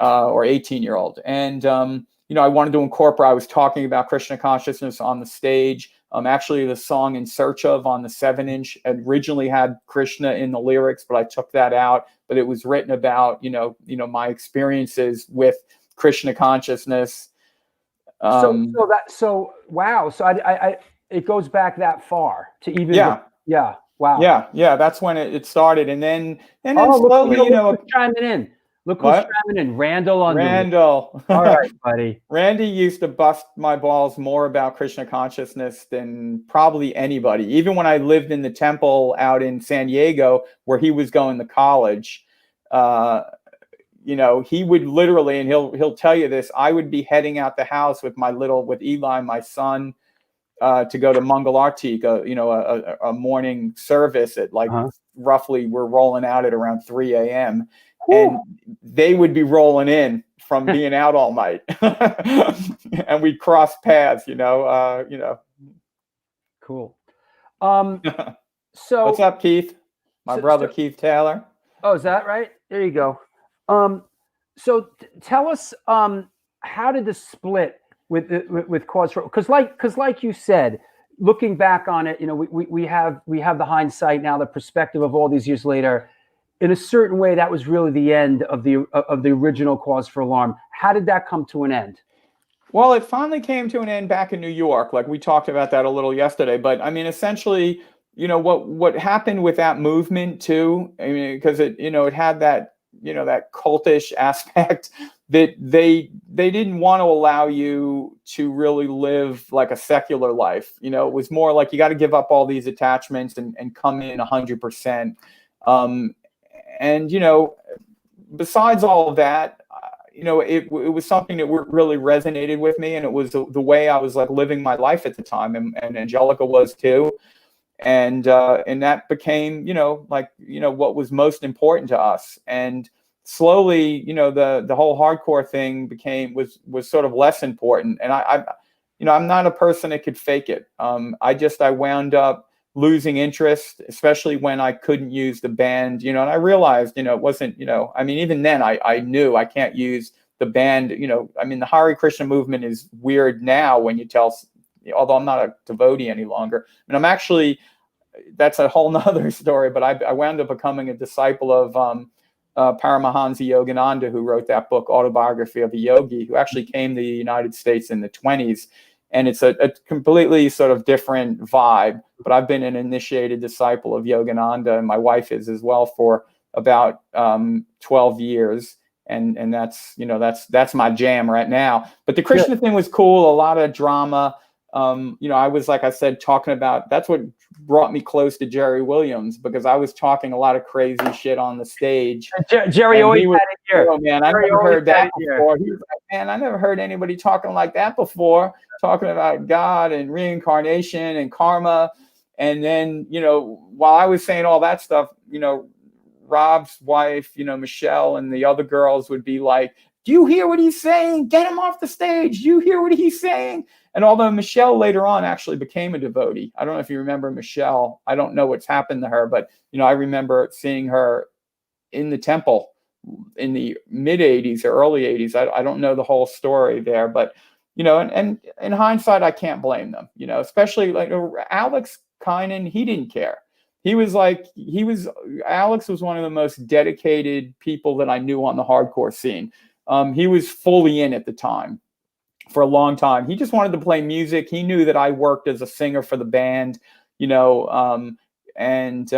E: or 18-year-old, and I wanted to incorporate. I was talking about Krishna consciousness on the stage. Actually, the song "In Search Of" on the 7-inch originally had Krishna in the lyrics, but I took that out. But it was written about, my experiences with Krishna consciousness.
A: Wow. So I it goes back that far to even. Wow.
E: Yeah. That's when it started, and then slowly,
A: chiming in. Look who's
E: What?
A: chiming in. Randall Underwood.
E: Randall.
A: All right, buddy.
E: Randy used to bust my balls more about Krishna consciousness than probably anybody. Even when I lived in the temple out in San Diego, where he was going to college, he would literally, and he'll tell you this, I would be heading out the house with Eli, my son, to go to Mangal Artik, a morning service at roughly, we're rolling out at around 3 a.m. And they would be rolling in from being out all night, and we'd cross paths,
A: Cool. So
E: what's up, Keith? My brother, Keith Taylor.
A: Oh, is that right? There you go. So tell us, how did the split with Cause for, because like you said, looking back on it, we have the hindsight now, the perspective of all these years later. In a certain way, that was really the end of the original Cause for Alarm. How did that come to an end?
E: Well, it finally came to an end back in New York. Like we talked about that a little yesterday. But I mean, essentially, what happened with that movement too. I mean, because it had that that cultish aspect that they didn't want to allow you to really live like a secular life. It was more like you got to give up all these attachments and come in 100%. And besides all of that, it was something that really resonated with me, and it was the way I was like living my life at the time, and Angelica was too, and that became what was most important to us. And slowly, the whole hardcore thing was sort of less important, and I'm not a person that could fake it. I wound up losing interest, especially when I couldn't use the band, and I realized, it wasn't, even then I knew I can't use the band, the Hare Krishna movement is weird now when you tell, although I'm not a devotee any longer. I'm actually, that's a whole nother story, but I wound up becoming a disciple of Paramahansa Yogananda, who wrote that book, Autobiography of a Yogi, who actually came to the United States in the 1920s. And it's a completely sort of different vibe. But I've been an initiated disciple of Yogananda, and my wife is as well, for about 12 years. And that's my jam right now. But the Krishna thing was cool, a lot of drama. I was, like I said, talking about, that's what brought me close to Jerry Williams, because I was talking a lot of crazy shit on the stage.
A: Jerry always had it here.
E: Oh man, I never heard that before. He was like, man, I never heard anybody talking like that before, talking about God and reincarnation and karma. And then, while I was saying all that stuff, Rob's wife, Michelle, and the other girls would be like, do you hear what he's saying? Get him off the stage. Do you hear what he's saying? And although Michelle later on actually became a devotee, I don't know if you remember Michelle. I don't know what's happened to her, but, I remember seeing her in the temple in the mid 80s or early 80s. I don't know the whole story there, but, and in hindsight, I can't blame them, especially like Alex Kynan, he didn't care. Alex was one of the most dedicated people that I knew on the hardcore scene. He was fully in at the time for a long time. He just wanted to play music. He knew that I worked as a singer for the band, and
A: singers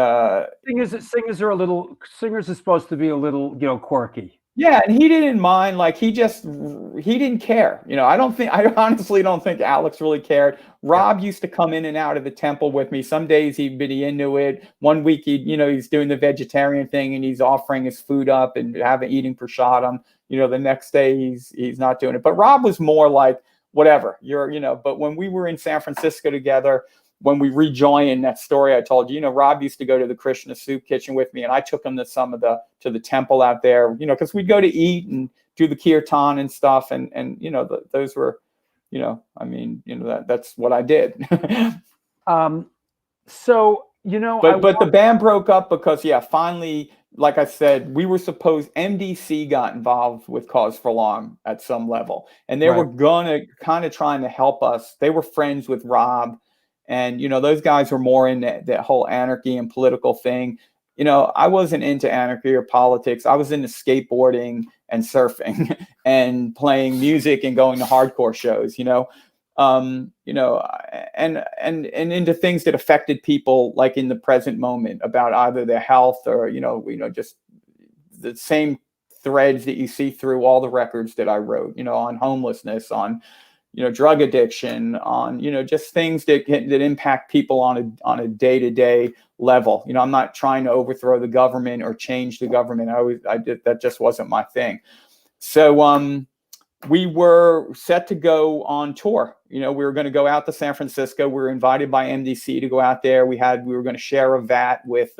A: are supposed to be a little, quirky.
E: Yeah, and he didn't mind. Like he didn't care. I honestly don't think Alex really cared. Rob used to come in and out of the temple with me. Some days he'd be into it. One week he's doing the vegetarian thing and he's offering his food up and eating prasadam. The next day he's not doing it. But Rob was more like, whatever, but when we were in San Francisco together, when we rejoined, that story I told you, Rob used to go to the Krishna Soup Kitchen with me, and I took him to to the temple out there, because we'd go to eat and do the kirtan and stuff. And those were, that's what I did.
A: So,
E: but the band broke up because, finally, like I said, MDC got involved with Cause for Alarm at some level, and they were trying to help us. They were friends with Rob, and, those guys were more in that whole anarchy and political thing. I wasn't into anarchy or politics. I was into skateboarding and surfing and playing music and going to hardcore shows, and into things that affected people, like in the present moment, about either their health or, just the same threads that you see through all the records that I wrote, on homelessness, on, drug addiction, on, just things that impact people on a day-to-day level. I'm not trying to overthrow the government or change the government. That just wasn't my thing. So, we were set to go on tour. We were going to go out to San Francisco. We were invited by MDC to go out there. We were going to share a vat with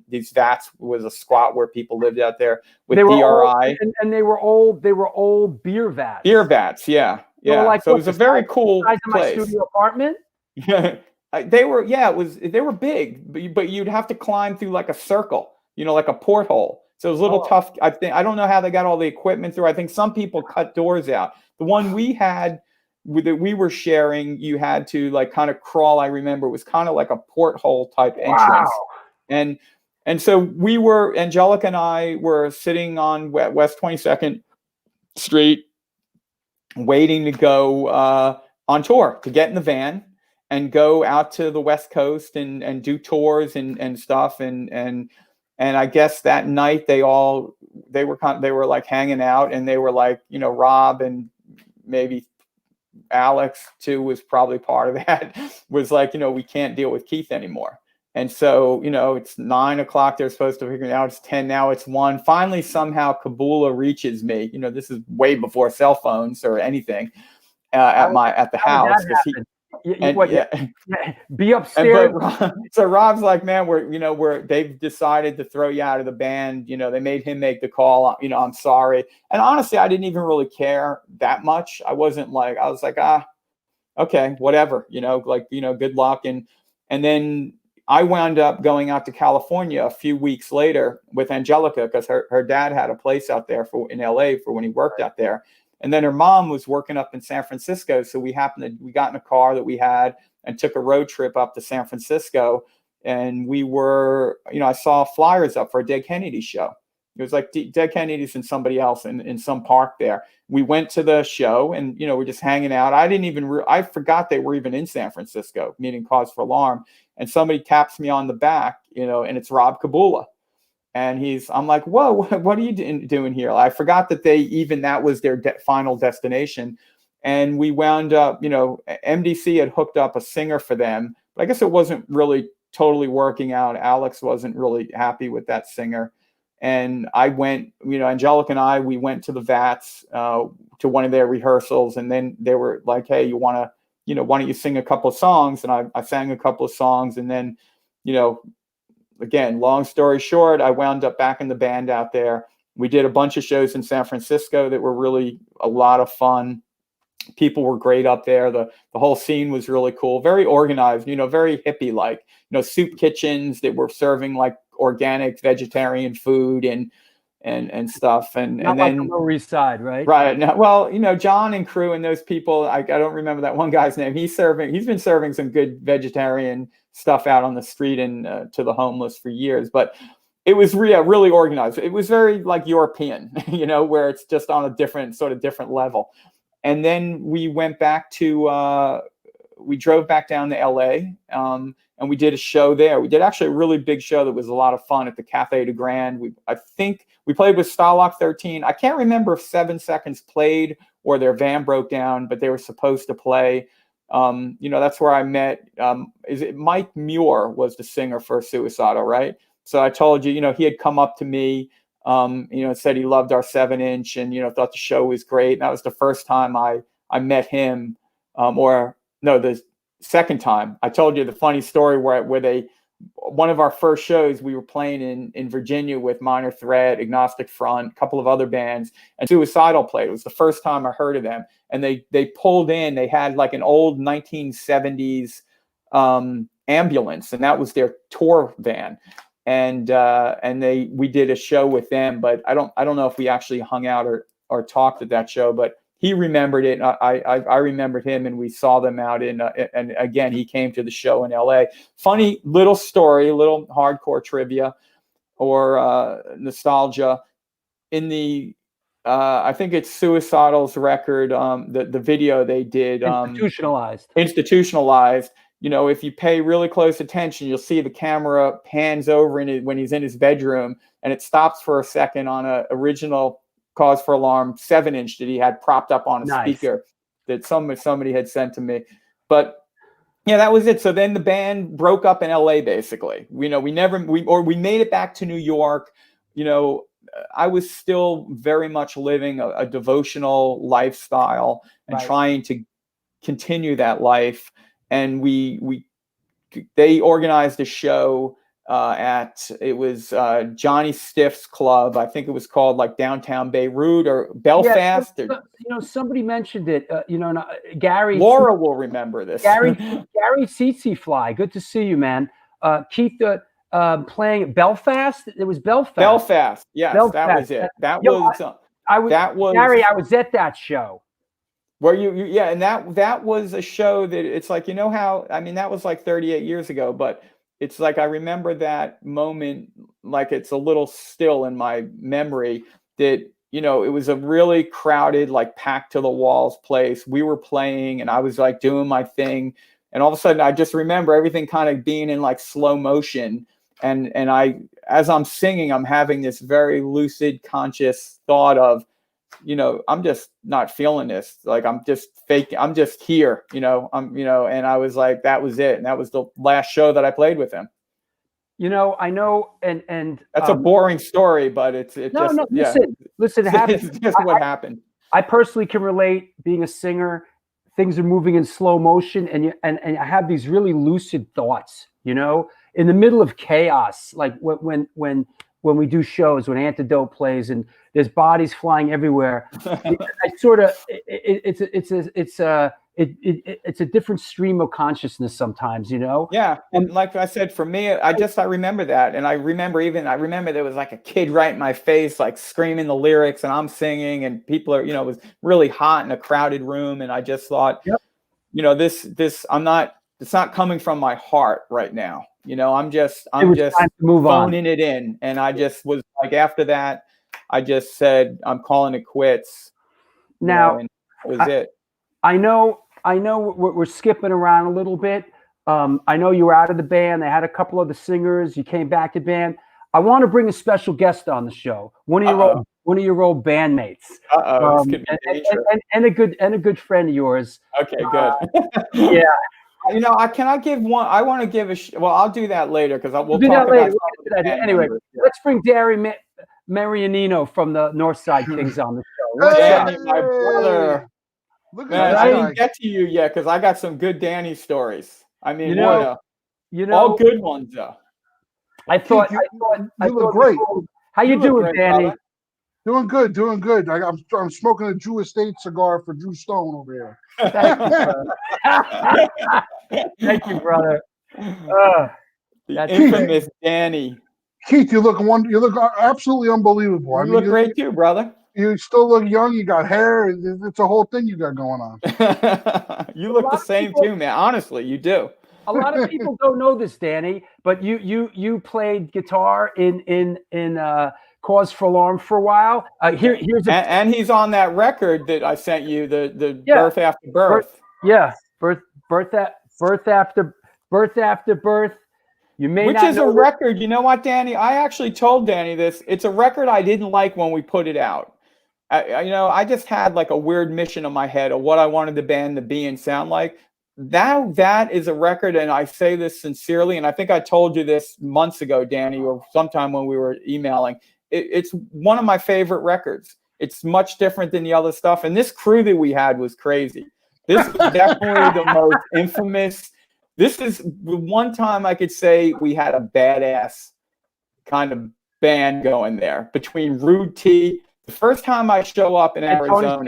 E: these vats was a squat where people lived out there with DRI.
A: And they were old beer vats.
E: Beer vats, yeah.
A: Like,
E: so it was a very cool
A: size of my
E: place.
A: studio apartment.
E: Yeah, they were big, but you'd have to climb through like a circle, like a porthole. So it was a little tough. I don't know how they got all the equipment through. I think some people cut doors out. The one we had that we were sharing, you had to like kind of crawl. I remember it was kind of like a porthole type entrance. And so Angelica and I were sitting on West 22nd Street, waiting to go on tour, to get in the van and go out to the West Coast and do tours and stuff. And I guess that night they were like hanging out, and they were like, Rob and maybe Alex too was probably part of that, was like, we can't deal with Keith anymore. And so, it's 9 o'clock. They're supposed to figure it out. It's 10 now. It's 1. Finally, somehow Kabula reaches me. This is way before cell phones or anything at the house.
A: Be upstairs.
E: So Rob's like, man, they've decided to throw you out of the band. They made him make the call. I'm sorry. And honestly, I didn't even really care that much. I was like, okay, whatever, good luck. And then I wound up going out to California a few weeks later with Angelica, because her dad had a place out there in LA for when he worked out there. And then her mom was working up in San Francisco. So we got in a car that we had and took a road trip up to San Francisco. And we were, I saw flyers up for a Dead Kennedy show. It was like Dead Kennedys and somebody else in some park there. We went to the show and, we're just hanging out. I forgot they were even in San Francisco, meaning Cause for Alarm. And somebody taps me on the back, and it's Rob Kabula. And I'm like, whoa, what are you doing here? I forgot that that was their final destination. And we wound up, MDC had hooked up a singer for them, but I guess it wasn't really totally working out. Alex wasn't really happy with that singer. And I went, Angelica and we went to the Vats to one of their rehearsals. And then they were like, hey, why don't you sing a couple of songs? And I sang a couple of songs. And then, again, long story short, I wound up back in the band out there. We did a bunch of shows in San Francisco that were really a lot of fun. People were great up there. The whole scene was really cool, very organized, very hippie-like, soup kitchens that were serving like organic vegetarian food and stuff. And
A: then
E: like
A: the Lower East Side, right?
E: Right. Now, well, John and crew and those people, I don't remember that one guy's name. He's been serving some good vegetarian stuff out on the street and to the homeless for years. But it was really organized. It was very like European, where it's just on a different level. And then we went back to, we drove back down to LA and we did a show there. We did actually a really big show that was a lot of fun at the Cafe de Grand. I think we played with Starlock 13. I can't remember if 7 Seconds played or their van broke down, but they were supposed to play. That's where I met, is it Mike Muir was the singer for Suicidal, right? So I told you, he had come up to me, said he loved our 7-inch and, thought the show was great. And that was the first time I met him, the second time. I told you the funny story where one of our first shows, we were playing in Virginia with Minor Threat, Agnostic Front, a couple of other bands, and Suicidal played. It was the first time I heard of them. And they pulled in, they had like an old 1970s ambulance, and that was their tour van. And we did a show with them, but I don't know if we actually hung out or talked at that show, but he remembered it. I remembered him, and we saw them out and again, he came to the show in LA. Funny little story, little hardcore trivia or nostalgia. In the, I think it's Suicidal's record, the video they did. Institutionalized. If you pay really close attention, you'll see the camera pans over when he's in his bedroom, and it stops for a second on a original Cause for Alarm 7-inch that he had propped up on a
A: Nice.
E: speaker that somebody had sent to me. But yeah, that was it. So then the band broke up in LA, basically. We made it back to New York. I was still very much living a devotional lifestyle and trying to continue that life. And they organized a show it was Johnny Stiff's club. I think it was called like Downtown Beirut or Belfast.
A: Yeah, somebody mentioned it. Gary.
E: Laura will remember this.
A: Gary Tsitsi Fly. Good to see you, man. Keith playing Belfast. It was Belfast.
E: Belfast. Yes, Belfast. That was it. That was
A: Gary. I was at that show.
E: Where yeah, and that was a show that it's like, how, I mean, that was like 38 years ago, but it's like I remember that moment like it's a little still in my memory that, it was a really crowded, like packed to the walls place. We were playing and I was like doing my thing. And all of a sudden I just remember everything kind of being in like slow motion. And as I'm singing, I'm having this very lucid, conscious thought of, I'm just not feeling this. Like, I'm just fake. I'm just here, and I was like, that was it. And that was the last show that I played with him.
A: I know. And
E: that's a boring story, but listen,
A: it's
E: just what happened.
A: I personally can relate. Being a singer, things are moving in slow motion and I have these really lucid thoughts, in the middle of chaos, like when we do shows, when Antidote plays and there's bodies flying everywhere. It's a different stream of consciousness sometimes,
E: Yeah. And like I said, for me, I remember that. And I remember there was like a kid right in my face, like screaming the lyrics and I'm singing and people are, it was really hot in a crowded room. And I just thought, it's not coming from my heart right now. I'm just phoning it in. And I just was like, after that, I just said, I'm calling it quits.
A: Now,
E: and that was it.
A: I know we're skipping around a little bit. I know you were out of the band. They had a couple of the singers. You came back to band. I want to bring a special guest on the show. One of your old bandmates.
E: This could be dangerous.
A: And a good friend of yours.
E: Okay, good.
A: Yeah.
E: Can I give one? I want to give well, I'll do that later because we'll
A: do
E: talk
A: that later.
E: about
A: Anyway, let's bring Darry Marianino from the Northside Kings on the show.
E: Danny, my brother.
F: Look
E: Man, I didn't get to you yet because I got some good Danny stories. I mean, all good ones though.
F: I thought you look great.
A: How you doing, Danny?
F: Brother. Doing good. I'm smoking a Drew Estate cigar for Drew Stone over here.
A: Thank you, brother.
E: The infamous Danny.
F: Keith, you look absolutely unbelievable.
E: You look great too, brother.
F: You still look young. You got hair. It's a whole thing you got going on.
E: You look the same too, man. Honestly, you do.
A: A lot of people don't know this, Danny, but you played guitar in Cause for Alarm for a while.
E: And he's on that record that I sent you, the Birth After Birth.
A: Birth After Birth.
E: Which is a record. You know what, Danny? I actually told Danny this. It's a record I didn't like when we put it out. I just had like a weird mission in my head of what I wanted the band to be and sound like. That is a record, and I say this sincerely, and I think I told you this months ago, Danny, or sometime when we were emailing. It's one of my favorite records. It's much different than the other stuff, and this crew that we had was crazy. This is definitely the most infamous. This is the one time I could say we had a badass kind of band going there between Rude T. The first time I show up in Arizona.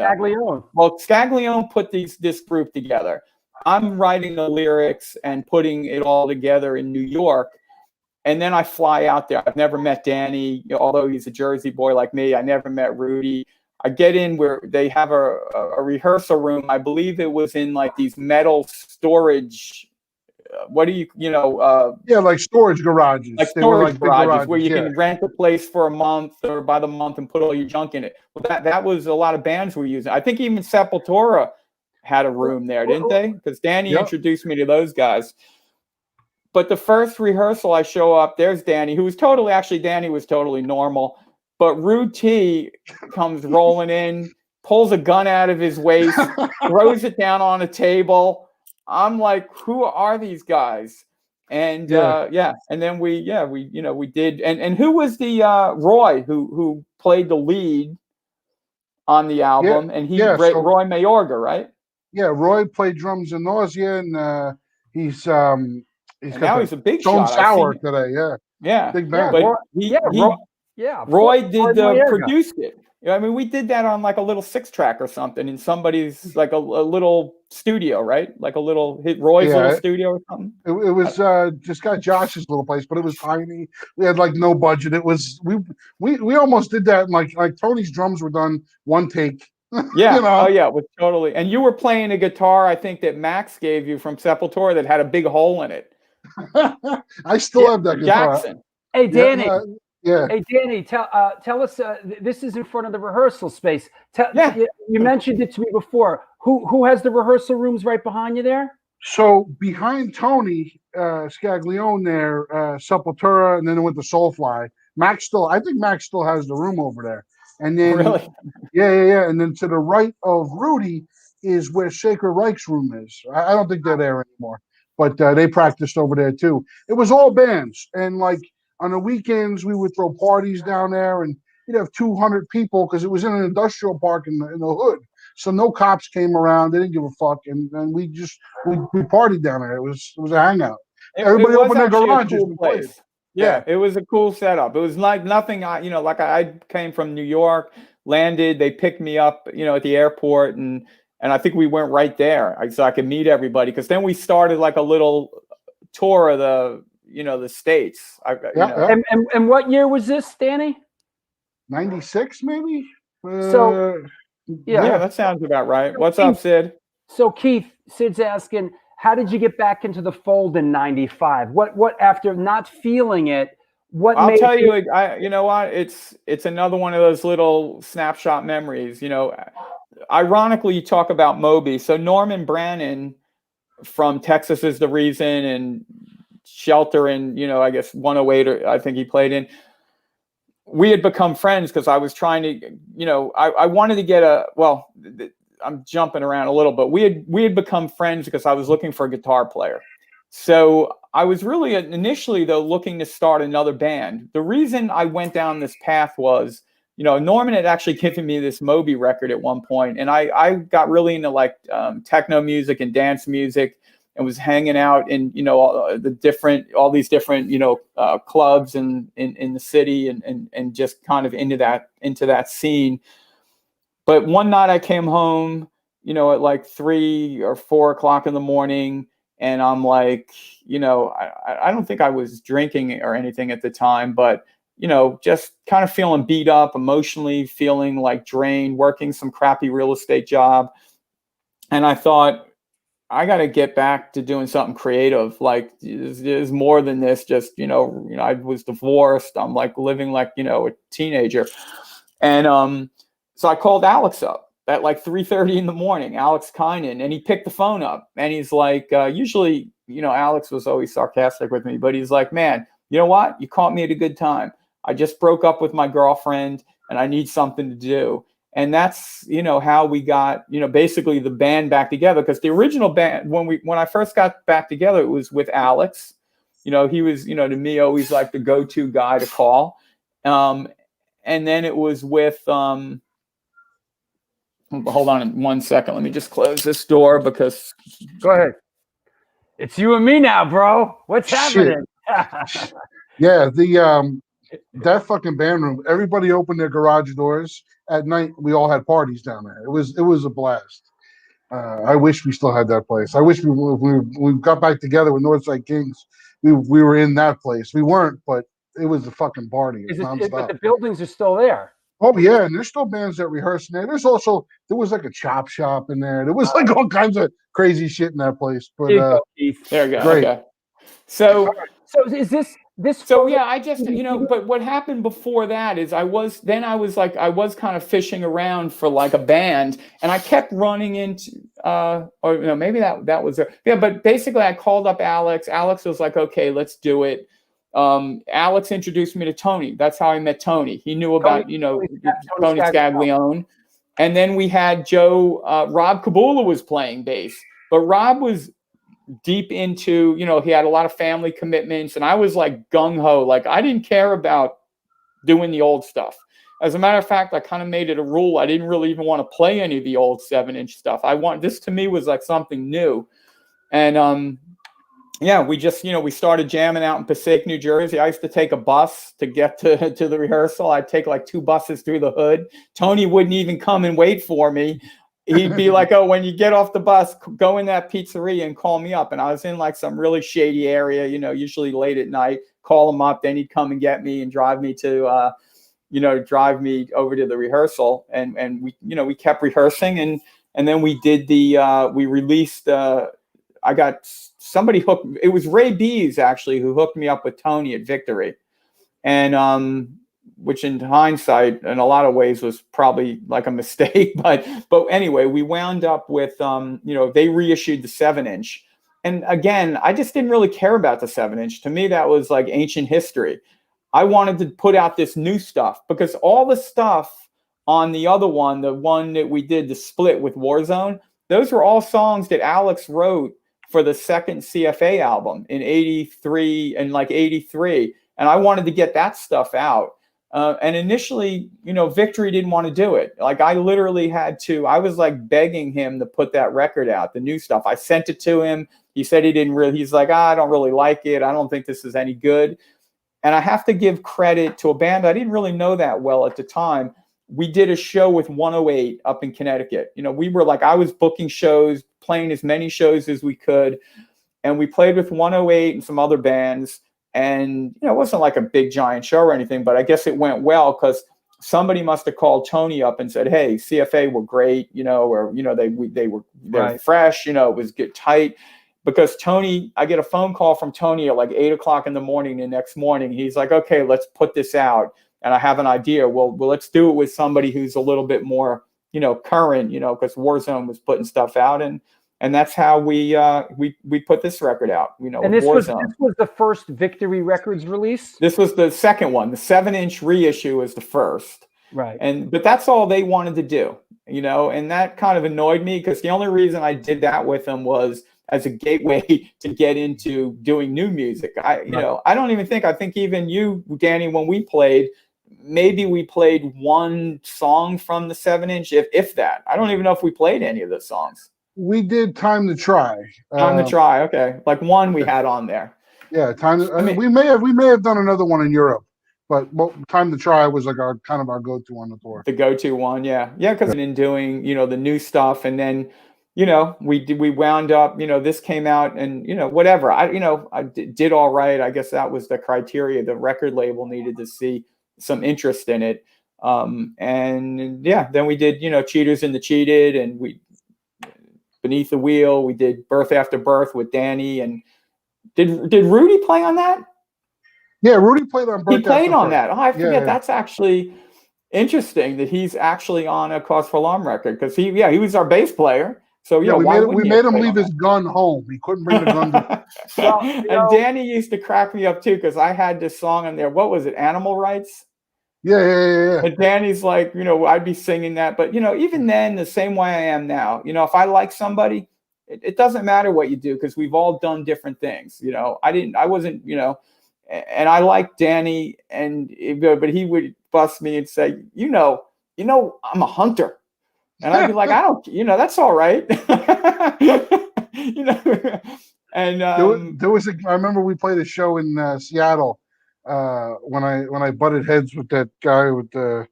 E: Scaglione put this group together. I'm writing the lyrics and putting it all together in New York. And then I fly out there. I've never met Danny, although he's a Jersey boy like me. I never met Rudy. I get in where they have a rehearsal room. I believe it was in like these metal storage.
F: Like storage garages.
E: Like storage garages where you can rent a place for a month or by the month and put all your junk in it. Well, that was a lot of bands were using. I think even Sepultura had a room there, didn't they? Because Danny introduced me to those guys. But the first rehearsal I show up, there's Danny, Danny was totally normal. But Rude T comes rolling in, pulls a gun out of his waist, throws it down on a table. I'm like, who are these guys? And and then we did. And who was the Roy who played the lead on the album? And Roy Mayorga, right?
F: Yeah, Roy played drums in Nausea, and he's got
E: he's a big
F: Stone
E: shot.
F: Sour today. Yeah, big band.
E: Roy produced it. I mean, we did that on like a little 6-track or something in somebody's like a little studio, right? Like a little Roy's little studio or something.
F: It was just got Josh's little place, but it was tiny. We had like no budget. It was we almost did that. Like Tony's drums were done one take.
E: Yeah.
F: You know?
E: Oh yeah, it was totally. And you were playing a guitar, I think that Max gave you from Sepultura that had a big hole in it.
F: I still have that guitar.
E: Jackson.
A: Hey, Danny.
F: Yeah.
A: Hey, Danny, tell us. This is in front of the rehearsal space. You mentioned it to me before. Who has the rehearsal rooms right behind you there?
F: So behind Tony Scaglione there, Sepultura, and then it went to Soulfly. I think Max still has the room over there. And then
E: really?
F: Yeah. And then to the right of Rudy is where Sacred Reich's room is. I don't think they're there anymore, but they practiced over there too. It was all bands, and like on the weekends we would throw parties down there, and you'd have 200 people because it was in an industrial park in the hood. So no cops came around; they didn't give a fuck, and we partied down there. It was a hangout. Everybody opened their garages and played.
E: Yeah, it was a cool setup. It was like nothing. I came from New York, landed. They picked me up, at the airport, and I think we went right there, so I could meet everybody. Because then we started like a little tour of the States.
A: And what year was this, Danny?
F: 96, maybe.
E: Yeah, that sounds about right. What's up, Sid?
A: So Keith, Sid's asking, how did you get back into the fold in '95? What after not feeling it?
E: I'll tell you. You know what? It's another one of those little snapshot memories. Ironically, you talk about Moby. So Norman Brannon from Texas Is the Reason and Shelter and I guess 108 or I think he played in. We had become friends because I was trying to, I wanted to get I'm jumping around a little, but we had become friends because I was looking for a guitar player. So I was really initially though looking to start another band. The reason I went down this path was, Norman had actually given me this Moby record at one point, and I got really into like techno music and dance music, and was hanging out in all these different clubs in the city and just kind of into that scene. But one night I came home, at like 3 or 4 o'clock in the morning, and I'm like, I don't think I was drinking or anything at the time, but just kind of feeling beat up, emotionally feeling like drained, working some crappy real estate job, and I thought, I got to get back to doing something creative. Like there's more than this. Just, I was divorced. I'm like living like, a teenager. And so I called Alex up at like 3:30 in the morning, Alex Kynan, and he picked the phone up and he's like, usually, Alex was always sarcastic with me, but he's like, man, you know what? You caught me at a good time. I just broke up with my girlfriend and I need something to do. And that's, how we got, basically the band back together. Because the original band, when I first got back together, it was with Alex. He was, to me, always like the go-to guy to call. And then it was with, hold on 1 second. Let me just close this door because.
A: Go ahead. It's you and me now, bro. What's happening?
F: Yeah, that fucking band room, everybody opened their garage doors at night. We all had parties down there. It was a blast. I wish we still had that place. I wish we got back together with Northside Kings. We were in that place. We weren't, but it was a fucking party.
A: But the buildings are still there.
F: Oh yeah, and there's still bands that rehearse in there. There was like a chop shop in there. There was like all kinds of crazy shit in that place. But
E: there you go.
F: Great.
E: Okay. So
A: is this?
E: So yeah, I just but what happened before that is I was kind of fishing around for like a band, and I kept running into maybe that was there. Yeah, but basically I called up Alex. Alex was like, okay, let's do it. Alex introduced me to Tony. That's how I met Tony. He knew about, Tony Scaglione. And then we had Joe, Rob Kabula was playing bass, but Rob was deep into, he had a lot of family commitments, and I was like gung-ho. Like, I didn't care about doing the old stuff. As a matter of fact, I kind of made it a rule. I didn't really even want to play any of the old 7-inch stuff. This to me was like something new. And we just, we started jamming out in Passaic, New Jersey. I used to take a bus to get to the rehearsal. I'd take like 2 buses through the hood. Tony wouldn't even come and wait for me. He'd be like, oh, when you get off the bus, go in that pizzeria and call me up. And I was in like some really shady area, usually late at night, call him up. Then he'd come and get me and drive me over to the rehearsal. And we kept rehearsing. And then we did we released, I got somebody hooked. It was Ray Bees actually who hooked me up with Tony at Victory. And, which in hindsight, in a lot of ways, was probably like a mistake. But anyway, we wound up with, they reissued the 7-inch. And again, I just didn't really care about the 7-inch. To me, that was like ancient history. I wanted to put out this new stuff because all the stuff on the other one, the one that we did, the split with Warzone, those were all songs that Alex wrote for the second CFA album in 83 and like 83. And I wanted to get that stuff out. And initially, Victory didn't want to do it. Like, I literally I was like begging him to put that record out, the new stuff. I sent it to him. He said he's like, I don't really like it. I don't think this is any good. And I have to give credit to a band I didn't really know that well at the time. We did a show with 108 up in Connecticut. We were like, I was booking shows, playing as many shows as we could. And we played with 108 and some other bands. And, it wasn't like a big giant show or anything, but I guess it went well because somebody must have called Tony up and said, hey, CFA were great, or, they were right. Fresh, it was good, tight. Because Tony, I get a phone call from Tony at like 8 o'clock in the morning the next morning. He's like, okay, let's put this out. And I have an idea. Well, let's do it with somebody who's a little bit more, current, because Warzone was putting stuff out. And that's how we put this record out.
A: And this was the first Victory Records release?
E: This was the second one. The 7-inch reissue was the first.
A: Right.
E: But that's all they wanted to do, and that kind of annoyed me because the only reason I did that with them was as a gateway to get into doing new music. I think even you, Danny, when we played, maybe we played one song from the 7-inch, if that. I don't even know if we played any of the songs.
F: We did Time to Try.
E: Time to Try, okay. Like one we had on there.
F: Yeah, we may have done another one in Europe, but Time to Try was like our go-to on the tour.
E: The go-to one, yeah. Yeah, because in doing, the new stuff, and then, we wound up, this came out and, whatever. I did all right. I guess that was the criteria. The record label needed to see some interest in it. And yeah, then we did, Cheaters and the Cheated, and Beneath the Wheel. We did Birth After Birth with Danny. And did Rudy play on that?
F: Yeah, Rudy played on Birth After Birth.
E: He played on that. Oh, I forget. Yeah. That's actually interesting that he's actually on a Cause for Alarm record because he was our bass player. So
F: yeah, we made him leave his gun home. He couldn't bring the gun.
E: And Danny used to crack me up too because I had this song on there. What was it? Animal Rights.
F: Yeah.
E: And Danny's like, I'd be singing that, but even then, the same way I am now. If I like somebody, it doesn't matter what you do because we've all done different things. I wasn't, and I like Danny, but he would bust me and say, I'm a hunter. And I'd be like, I don't, that's all right. And
F: there was I remember we played a show in Seattle when I butted heads with that guy with the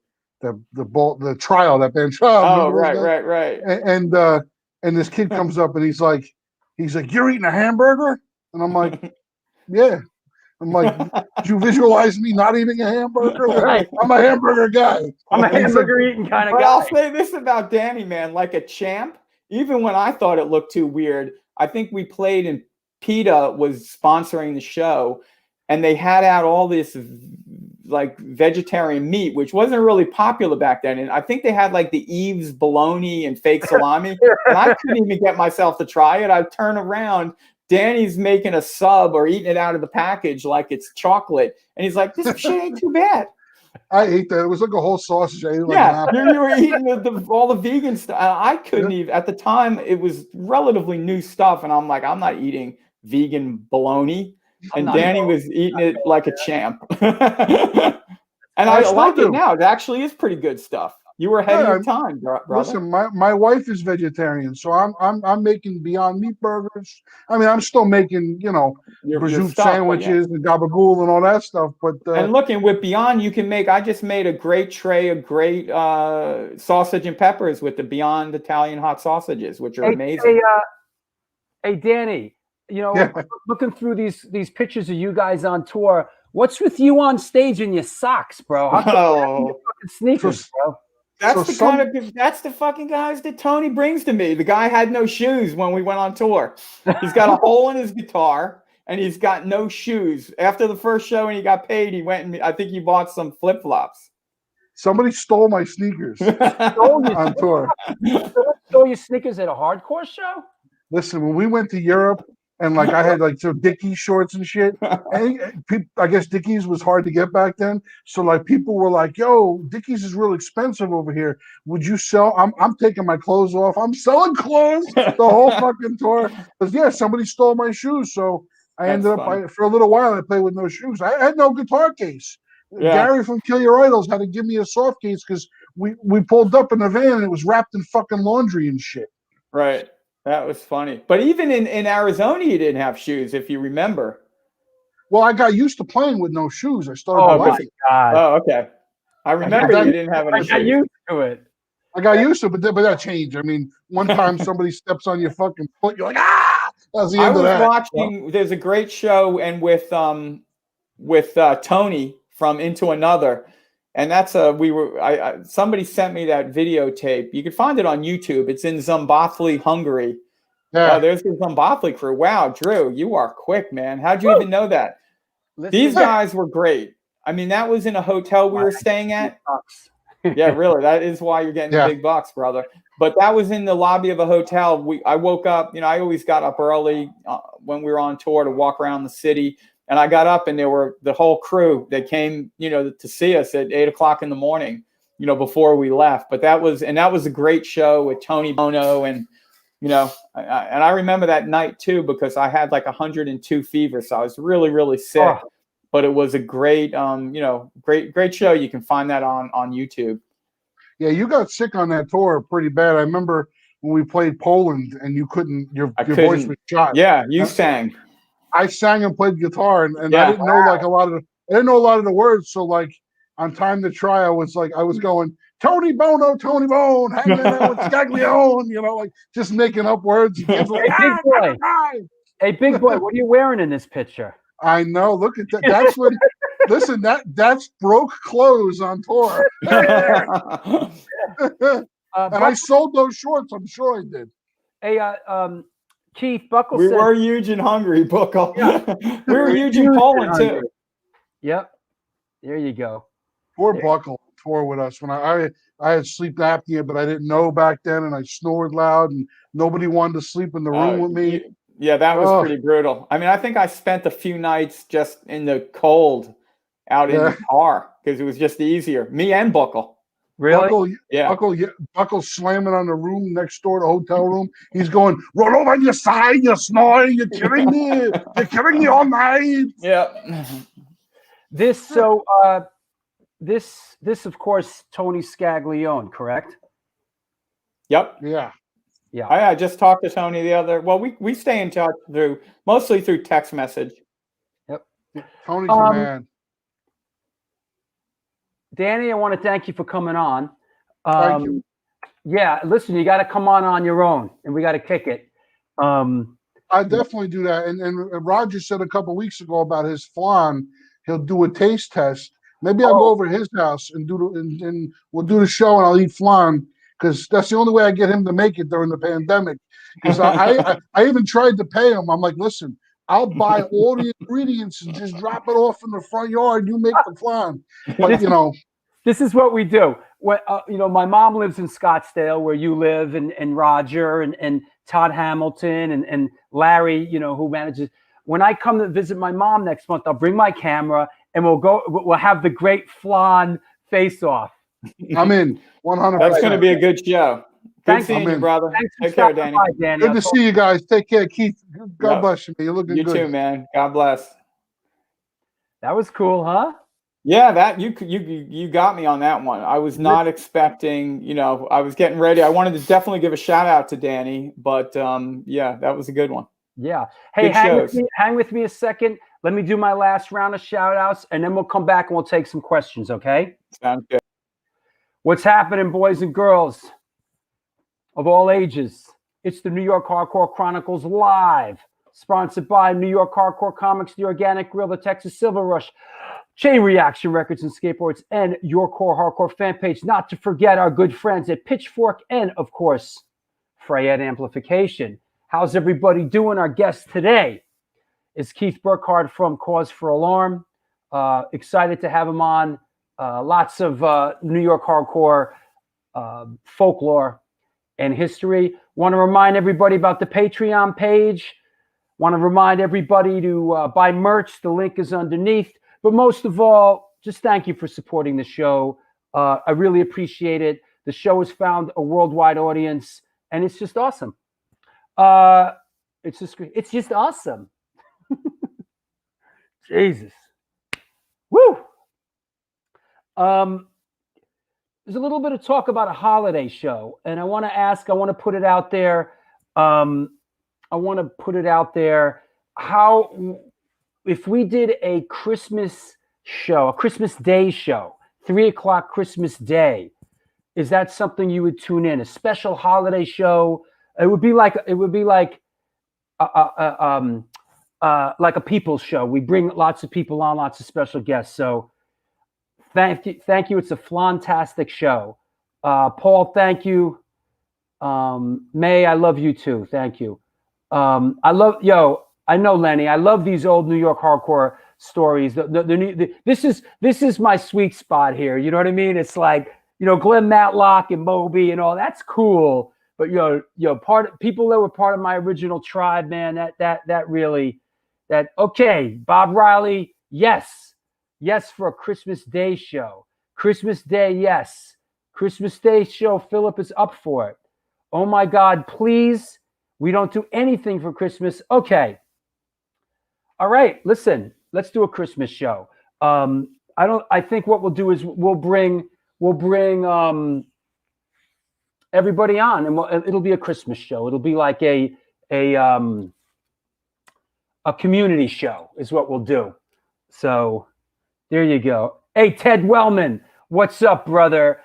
F: trial, that band Trial.
E: Oh, right.
F: And this kid comes up and he's like, you're eating a hamburger? And I'm like, yeah. I'm like, did you visualize me not eating a hamburger?
A: Right.
F: I'm a hamburger guy.
A: I'm a hamburger eating kind of guy.
E: But I'll say this about Danny, man, like a champ, even when I thought it looked too weird, I think we played and PETA was sponsoring the show and they had out all this like vegetarian meat, which wasn't really popular back then. And I think they had like the Eve's bologna and fake salami. And I couldn't even get myself to try it. I'd turn around, Danny's making a sub or eating it out of the package like it's chocolate, and he's like, "This shit ain't too bad."
F: I ate that. It was like a whole sausage. I ate like
E: Yeah,
F: an apple.
E: you were eating all the vegan stuff. I couldn't even at the time. It was relatively new stuff, and I'm like, I'm not eating vegan bologna. And Danny was eating it like a champ. And I like it now. It actually is pretty good stuff. You were ahead of your time, brother.
F: Listen, my wife is vegetarian, so I'm making Beyond Meat burgers. I mean, I'm still making, you know, prosciutto sandwiches and gabagool and all that stuff. But
E: and looking with Beyond, you can make. I just made a great tray of great sausage and peppers with the Beyond Italian hot sausages, which are amazing.
A: Hey, Danny, you know, looking through these pictures of you guys on tour, what's with you on stage in your socks, bro? How come your fucking sneakers, bro?
E: That's that's the fucking guys that Tony brings to me. The guy had no shoes when we went on tour. He's got a hole in his guitar and he's got no shoes. After the first show and he got paid, he went and I think he bought some flip-flops.
F: Somebody stole my sneakers on tour.
A: Stole your sneakers at a hardcore show?
F: Listen, when we went to Europe and like I had like some Dickies shorts and shit, and I guess Dickies was hard to get back then. So like people were like, "Yo, Dickies is real expensive over here. Would you sell?" I'm taking my clothes off. I'm selling clothes the whole fucking tour. But yeah, somebody stole my shoes, so I ended up for a little while I played with no shoes. I had no guitar case. Yeah. Gary from Kill Your Idols had to give me a soft case because we pulled up in the van and it was wrapped in fucking laundry and shit.
E: Right. That was funny. But even in Arizona, you didn't have shoes, if you remember.
F: Well, I got used to playing with no shoes. I started
A: my God.
E: Oh, okay. I remember you didn't have any shoes.
A: I got used to it.
F: I got used to it, but that changed. I mean, one time somebody steps on your fucking foot, you're like, ah! That's the end of that.
E: I was watching, there's a great show, and with Tony from Into Another. And that's somebody sent me that videotape. You can find it on YouTube. It's in Szombathely, Hungary. Yeah, there's the Szombathely crew. Wow, Drew, you are quick, man. How'd you even know that? These guys were great. I mean, that was in a hotel we were staying at. Yeah, really. That is why you're getting the big bucks, brother. But that was in the lobby of a hotel. I woke up. You know, I always got up early when we were on tour to walk around the city. And I got up and there were the whole crew that came, you know, to see us at 8 o'clock in the morning, you know, before we left. But that was a great show with Tony Bono. And, you know, I remember that night too, because I had like 102 fever. So I was really, really sick, but it was a great, you know, great show. You can find that on YouTube.
F: Yeah. You got sick on that tour pretty bad. I remember when we played Poland and you couldn't, your voice was shot.
E: Yeah. You sang.
F: I sang and played guitar, and I didn't know like a lot of the words. So like on Time to Try, I was going Tony Bono, Tony Bone, hanging out with Scaglione, you know, like just making up words.
A: Hey, big boy. Hey, big boy, what are you wearing in this picture?
F: I know. Look at that. That's when. Listen, that's broke clothes on tour. And I sold those shorts. I'm sure I did.
A: Hey, Keith Buckle.
E: We were huge in Hungary, Buckle. Yeah. We were huge in Poland too.
A: Yep. There you go.
F: Poor Buckle toured with us when I had sleep apnea, but I didn't know back then, and I snored loud, and nobody wanted to sleep in the room with me.
E: Yeah, that was pretty brutal. I mean, I think I spent a few nights just in the cold out in the car because it was just easier. Me and Buckle.
A: Really?
F: Buckle slamming on the room next door, the hotel room. He's going, roll over on your side, you're snoring, you're killing me. You're killing me all night.
E: Yeah.
A: This, of course, Tony Scaglione, correct?
E: Yep.
F: Yeah.
A: Yeah.
E: I just talked to Tony we stay in touch mostly through text message.
A: Yep.
F: Tony's a man.
A: Danny, I want to thank you for coming on.
F: Thank you.
A: Yeah, listen, you got to come on your own, and we got to kick it.
F: I definitely do that. And Roger said a couple of weeks ago about his flan, he'll do a taste test. Maybe I'll go over to his house and we'll do the show, and I'll eat flan because that's the only way I get him to make it during the pandemic. Because I even tried to pay him. I'm like, listen, I'll buy all the ingredients and just drop it off in the front yard. You make the flan. But, you know.
A: This is what we do. my mom lives in Scottsdale where you live, and Roger and Todd Hamilton and Larry, who manages. When I come to visit my mom next month, I'll bring my camera and we'll have the great flan face off.
F: I'm in 100%.
E: That's going to be a good show. Good
A: Thanks,
E: seeing you,
F: in.
E: brother.
A: Thanks for
E: Take care,
A: stopping
E: Danny.
A: by, Danny.
F: Good to see you guys. Take care, Keith. God
E: Yep.
F: bless you, man. You're looking
E: You
F: good.
E: too, man. God bless.
A: That was cool, huh?
E: Yeah, that you got me on that one. I was not expecting, I was getting ready. I wanted to definitely give a shout out to Danny, but yeah, that was a good one.
A: Yeah. Hey, hang with me a second. Let me do my last round of shout outs, and then we'll come back and we'll take some questions, okay?
E: Sounds good.
A: What's happening, boys and girls of all ages? It's the New York Hardcore Chronicles live, sponsored by New York Hardcore Comics, The Organic Grill, the Texas Silver Rush, Chain Reaction Records and Skateboards, and Your Core Hardcore fan page. Not to forget our good friends at Pitchfork and, of course, Freyette Amplification. How's everybody doing? Our guest today is Keith Burkhardt from Cause for Alarm. Excited to have him on. Lots of New York hardcore folklore and history. Want to remind everybody about the Patreon page. Want to remind everybody to buy merch. The link is underneath. But most of all, just thank you for supporting the show. I really appreciate it. The show has found a worldwide audience, and it's just awesome. It's just awesome. Jesus. Woo! There's a little bit of talk about a holiday show, and I want to put it out there. How, if we did a Christmas show, a Christmas Day show, 3:00 Christmas Day, is that something you would tune in? A special holiday show? It would be like a people's show. We bring lots of people on, lots of special guests. So thank you. It's a flantastic show. Paul, thank you. May, I love you too. Thank you. I know Lenny. I love these old New York hardcore stories. This is my sweet spot here. You know what I mean? It's like, Glenn Matlock and Moby and all. That's cool. But people that were part of my original tribe, man, okay, Bob Riley, yes for a Christmas Day show. Christmas Day, yes. Christmas Day show, Philip is up for it. Oh my God, please, we don't do anything for Christmas. Okay. All right, listen, let's do a Christmas show. I think what we'll do is we'll bring everybody on, and it'll be a Christmas show. It'll be like a community show is what we'll do. So there you go. Hey, Ted Wellman, what's up, brother?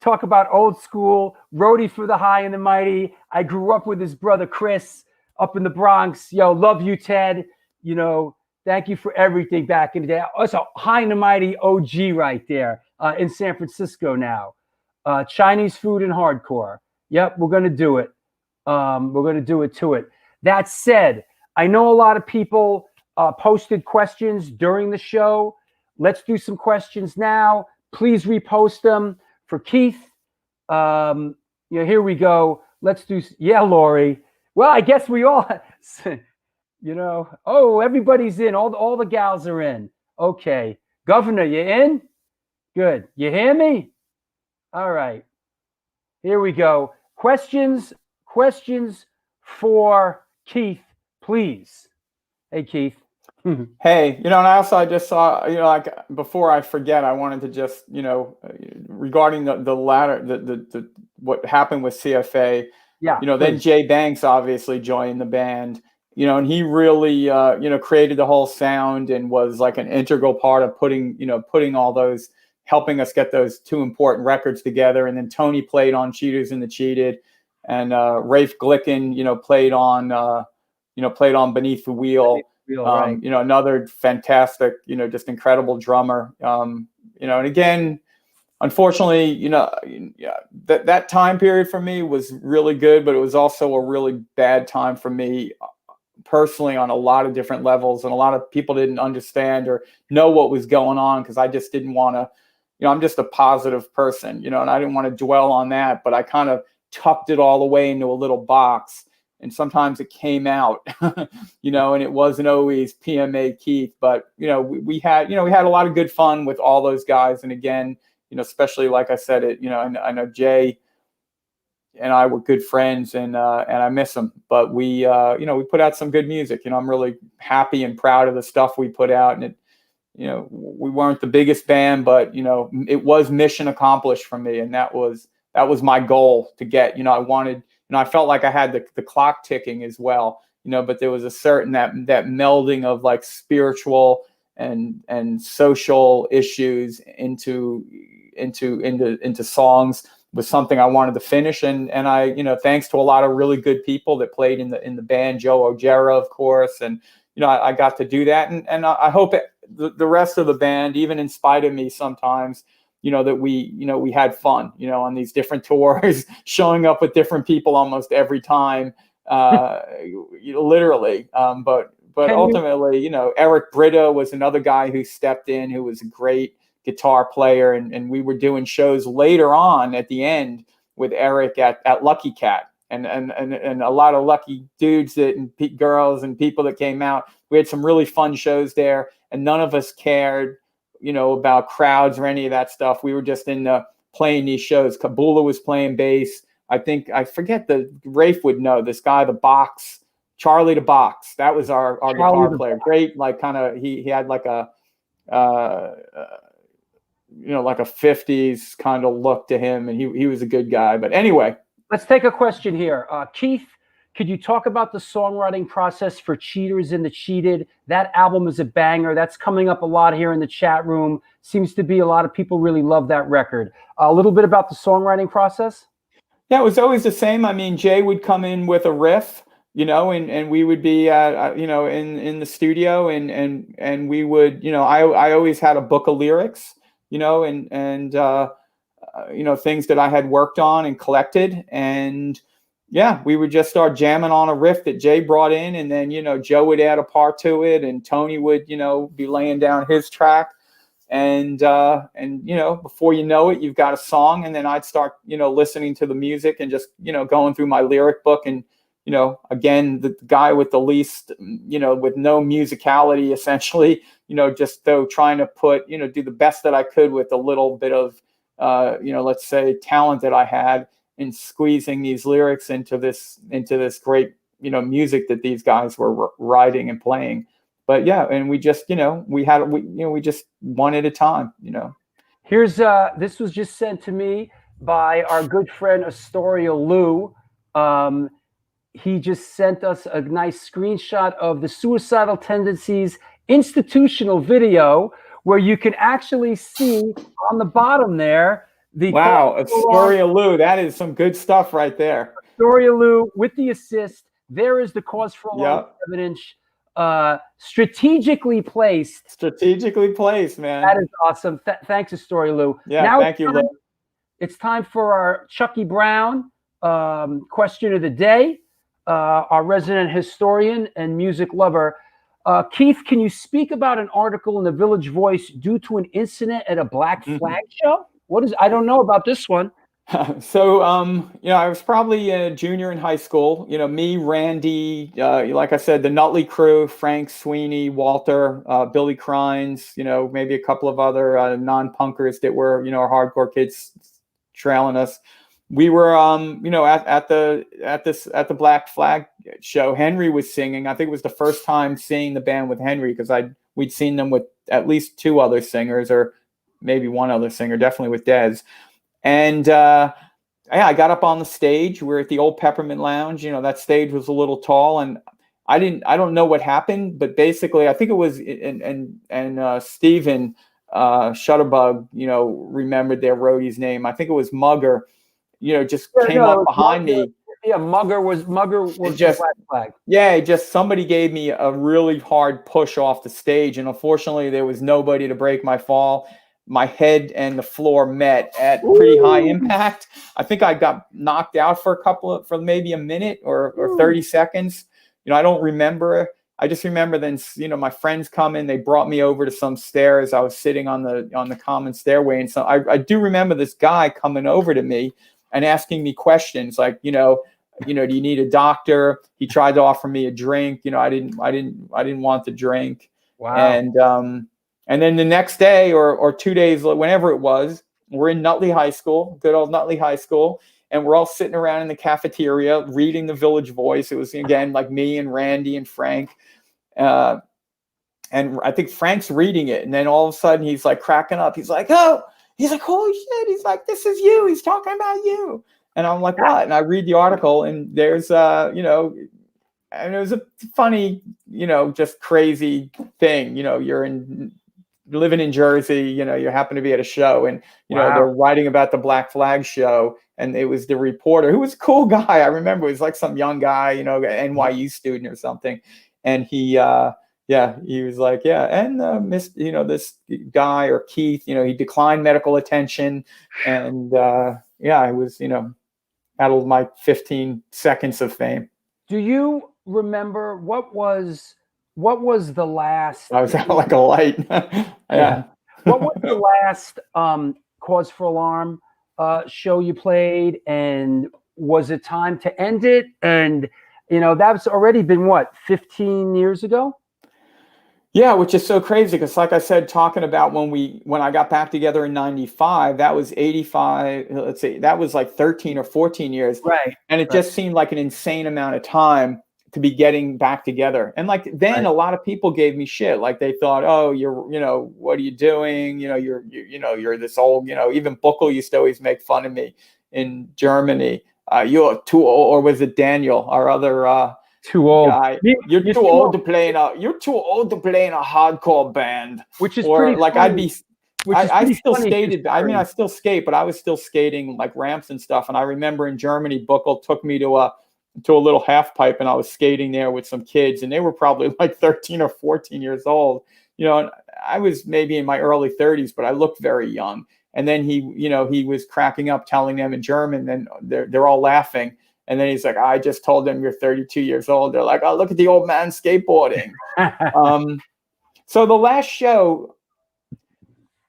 A: Talk about old school, roadie for the High and the Mighty. I grew up with his brother Chris up in the Bronx. Yo, love you, Ted. Thank you for everything back in the day. It's a High and the Mighty OG right there in San Francisco now. Chinese food and hardcore. Yep, we're going to do it. We're going to do it to it. That said, I know a lot of people posted questions during the show. Let's do some questions now. Please repost them for Keith. Here we go. Let's do, Lori. Well, I guess we all, everybody's in. All the gals are in. Okay. Governor, you in? Good. You hear me? All right. Here we go. Questions for Keith, please. Hey, Keith.
E: Hey, and I just saw, like before I forget, I wanted to just, regarding the latter, the what happened with CFA.
A: Yeah.
E: Then Jay Banks obviously joined the band, and he really, created the whole sound and was like an integral part of putting all those, helping us get those two important records together. And then Tony played on Cheaters and the Cheated, and Rafe Glicken, played on Beneath the Wheel.
A: Right.
E: Another fantastic, just incredible drummer. And again, unfortunately, that time period for me was really good, but it was also a really bad time for me personally on a lot of different levels. And a lot of people didn't understand or know what was going on because I just didn't want to, I'm just a positive person, and I didn't want to dwell on that, but I kind of tucked it all away into a little box. And sometimes it came out, and it wasn't always PMA Keith, but, we had a lot of good fun with all those guys. And again, especially like I said, I know Jay and I were good friends, and I miss him, but we put out some good music. I'm really happy and proud of the stuff we put out. And we weren't the biggest band, but, it was mission accomplished for me. And that was my goal to get, I wanted, I felt like I had the clock ticking as well, but there was a certain that melding of like spiritual and social issues into songs was something I wanted to finish. And I, thanks to a lot of really good people that played in the band, Joe Ojera, of course. And, I got to do that. And I hope the rest of the band, even in spite of me sometimes, that we had fun, on these different tours, showing up with different people almost every time, literally. But ultimately, Eric Britta was another guy who stepped in, who was a great guitar player. And we were doing shows later on at the end with Eric at Lucky Cat. And a lot of lucky dudes and girls and people that came out. We had some really fun shows there, and none of us cared, about crowds or any of that stuff. We were just playing these shows. Kabula was playing bass. I forget Rafe would know this guy, Charlie the Box. That was our guitar player. Great, like kind of he had like a like a 50s kind of look to him, and he was a good guy. But anyway.
A: Let's take a question here. Keith, could you talk about the songwriting process for Cheaters and the Cheated? That album is a banger. That's coming up a lot here in the chat room. Seems to be a lot of people really love that record. A little bit about the songwriting process?
E: Yeah, it was always the same. I mean, Jay would come in with a riff, and we would be in the studio, and we would, I always had a book of lyrics, things that I had worked on and collected. And yeah, we would just start jamming on a riff that Jay brought in. And then, Joe would add a part to it, and Tony would, be laying down his track. And before you know it, you've got a song. And then I'd start, listening to the music and just, going through my lyric book. And, again, the guy with the least, with no musicality, essentially, just though trying to put, do the best that I could with a little bit of, let's say talent that I had in squeezing these lyrics into this great, music that these guys were writing and playing. But yeah, and we just, we just one at a time,
A: Here's this was just sent to me by our good friend Astoria Lou. He just sent us a nice screenshot of the Suicidal Tendencies institutional video, where you can actually see on the bottom there
E: wow, Astoria Lou, that is some good stuff right there.
A: Astoria Lou with the assist. There is the Cause for Alarm 7-inch, strategically placed.
E: Strategically placed, man.
A: That is awesome. Thanks, Astoria Lou.
E: Yeah,
A: now
E: thank you, Lou.
A: It's time for our Chucky Brown question of the day. Our resident historian and music lover. Keith, can you speak about an article in the Village Voice due to an incident at a Black Flag show? I don't know about this one.
E: So, I was probably a junior in high school. Me, Randy, like I said, the Nutley crew, Frank Sweeney, Walter, Billy Crines, maybe a couple of other non-punkers that were, hardcore kids trailing us. We were, at the Black Flag show. Henry was singing. I think it was the first time seeing the band with Henry, because we'd seen them with at least two other singers, or maybe one other singer, definitely with Dez. And I got up on the stage. We're at the old Peppermint Lounge. That stage was a little tall, and I don't know what happened, but basically I think it was and Steven Shutterbug, remembered their roadie's name. I think it was Mugger. Just came up behind me.
A: Yeah, Mugger was just Black Flag.
E: Yeah, just somebody gave me a really hard push off the stage, and unfortunately there was nobody to break my fall. My head and the floor met at pretty high impact. I think I got knocked out for maybe a minute or 30 seconds. I don't remember I just remember then, my friends come in, they brought me over to some stairs. I was sitting on the common stairway. And so I do remember this guy coming over to me and asking me questions like, do you need a doctor? He tried to offer me a drink. I didn't want the drink.
A: Wow.
E: And then the next day or 2 days, whenever it was, we're in Nutley High School, good old Nutley High School. And we're all sitting around in the cafeteria reading the Village Voice. It was, again, like me and Randy and Frank. And I think Frank's reading it. And then all of a sudden he's like cracking up. He's like, holy shit. He's like, this is you. He's talking about you. And I'm like, what? And I read the article and there's, and it was a funny, just crazy thing. You're living in Jersey, you happen to be at a show and, they're writing about the Black Flag show. And it was the reporter who was a cool guy. I remember it was like some young guy, NYU student or something. And he was like, and this guy or Keith, he declined medical attention. And I was, out of my 15 seconds of fame.
A: Do you remember what was the last?
E: I was out like a light. Yeah.
A: What was the last Cause for Alarm show you played, and was it time to end it? And that's already been 15 years ago?
E: Yeah, which is so crazy because, like I said, talking about when I got back together in '95, that was 85. Let's see, that was like 13 or 14 years,
A: right?
E: And it just seemed like an insane amount of time to be getting back together. And like then a lot of people gave me shit. Like they thought, oh, you're, what are you doing? You're this old, even Buckle used to always make fun of me in Germany. You're too old, or was it Daniel, our other
A: too old
E: guy? You're too old to play in a hardcore band.
A: Which is
E: or
A: pretty
E: like
A: funny.
E: I still skated. I mean, I still skate, but I was still skating like ramps and stuff. And I remember in Germany, Buckle took me to a little half pipe, and I was skating there with some kids, and they were probably like 13 or 14 years old, and I was maybe in my early 30s, but I looked very young. And then he was cracking up, telling them in German, and they're all laughing. And then he's like, I just told them you're 32 years old. They're like, oh, look at the old man skateboarding. So the last show,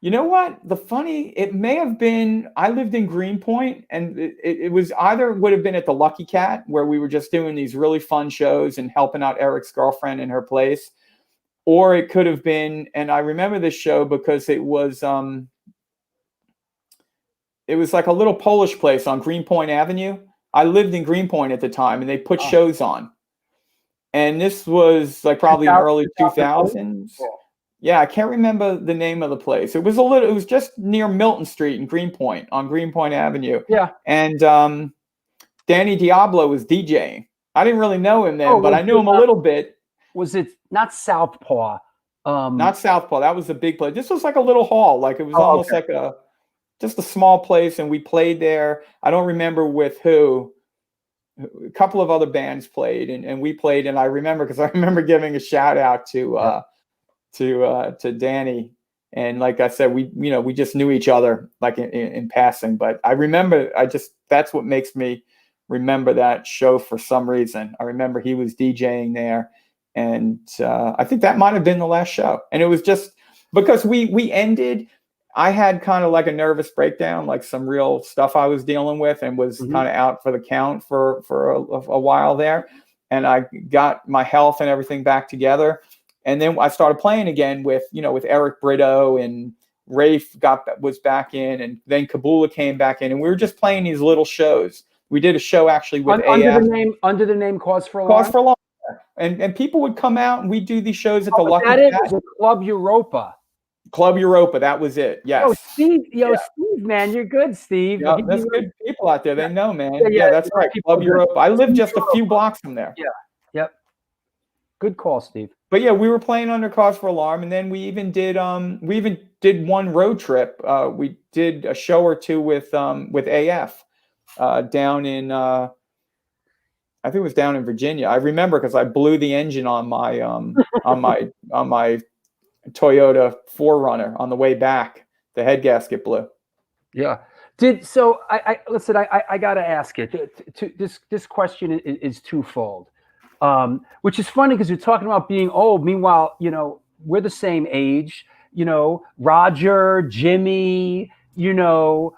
E: you know what? It may have been, I lived in Greenpoint, and it was either would have been at the Lucky Cat, where we were just doing these really fun shows and helping out Eric's girlfriend in her place. Or it could have been, and I remember this show because it was like a little Polish place on Greenpoint Avenue. I lived in Greenpoint at the time, and they put shows on. And this was like probably in early 2000s. Yeah, I can't remember the name of the place. It was just near Milton Street in Greenpoint, on Greenpoint Avenue.
A: Yeah.
E: And Danny Diablo was DJing. I didn't really know him then, but I knew him a little bit.
A: Was it not Southpaw?
E: Not Southpaw. That was the big place. This was like a little hall. Like it was almost like just a small place, and we played there. I don't remember with who. A couple of other bands played, and we played. And I remember because I remember giving a shout out to Danny, and like I said, we just knew each other like in passing. But I remember, that's what makes me remember that show for some reason. I remember he was DJing there, and I think that might have been the last show. And it was just because we ended. I had kind of like a nervous breakdown, like some real stuff I was dealing with, and was kind of out for the count for a while there. And I got my health and everything back together. And then I started playing again with Eric Brito, and Rafe was back in, and then Kabula came back in, and we were just playing these little shows. We did a show actually with
A: under the name Cause for Alarm.
E: Cause for Alarm. And people would come out, and we'd do these shows at the Lucky Cat.
A: Club Europa.
E: Club Europa, that was it. Yes.
A: Steve, man, you're good, Steve.
E: Yeah, there's good people out there. They know, man. Yeah, that's right. Club Europa. I live just a few blocks from there.
A: Yeah. Yep. Good call, Steve.
E: But yeah, we were playing under Cause for Alarm, and then we even did one road trip. We did a show or two with AF down in I think it was down in Virginia. I remember because I blew the engine on my on my Toyota 4Runner on the way back. The head gasket blew.
A: Yeah. I listen. I got to ask it. This question is twofold. which is funny because you're talking about being old. Meanwhile, you know, we're the same age. You know, Roger, Jimmy. You know,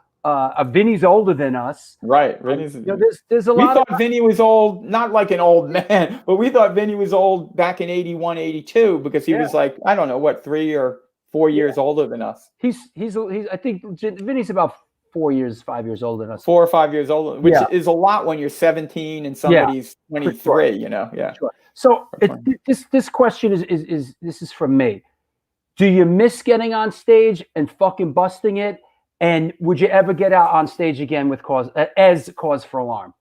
A: Vinny's older than us.
E: Right. Vinny's,
A: you know, there's a
E: we
A: lot.
E: thought Vinny was old, not like an old man, but we thought Vinny was old back in 81, 82 because he was like, I don't know, what, 3 or 4 years older than us.
A: He's I think Vinny's about 5 years older than us.
E: 4 or 5 years older, which is a lot when you're 17 and somebody's 23.
A: Sure.
E: You know,
A: Sure. So this question is from me. Do you miss getting on stage and fucking busting it? And would you ever get out on stage again with cause for alarm?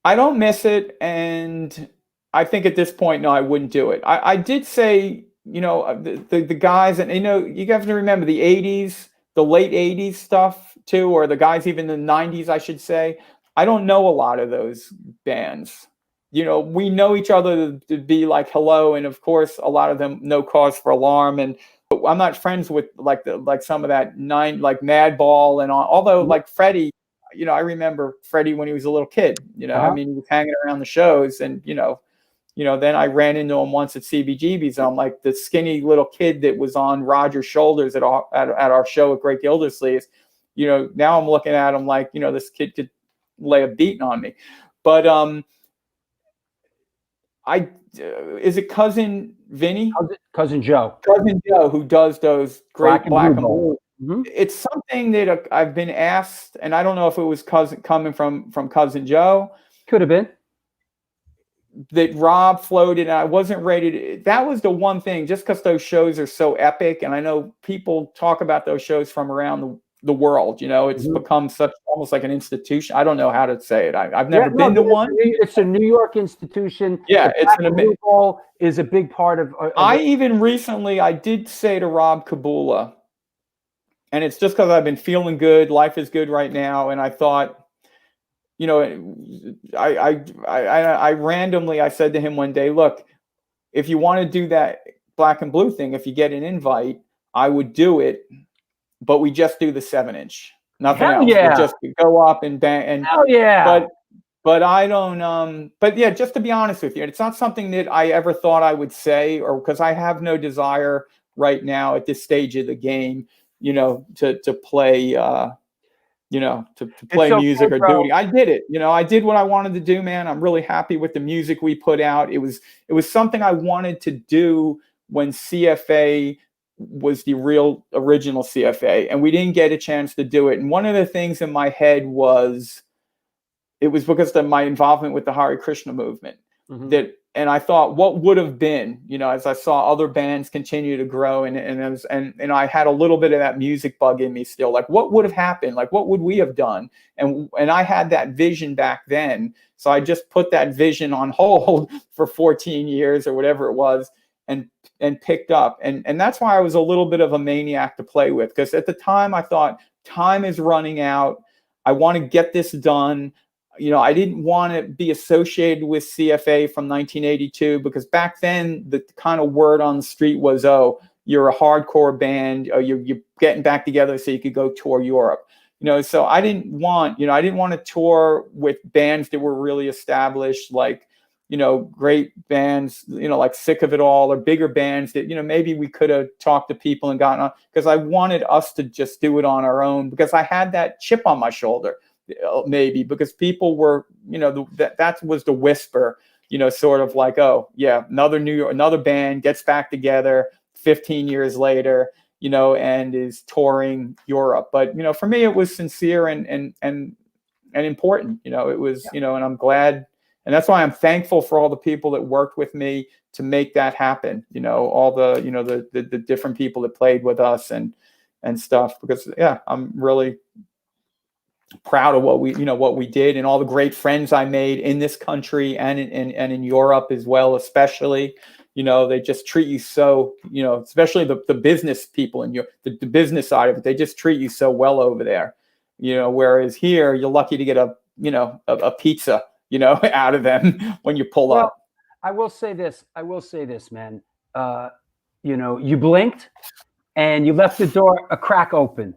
E: I don't miss it, and I think at this point, no, I wouldn't do it. I did say, you know, the guys, and you know, you have to remember the 80s, the late 80s stuff too, or the guys even in the 90s, I should say. I don't know a lot of those bands. You know, we know each other to be like hello, and of course, a lot of them no cause for alarm, and I'm not friends with like some of that like Madball and all. Although like Freddie, you know, I remember Freddie when he was a little kid. You know, I mean, he was hanging around the shows, and you know, then I ran into him once at CBGB's. I'm like the skinny little kid that was on Roger's shoulders at our show at Great Gildersleeves. You know, now I'm looking at him like, you know, this kid could lay a beating on me. But is it cousin Vinny?
A: Cousin Joe.
E: Cousin Joe, who does those great black and blue.
A: Mm-hmm.
E: It's something that I've been asked, and I don't know if it was coming from cousin Joe.
A: Could have been.
E: That Rob floated, and I wasn't ready to. That was the one thing, just because those shows are so epic, and I know people talk about those shows from around the world. You know, it's become such almost like an institution. I don't know how to say it. I've never been to one.
A: It's a New York institution.
E: Yeah, it's an amazing.
A: Is a big part of.
E: I even recently I did say to Rob Kabula, and it's just because I've been feeling good. Life is good right now, and I thought. You know, I randomly, I said to him one day, look, if you want to do that black and blue thing, if you get an invite, I would do it, but we just do the 7-inch, nothing else.
A: Yeah.
E: We'll just go up and bang. And
A: hell yeah.
E: But I don't, but yeah, just to be honest with you, it's not something that I ever thought I would say, or because I have no desire right now at this stage of the game, you know, to play, you know, to play music or do it. I did it. You know, I did what I wanted to do, man. I'm really happy with the music we put out. It was something I wanted to do when CFA was the original CFA, and we didn't get a chance to do it. And one of the things in my head was, it was because of my involvement with the Hare Krishna movement and I thought, what would have been, you know, as I saw other bands continue to grow, and I had a little bit of that music bug in me still, like what would have happened, like what would we have done, and I had that vision back then, so I just put that vision on hold for 14 years or whatever it was, and picked up, and that's why I was a little bit of a maniac to play with, because at the time I thought time is running out, I want to get this done. You know, I didn't want to be associated with CFA from 1982 because back then the kind of word on the street was, oh, you're a hardcore band, or you're getting back together so you could go tour Europe. You know, so I didn't want to tour with bands that were really established, like, you know, great bands, you know, like Sick of It All, or bigger bands that, you know, maybe we could have talked to people and gotten on, because I wanted us to just do it on our own, because I had that chip on my shoulder. Maybe because people were, you know, that was the whisper, you know, sort of like, oh yeah, another band gets back together 15 years later, you know, and is touring Europe. But, you know, for me, it was sincere and important, you know, it was, you know, and I'm glad. And that's why I'm thankful for all the people that worked with me to make that happen. You know, all the, you know, the different people that played with us and stuff, because yeah, I'm really proud of what we did, and all the great friends I made in this country and in Europe as well, especially. You know, they just treat you so, you know, especially the business people in the business side of it, they just treat you so well over there. You know, whereas here you're lucky to get a pizza, you know, out of them when you pull up.
A: I will say this, man. You know, you blinked and you left the door a crack open,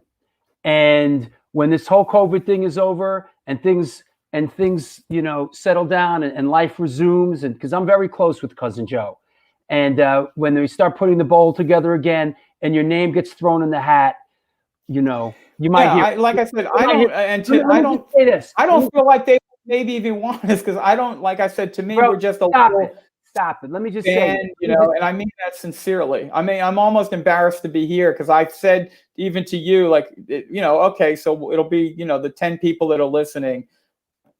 A: and when this whole COVID thing is over and things and things, you know, settle down and life resumes, and because I'm very close with Cousin Joe, and when they start putting the bowl together again, and your name gets thrown in the hat, you know, you might hear.
E: Like I said, I
A: might
E: don't,
A: hear-
E: and
A: let me
E: I
A: just
E: don't,
A: say this.
E: I don't feel like they maybe even want us because I don't, like I said, to me,
A: Bro,
E: we're just a
A: stop
E: little
A: it. Stop it. Let me just
E: band,
A: say,
E: you know, and I mean that sincerely. I mean, I'm almost embarrassed to be here because I've said even to you, like, you know, okay, so it'll be, you know, the 10 people that are listening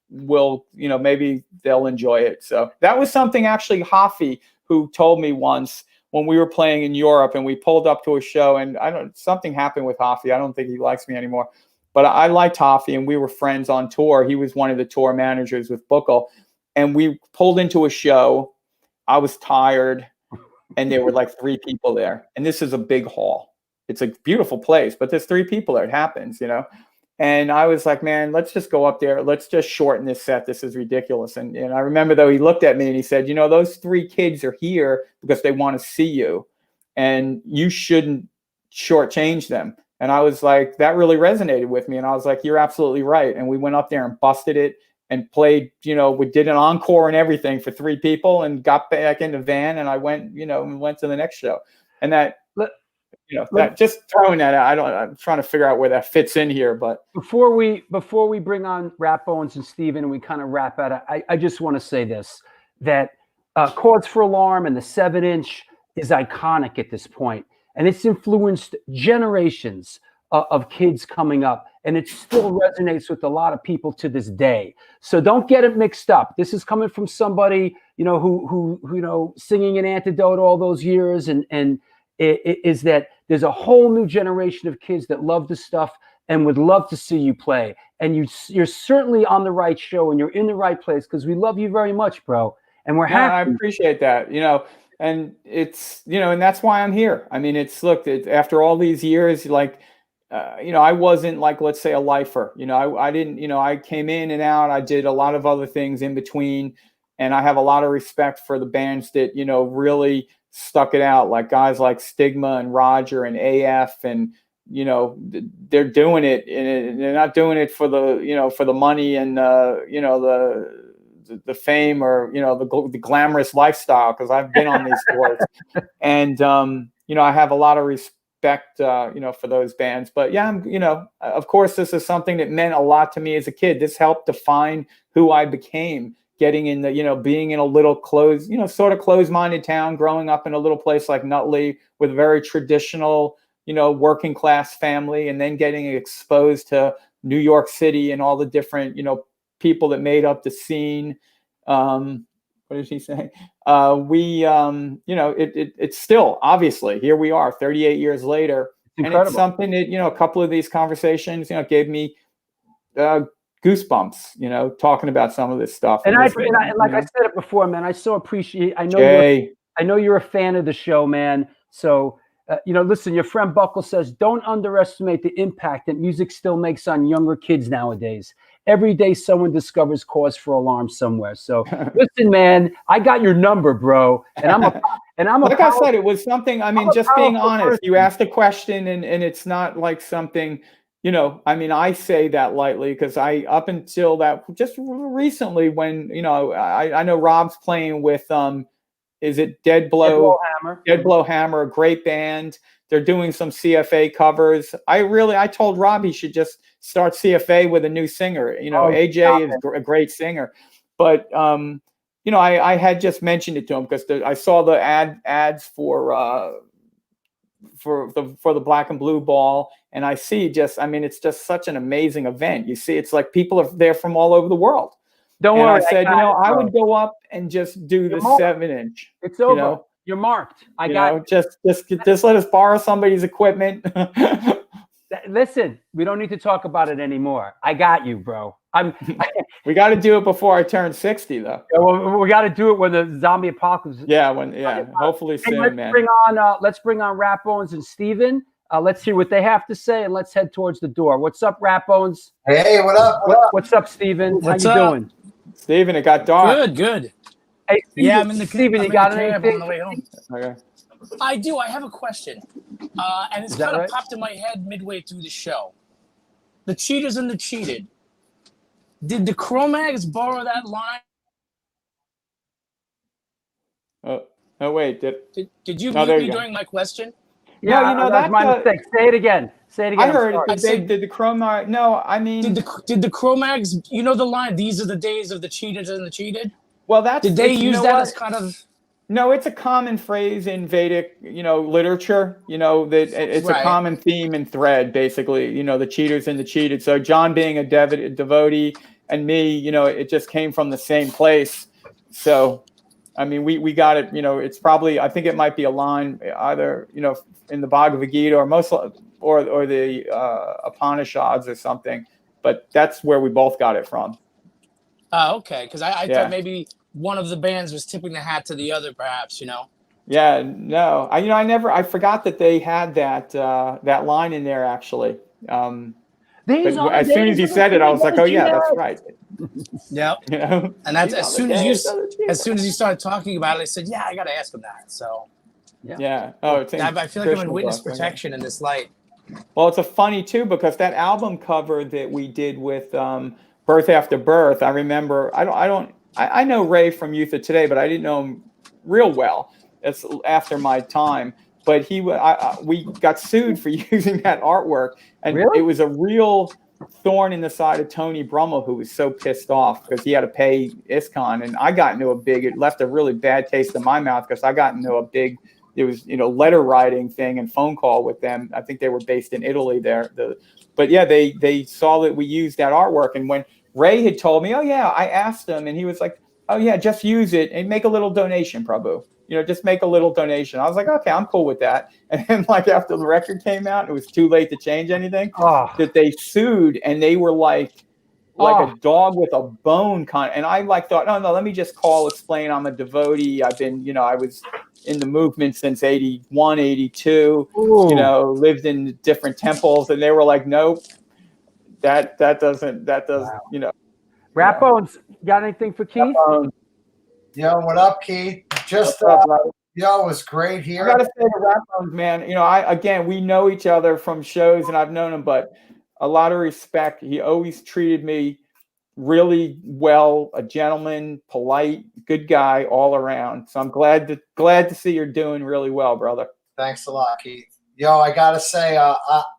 E: will, you know, maybe they'll enjoy it. So that was something actually Hoffy, who told me once when we were playing in Europe and we pulled up to a show, and something happened with Hoffy. I don't think he likes me anymore, but I liked Hoffy and we were friends on tour. He was one of the tour managers with Buckle, and we pulled into a show. I was tired, and there were like 3 people there. And this is a big hall. It's a beautiful place, but there's 3 people there. It happens, you know. And I was like, man, let's just go up there. Let's just shorten this set. This is ridiculous. And I remember, though, he looked at me and he said, you know, those 3 kids are here because they want to see you, and you shouldn't shortchange them. And I was like, that really resonated with me. And I was like, you're absolutely right. And we went up there and busted it and played, you know, we did an encore and everything for 3 people and got back in the van, and I went, you know, and went to the next show. And that, you know, that just throwing that out, I'm trying to figure out where that fits in here. But
A: before we bring on Rat Bones and Steven and we kind of wrap out, I just want to say this, that Chords for Alarm and the 7-inch is iconic at this point, and it's influenced generations of kids coming up, and it still resonates with a lot of people to this day. So don't get it mixed up. This is coming from somebody, you know, who you know, singing an Antidote all those years, and it is that there's a whole new generation of kids that love this stuff and would love to see you play. And you're certainly on the right show, and you're in the right place, because we love you very much, bro. And we're happy.
E: I appreciate that, you know, and it's, you know, and that's why I'm here. I mean, after all these years, like, you know, I wasn't like, let's say, a lifer. You know, I didn't, you know, I came in and out. I did a lot of other things in between. And I have a lot of respect for the bands that, you know, really stuck it out, like guys like Stigma and Roger and AF. And, you know, they're doing it, and they're not doing it for the, you know, for the money and, you know, the fame or, you know, the glamorous lifestyle, because I've been on these tours. And, you know, I have a lot of respect, you know, for those bands. But yeah, you know, of course, this is something that meant a lot to me as a kid. This helped define who I became, getting in the, you know, being in a little closed, you know, sort of closed-minded town, growing up in a little place like Nutley with a very traditional, you know, working class family, and then getting exposed to New York City and all the different, you know, people that made up the scene. What did he say? You know, it's still, obviously, here we are 38 years later. And it's something that, you know, a couple of these conversations, you know, gave me goosebumps, you know, talking about some of this stuff.
A: And like I said it before, man, I so appreciate, I know you're a fan of the show, man. So, you know, listen, your friend Buckle says, don't underestimate the impact that music still makes on younger kids nowadays. Every day someone discovers Cause for Alarm somewhere. So listen, man, I got your number, bro. And I'm
E: like I said, it was something, I mean, just being honest, you asked a question, and it's not like something, you know, I mean, I say that lightly because up until that, just recently, when, you know, I know Rob's playing with, is it Dead Blow Hammer, a great band. They're doing some CFA covers. I told Rob he should just start CFA with a new singer. You know, AJ is a great singer, but, you know, I had just mentioned it to him because I saw the ads for the Black and Blue Ball, and I see I mean, it's just such an amazing event. You see, it's like people are there from all over the world.
A: Don't worry.
E: I said, you know, I would go up and just do the 7-inch.
A: It's over.
E: You know?
A: You're marked. I
E: got just let us borrow somebody's equipment.
A: Listen, we don't need to talk about it anymore. I got you, bro.
E: We got to do it before I turn 60, though.
A: Yeah, well, we got to do it when the zombie apocalypse.
E: Hopefully soon,
A: let's
E: man.
A: Let's bring on Rat Bones and Steven. Let's hear what they have to say, and let's head towards the door. What's up, Rat Bones?
D: Hey, what up?
A: What's up, Steven?
B: What's
A: How you
B: up?
A: doing?
E: Steven, it got dark.
B: Good.
A: Hey, Steven,
B: Yeah, I'm in the
A: Steven, you got anything?
B: on the way home.
E: Okay.
B: I do. I have a question, and it's kind of popped in my head midway through the show. The cheaters and the cheated. Did the Cro-Mags borrow that line?
E: Oh wait,
B: Did you
E: No,
B: mute
E: there
B: me
E: you go.
B: during my question?
E: No,
A: Yeah,
E: you know,
A: that's my
E: that's,
A: mistake. Say it again. Say it again.
E: I
A: I'm
E: heard
A: sorry.
E: it. Did the Chroma? No, I mean,
B: Did the Cro-Mags? You know the line. These are the days of the cheated and the cheated.
E: well, that's
B: Did they
E: you
B: use
E: know
B: that
E: what?
B: as kind of?
E: No, it's a common phrase in Vedic, literature. That it's a
B: Right.
E: common theme and thread, basically. The cheaters and the cheated. So John being a devotee, and me, it just came from the same place. So, I mean, we got it. It's probably, I think it might be a line either in the Bhagavad Gita or the Upanishads or something. But that's where we both got it from.
B: Oh, okay. Because I
E: Yeah.
B: thought maybe one of the bands was tipping the hat to the other, perhaps.
E: Yeah, no, I forgot that they had that line in there actually.
A: These
E: But
A: are the
E: as soon as
A: days
E: you
A: of the
E: said it, I was like, oh yeah,
A: cheated.
E: that's right.
B: Yep. And that's as soon as you started talking about it, I said, yeah, I got to ask him that. So
E: Yeah. Oh, it's
B: I feel like I'm in witness protection in this light.
E: Well, it's a funny too because that album cover that we did with Birth After Birth. I remember. I know Ray from Youth of Today, but I didn't know him real well. It's after my time. But we got sued for using that artwork, and
A: Really?
E: it was a real thorn in the side of Tony Brummel, who was so pissed off because he had to pay ISKCON, and I got into it left a really bad taste in my mouth because I got into a big, it was letter writing thing and phone call with them. I think they were based in Italy there. But yeah, they saw that we used that artwork, and when Ray had told me, oh yeah, I asked him, and he was like, oh yeah, just use it and make a little donation, Prabhu. Just make a little donation. I was like, okay, I'm cool with that. And then after the record came out, it was too late to change anything. That they sued, and they were like a dog with a bone and I thought, no, let me just explain I'm a devotee. I've been, I was in the movement since 81, 82, lived in different temples, and they were like, nope, that doesn't,
A: wow. Rat Bones, got anything for Keith?
D: Yo, what up, Keith? Just, it was great here.
E: I gotta say to Rat Bones, man, we know each other from shows, and I've known him, but a lot of respect. He always treated me really well, a gentleman, polite, good guy all around. So I'm glad to see you're doing really well, brother.
D: Thanks a lot, Keith. Yo, I gotta say,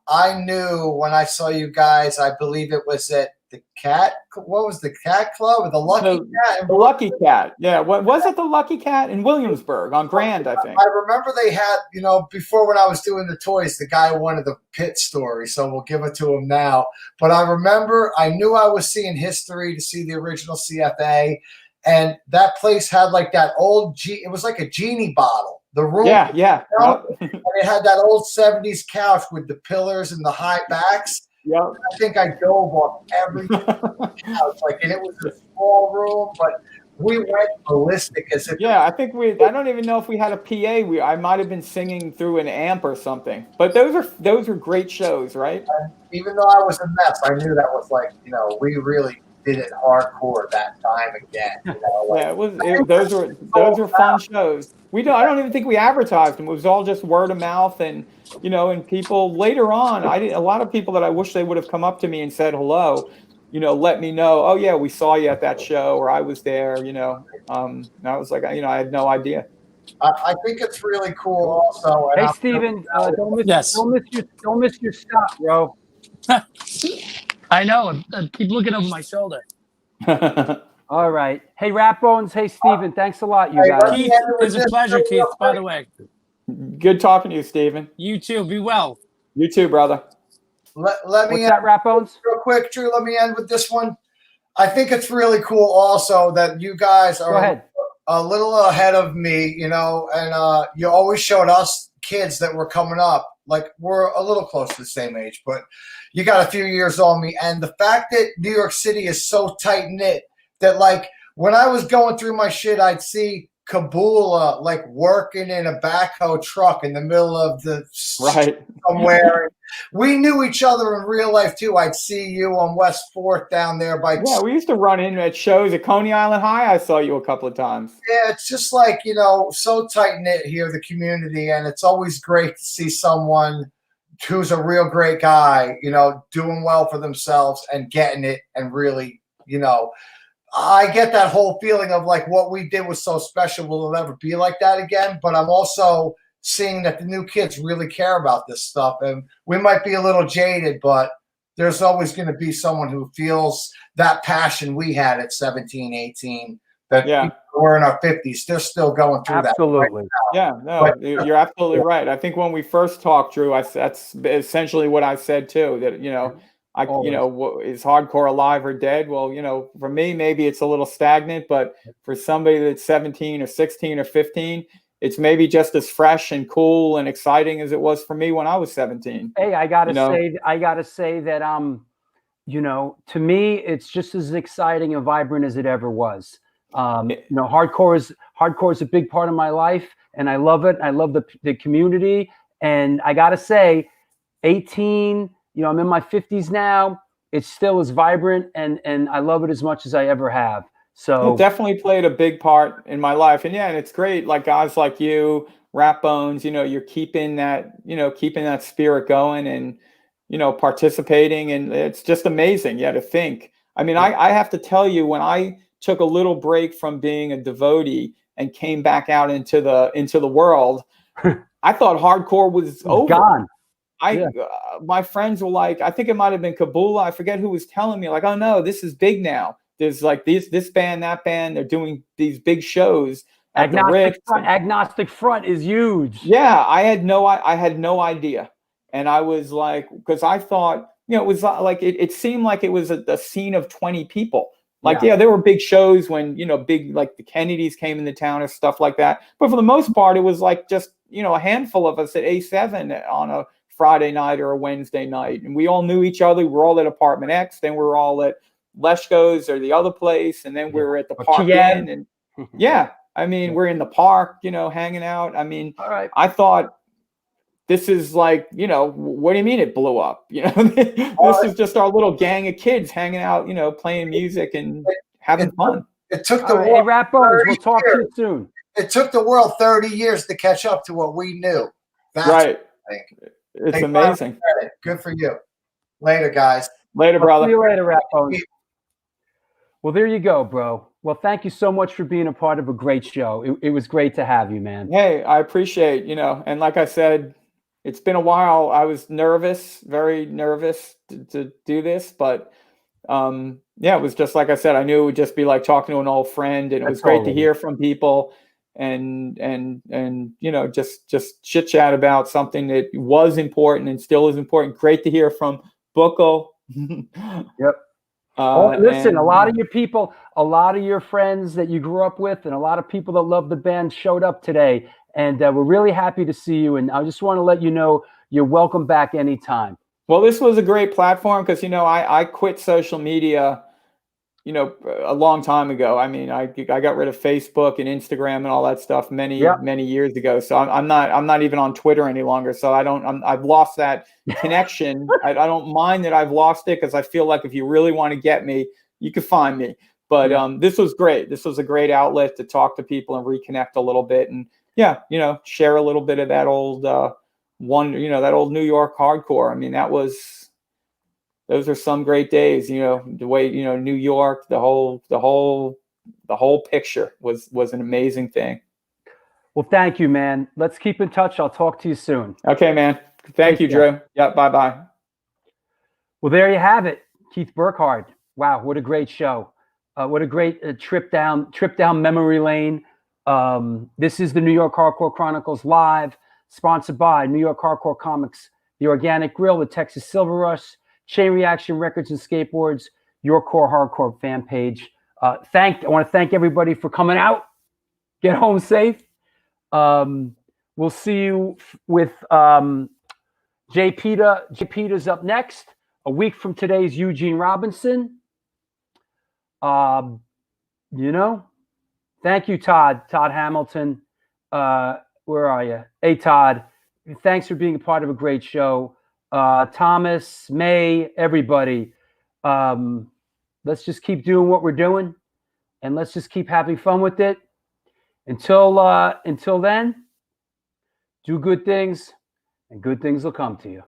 D: I knew when I saw you guys, I believe it was at the Cat. What was the Cat Club or the Lucky Cat?
E: The Lucky Cat. Yeah. What was it? The Lucky Cat in Williamsburg on Grand, I think.
D: I remember they had, before when I was doing the toys, the guy wanted the pit story, so we'll give it to him now. But I remember, I knew I was seeing history to see the original CFA, and that place had like that old it was like a genie bottle. The room,
E: yeah.
D: And it had that old 70s couch with the pillars and the high backs.
E: Yeah,
D: I think I dove off every couch, and it was a small room, but we went ballistic as if.
E: Yeah, I think I don't even know if we had a PA. I might have been singing through an amp or something. But those are great shows, right?
D: And even though I was a mess, I knew that was we really did it hardcore that time again.
E: Yeah, those were fun shows. I don't even think we advertised them. It was all just word of mouth, and and people later on. A lot of people that I wish they would have come up to me and said hello. Let me know. Oh yeah, we saw you at that show, or I was there. And I was like, I had no idea.
D: I think it's really cool. Also,
A: hey Steven, don't miss your stop, bro.
B: I know. I keep looking over my shoulder.
A: All right. Hey, Rat Bones. Hey, Steven. Thanks a lot, you guys.
B: Keith, it's a pleasure, Keith, by the way.
E: Good talking to you, Steven.
B: You too. Be well.
E: You too, brother.
D: Let me
A: What's that, Rat Bones?
D: Real quick, Drew, let me end with this one. I think it's really cool also that you guys are a little ahead of me, and you always showed us kids that were coming up. Like, we're a little close to the same age, but you got a few years on me. And the fact that New York City is so tight-knit that, when I was going through my shit, I'd see Kabula, working in a backhoe truck in the middle of the
E: right
D: somewhere. We knew each other in real life, too. I'd see you on West 4th down there by...
E: Yeah, we used to run in at shows at Coney Island High. I saw you a couple of times.
D: Yeah, it's just so tight-knit here, the community, and it's always great to see someone who's a real great guy, doing well for themselves and getting it and really, I get that whole feeling of like what we did was so special. Will it ever be like that again? But I'm also seeing that the new kids really care about this stuff. And we might be a little jaded, but there's always going to be someone who feels that passion we had at 17, 18, that we're in our 50s. They're still going through
A: Absolutely.
E: Yeah, no, you're absolutely right. I think when we first talked, Drew, that's essentially what I said too, that, is hardcore alive or dead? Well, for me, maybe it's a little stagnant, but for somebody that's 17 or 16 or 15, it's maybe just as fresh and cool and exciting as it was for me when I was 17.
A: Hey, I gotta say that to me, it's just as exciting and vibrant as it ever was. Hardcore is a big part of my life, and I love it. I love the community, and I gotta say, 18. I'm in my 50s now. It's still as vibrant, and I love it as much as I ever have. So
E: it definitely played a big part in my life. And and it's great. Like guys like you, Rat Bones, you're keeping that spirit going and, participating. And it's just amazing. To think. I mean, I have to tell you, when I took a little break from being a devotee and came back out into the world, I thought hardcore was over.
A: Gone.
E: My friends were like, I think it might have been Kabula. I forget who was telling me, like, oh no, this is big now. There's like this band, that band. They're doing these big shows.
A: Agnostic Front is huge.
E: Yeah, I had no idea, and I was like, because I thought, it was like it seemed like it was a scene of 20 people. Like, there were big shows when big, like the Kennedys came into town or stuff like that. But for the most part, it was like just a handful of us at A7 on a Friday night or a Wednesday night, and we all knew each other. We were all at Apartment X, then we were all at Leshko's or the other place, and then we were at the Park Inn, and we're in the park, hanging out. I mean,
A: all right.
E: I thought, this is like, what do you mean it blew up? This is just our little gang of kids hanging out, playing music and having fun.
D: It took the
A: world. Hey, Rat Bones, we'll talk to you soon.
D: It took the world 30 years to catch up to what we knew. That's
E: right. It's amazing.
D: Good for you. Later, guys.
E: Later, brother.
A: See you later, Rat Bones. Well, there you go, bro. Well, thank you so much for being a part of a great show. It was great to have you, man.
E: Hey, I appreciate, and like I said, it's been a while. I was nervous, very nervous to do this, but it was just like I said, I knew it would just be like talking to an old friend, and it was great to hear from people and just chit chat about something that was important and still is important. Great to hear from Bucko.
A: Yep. Listen, a lot of your people, a lot of your friends that you grew up with, and a lot of people that love the band showed up today, and we're really happy to see you. And I just want to let you know you're welcome back anytime.
E: Well, this was a great platform because I quit social media, a long time ago. I mean, I got rid of Facebook and Instagram and all that stuff many years ago. So I'm not even on Twitter any longer. So I've lost that connection. I don't mind that I've lost it, because I feel like if you really want to get me, you can find me. But this was great. This was a great outlet to talk to people and reconnect a little bit, and share a little bit of that old that old New York hardcore. I mean, those are some great days, the way, New York, the whole picture was an amazing thing.
A: Well, thank you, man. Let's keep in touch. I'll talk to you soon.
E: Okay, man. Thank you, Drew. Yeah. Bye-bye.
A: Well, there you have it. Keith Burkhardt. Wow. What a great show. What a great trip down memory lane. This is the New York Hardcore Chronicles live, sponsored by New York Hardcore Comics, The Organic Grill, the Texas Silver Rush, Chain Reaction Records and Skateboards, Your Core Hardcore fan page. I want to thank everybody for coming out. Get home safe. We'll see you with Jay Peter. Jay Peter's up next. A week from today is Eugene Robinson. Thank you, Todd Hamilton. Where are you? Hey, Todd. Thanks for being a part of a great show. Thomas, May, everybody. Let's just keep doing what we're doing, and let's just keep having fun with it. Until then, do good things, and good things will come to you.